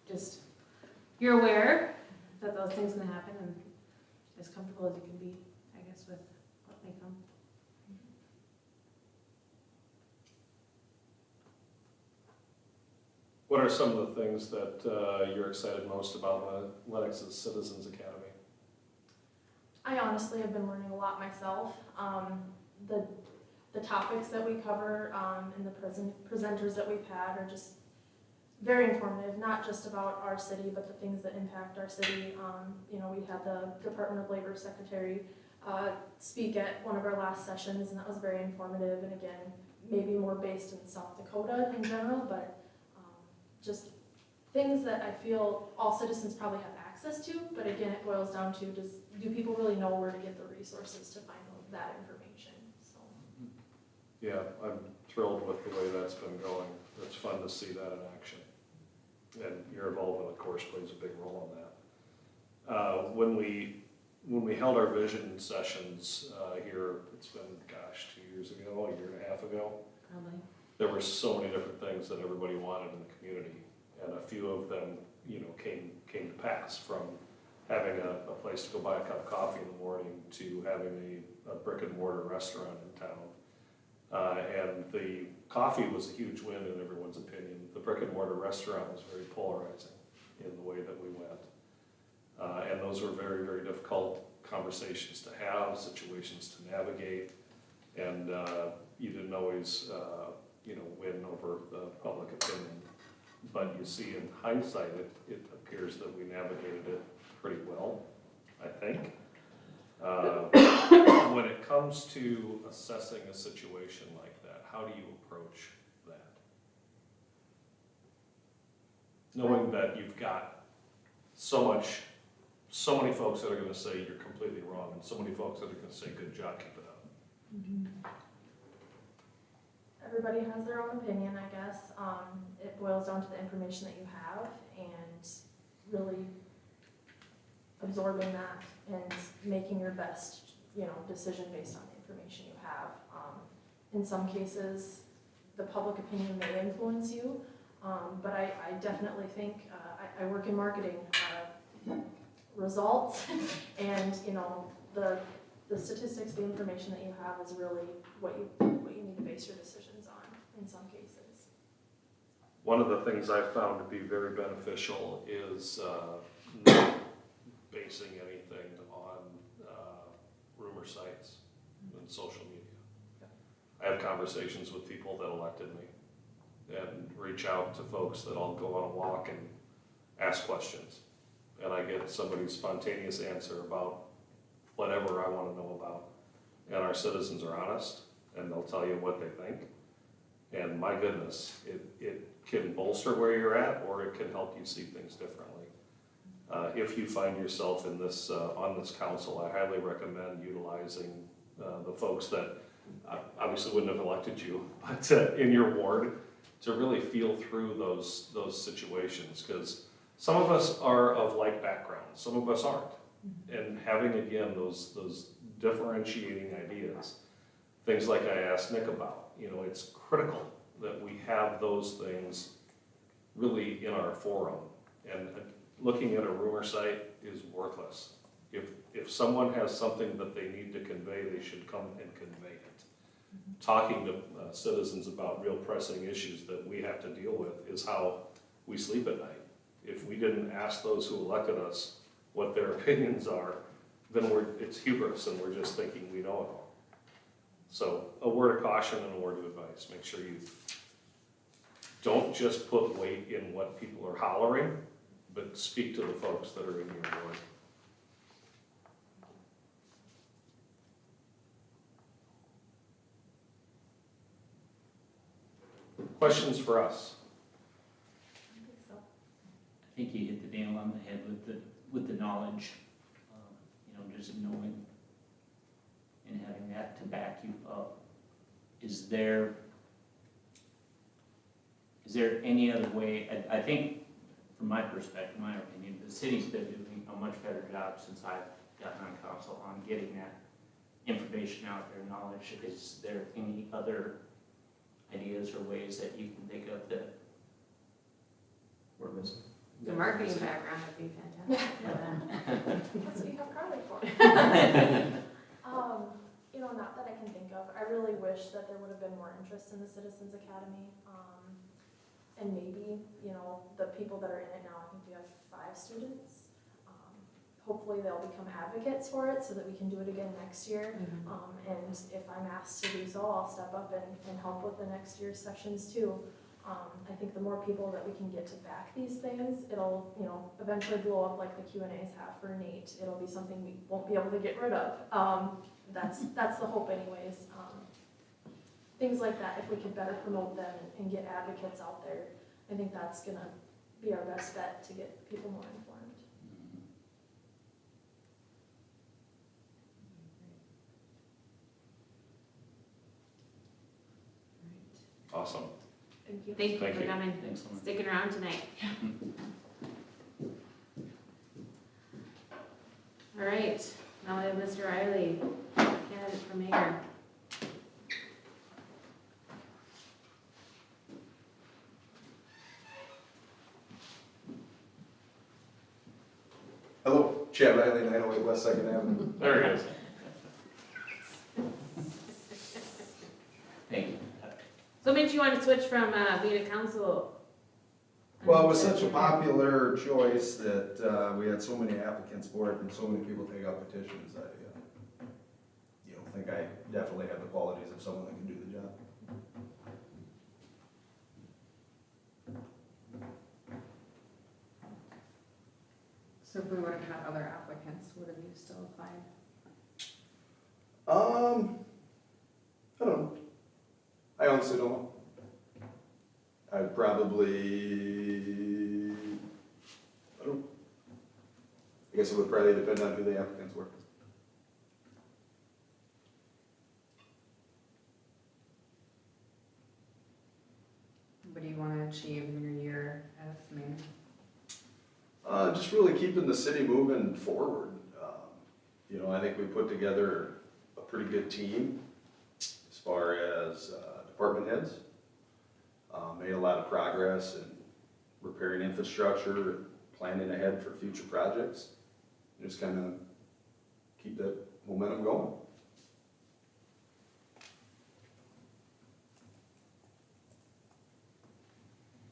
just, you're aware that those things can happen and as comfortable as you can be, I guess, with what may come. What are some of the things that you're excited most about Lennox's Citizens Academy? I honestly have been learning a lot myself. The topics that we cover and the presenters that we've had are just very informative, not just about our city, but the things that impact our city. We had the Department of Labor Secretary speak at one of our last sessions, and that was very informative, and again, maybe more based in South Dakota in general, but just things that I feel all citizens probably have access to, but again, it boils down to do people really know where to get the resources to find that information? So. Yeah, I'm thrilled with the way that's been going. It's fun to see that in action. And your involvement, of course, plays a big role in that. When we held our vision sessions here, it's been, 2 years ago, a year and a half ago. Probably. There were so many different things that everybody wanted in the community, and a few of them, came to pass, from having a place to go buy a cup of coffee in the morning to having a brick and mortar restaurant in town. And the coffee was a huge win in everyone's opinion. The brick and mortar restaurant was very polarizing in the way that we went. And those were very, very difficult conversations to have, situations to navigate, and you didn't always win over the public opinion. But you see, in hindsight, it appears that we navigated it pretty well, I think. When it comes to assessing a situation like that, how do you approach that? Knowing that you've got so many folks that are going to say you're completely wrong, and so many folks that are going to say, good job, keep it up. Mm-hmm. Everybody has their own opinion, I guess. It boils down to the information that you have, and really absorbing that and making your best, decision based on the information you have. In some cases, the public opinion may influence you, but I definitely think, I work in marketing, results and, the statistics, the information that you have is really what you need to base your decisions on in some cases. One of the things I've found to be very beneficial is not basing anything on rumor sites and social media. I have conversations with people that elected me and reach out to folks that I'll go on a walk and ask questions. And I get somebody's spontaneous answer about whatever I want to know about. And our citizens are honest, and they'll tell you what they think. And my goodness, it can bolster where you're at, or it can help you see things differently. If you find yourself in this, on this council, I highly recommend utilizing the folks that obviously wouldn't have elected you, but in your ward, to really feel through those situations, because some of us are of like backgrounds, some of us aren't. And having, again, those differentiating ideas, things like I asked Nick about, it's critical that we have those things really in our forum. And looking at a rumor site is worthless. If someone has something that they need to convey, they should come and convey it. Talking to citizens about real pressing issues that we have to deal with is how we sleep at night. If we didn't ask those who elected us what their opinions are, then it's hubris and we're just thinking we know it all. So a word of caution and a word of advice. Make sure you don't just put weight in what people are hollering, but speak to the folks that are in your ward. Questions for us? I think you hit the nail on the head with the knowledge, just knowing and having that to back you up. Is there any other way? I think, from my perspective, my opinion, the city's been doing a much better job since I've gotten on council on getting that information out there, knowledge. Is there any other ideas or ways that you can think of that we're missing? The marketing background would be fantastic. That's what you have Carly for. Not that I can think of. I really wish that there would have been more interest in the Citizens Academy. And maybe, the people that are in it now, I think we have 5 students. Hopefully they'll become advocates for it so that we can do it again next year. And if I'm asked to do so, I'll step up and help with the next year's sessions too. I think the more people that we can get to back these things, it'll, eventually blow up like the Q&As have for Nate. It'll be something we won't be able to get rid of. That's the hope anyways. Things like that, if we could better promote them and get advocates out there, I think that's gonna be our best bet to get people more informed. Awesome. Thank you for coming, sticking around tonight. All right, now we have Mr. Riley, candidate for mayor. Hello, Chad Riley, 908 West 2nd Avenue. There he is. Thank you. So what made you want to switch from being a council? Well, it was such a popular choice that we had so many applicants for it and so many people take out petitions. I think I definitely have the qualities of someone that can do the job. So if we would have had other applicants, would have you still applied? I don't know. I honestly don't know. I'd probably, I guess it would probably depend on who the applicants were. What do you want to achieve in your year as mayor? Just really keeping the city moving forward. You know, I think we put together a pretty good team as far as department heads. Made a lot of progress in repairing infrastructure and planning ahead for future projects. Just kind of keep that momentum going.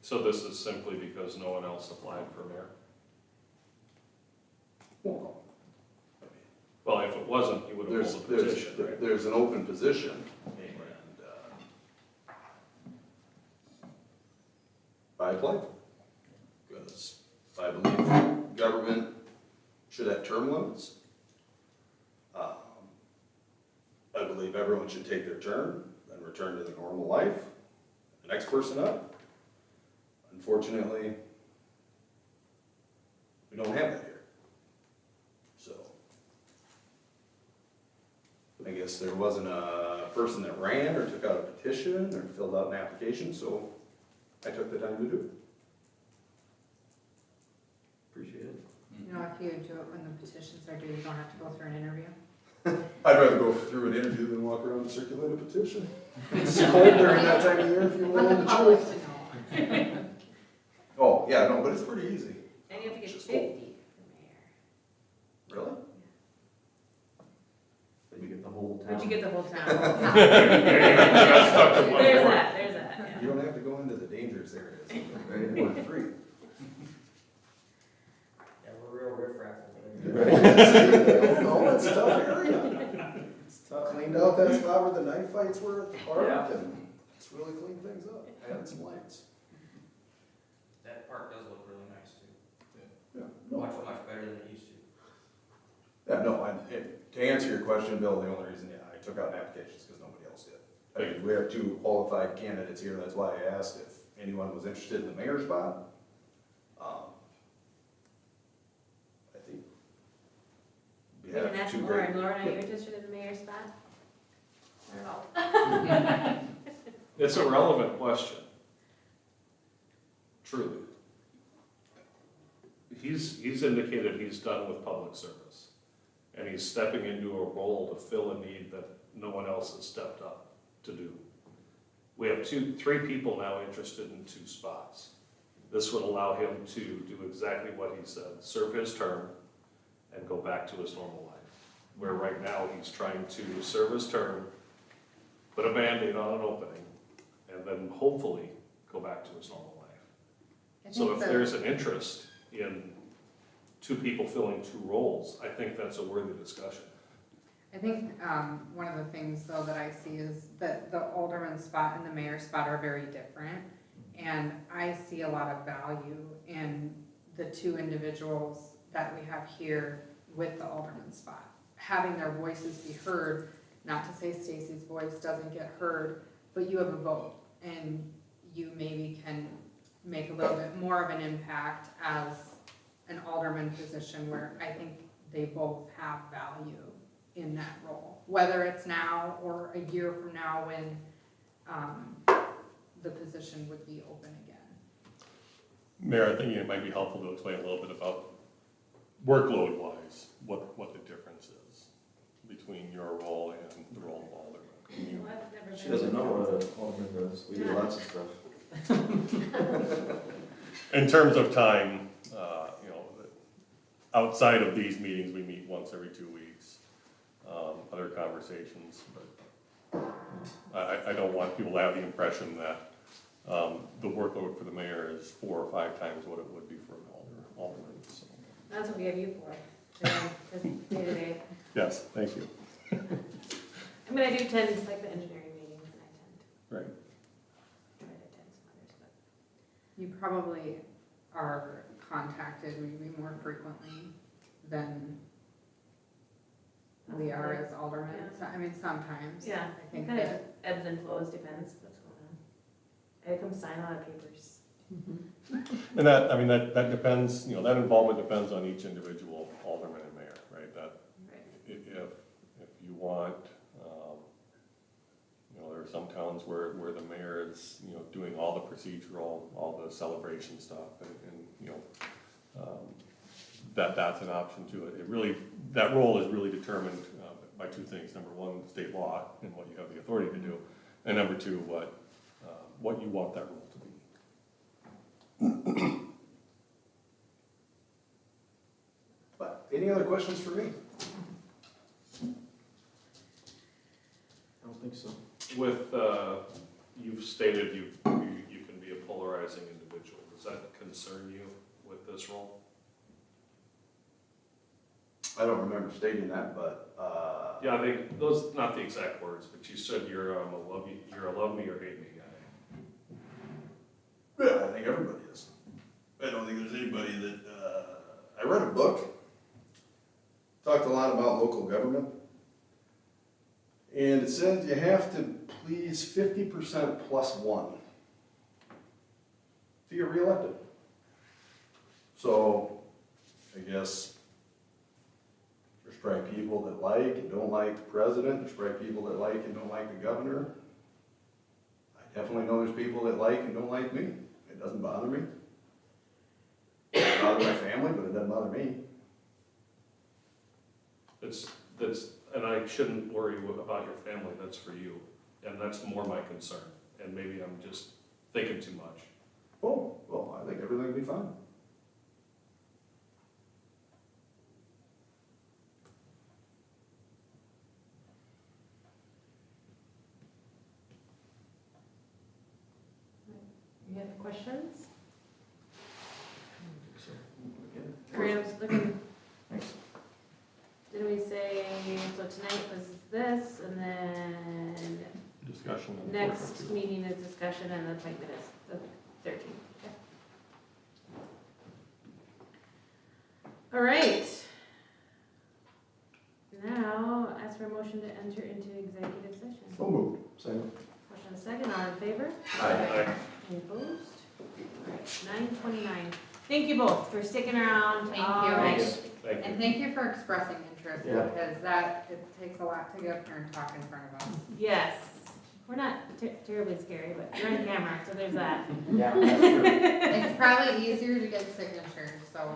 So this is simply because no one else applied for mayor? Well, if it wasn't, you would have pulled the petition, right? There's an open position, and I applied. Because I believe government should have term limits. I believe everyone should take their turn, then return to their normal life. The next person up. Unfortunately, we don't have that here. So, I guess there wasn't a person that ran or took out a petition or filled out an application, so I took the time to do it. Appreciate it. You know, if you do it when the petitions are due, you don't have to go through an interview. I'd rather go through an interview than walk around and circulate a petition. It's cold during that time of year if you want the truth. Oh, yeah, no, but it's pretty easy. And you have to get Just 50 for mayor. Really? But you get the whole But town. you get the whole town. Stuck to one There's board. that, yeah. You don't have to go into the dangerous areas, right? For free. Yeah, we're real riffraff No, it's a tough area. It's tough. Cleaned out that spot where the knife fights were at the park, Yeah. and it's really cleaned things up. Added some lights. That park does look really nice too. Yeah. Much better than it used to. Yeah, no, and to answer your question, Bill, the only reason, I took out an application is because nobody else did. I mean, we have 2 qualified candidates here, that's why I asked if anyone was interested in the mayor's spot. I think we We can have ask 2 Laura, great. and Laura, are you interested in the mayor's spot? Not at all. It's a relevant question. Truly. He's indicated he's done with public service. And he's stepping into a role to fill a need that no one else has stepped up to do. We have 3 people now interested in 2 spots. This would allow him to do exactly what he said, serve his term and go back to his normal life. Where right now he's trying to serve his term, put a Band-Aid on an opening, and then hopefully go back to his normal life. So if there's an interest in 2 people filling 2 roles, I think that's a worthy discussion. I think one of the things though that I see is that the alderman spot and the mayor spot are very different. And I see a lot of value in the 2 individuals that we have here with the alderman spot. Having their voices be heard, not to say Stacy's voice doesn't get heard, but you have a vote and you maybe can make a little bit more of an impact as an alderman position where I think they both have value in that role. Whether it's now or a year from now when the position would be open again. Mayor, I think it might be helpful to explain a little bit about workload-wise, what the difference is between your role and the role of alderman. Well, I've never She been doesn't to- know what an alderman does. We do lots of stuff. In terms of time, you know, outside of these meetings, we meet once every 2 weeks. Other conversations, but I don't want people to have the impression that the workload for the mayor is 4 or 5 times what it would be for an alderman. So. That's what we have you for, day to day. Yes, thank you. I mean, I do tend to like the engineering meetings and I Right. try to attend some others, but. You probably are contacted maybe more frequently than we are as aldermen. Yeah. So, I mean, sometimes. Yeah, I think kind of that, ebbs and flows, depends what's going on. I come sign a lot of papers. And that, I mean, that depends, you know, that involvement depends on each individual alderman and mayor, right? That, if you want, you know, there are some towns where the mayor is, you know, doing all the procedural, all the celebration stuff, and you know, that's an option too. It really, that role is really determined by two things. Number one, state law and what you have the authority to do. And number two, what you want that role to be. But, any other questions for me? I don't think so. With, you've stated you can be a polarizing individual. Does that concern you with this role? I don't remember stating that, but, Yeah, I think those, not the exact words, but you said you're a love me or hate me guy. yeah, I think everybody is. I don't think there's anybody that, I read a book, talked a lot about local government, and it said you have to please 50% plus one to get reelected. So, I guess there's probably people that like and don't like the president, there's probably people that like and don't like the governor. I definitely know there's people that like and don't like me. It doesn't bother me. It doesn't bother my family, but it doesn't bother me. And I shouldn't worry about your family, that's for you. And that's more my concern. And maybe I'm just thinking too much. Oh, well, I think everything will be fine. Any other questions? Graham's looking. Did we say, so tonight was this, and then Discussion. on the next 14th. meeting is discussion and the appointment is the 13th. Okay. All right. Now, ask for a motion to enter into executive session. So moved. Second. Motion and second, all in favor? Aye. Any opposed? All right, 9:29. Thank you both for sticking around. Thank all you. night. Thank you. And thank you for expressing interest, Yeah. because that, it takes a lot to get up here and talk in front of us. Yes, we're not terribly scary, but you're on camera, so there's that. Yeah, that's true. It's probably easier to get signatures, so.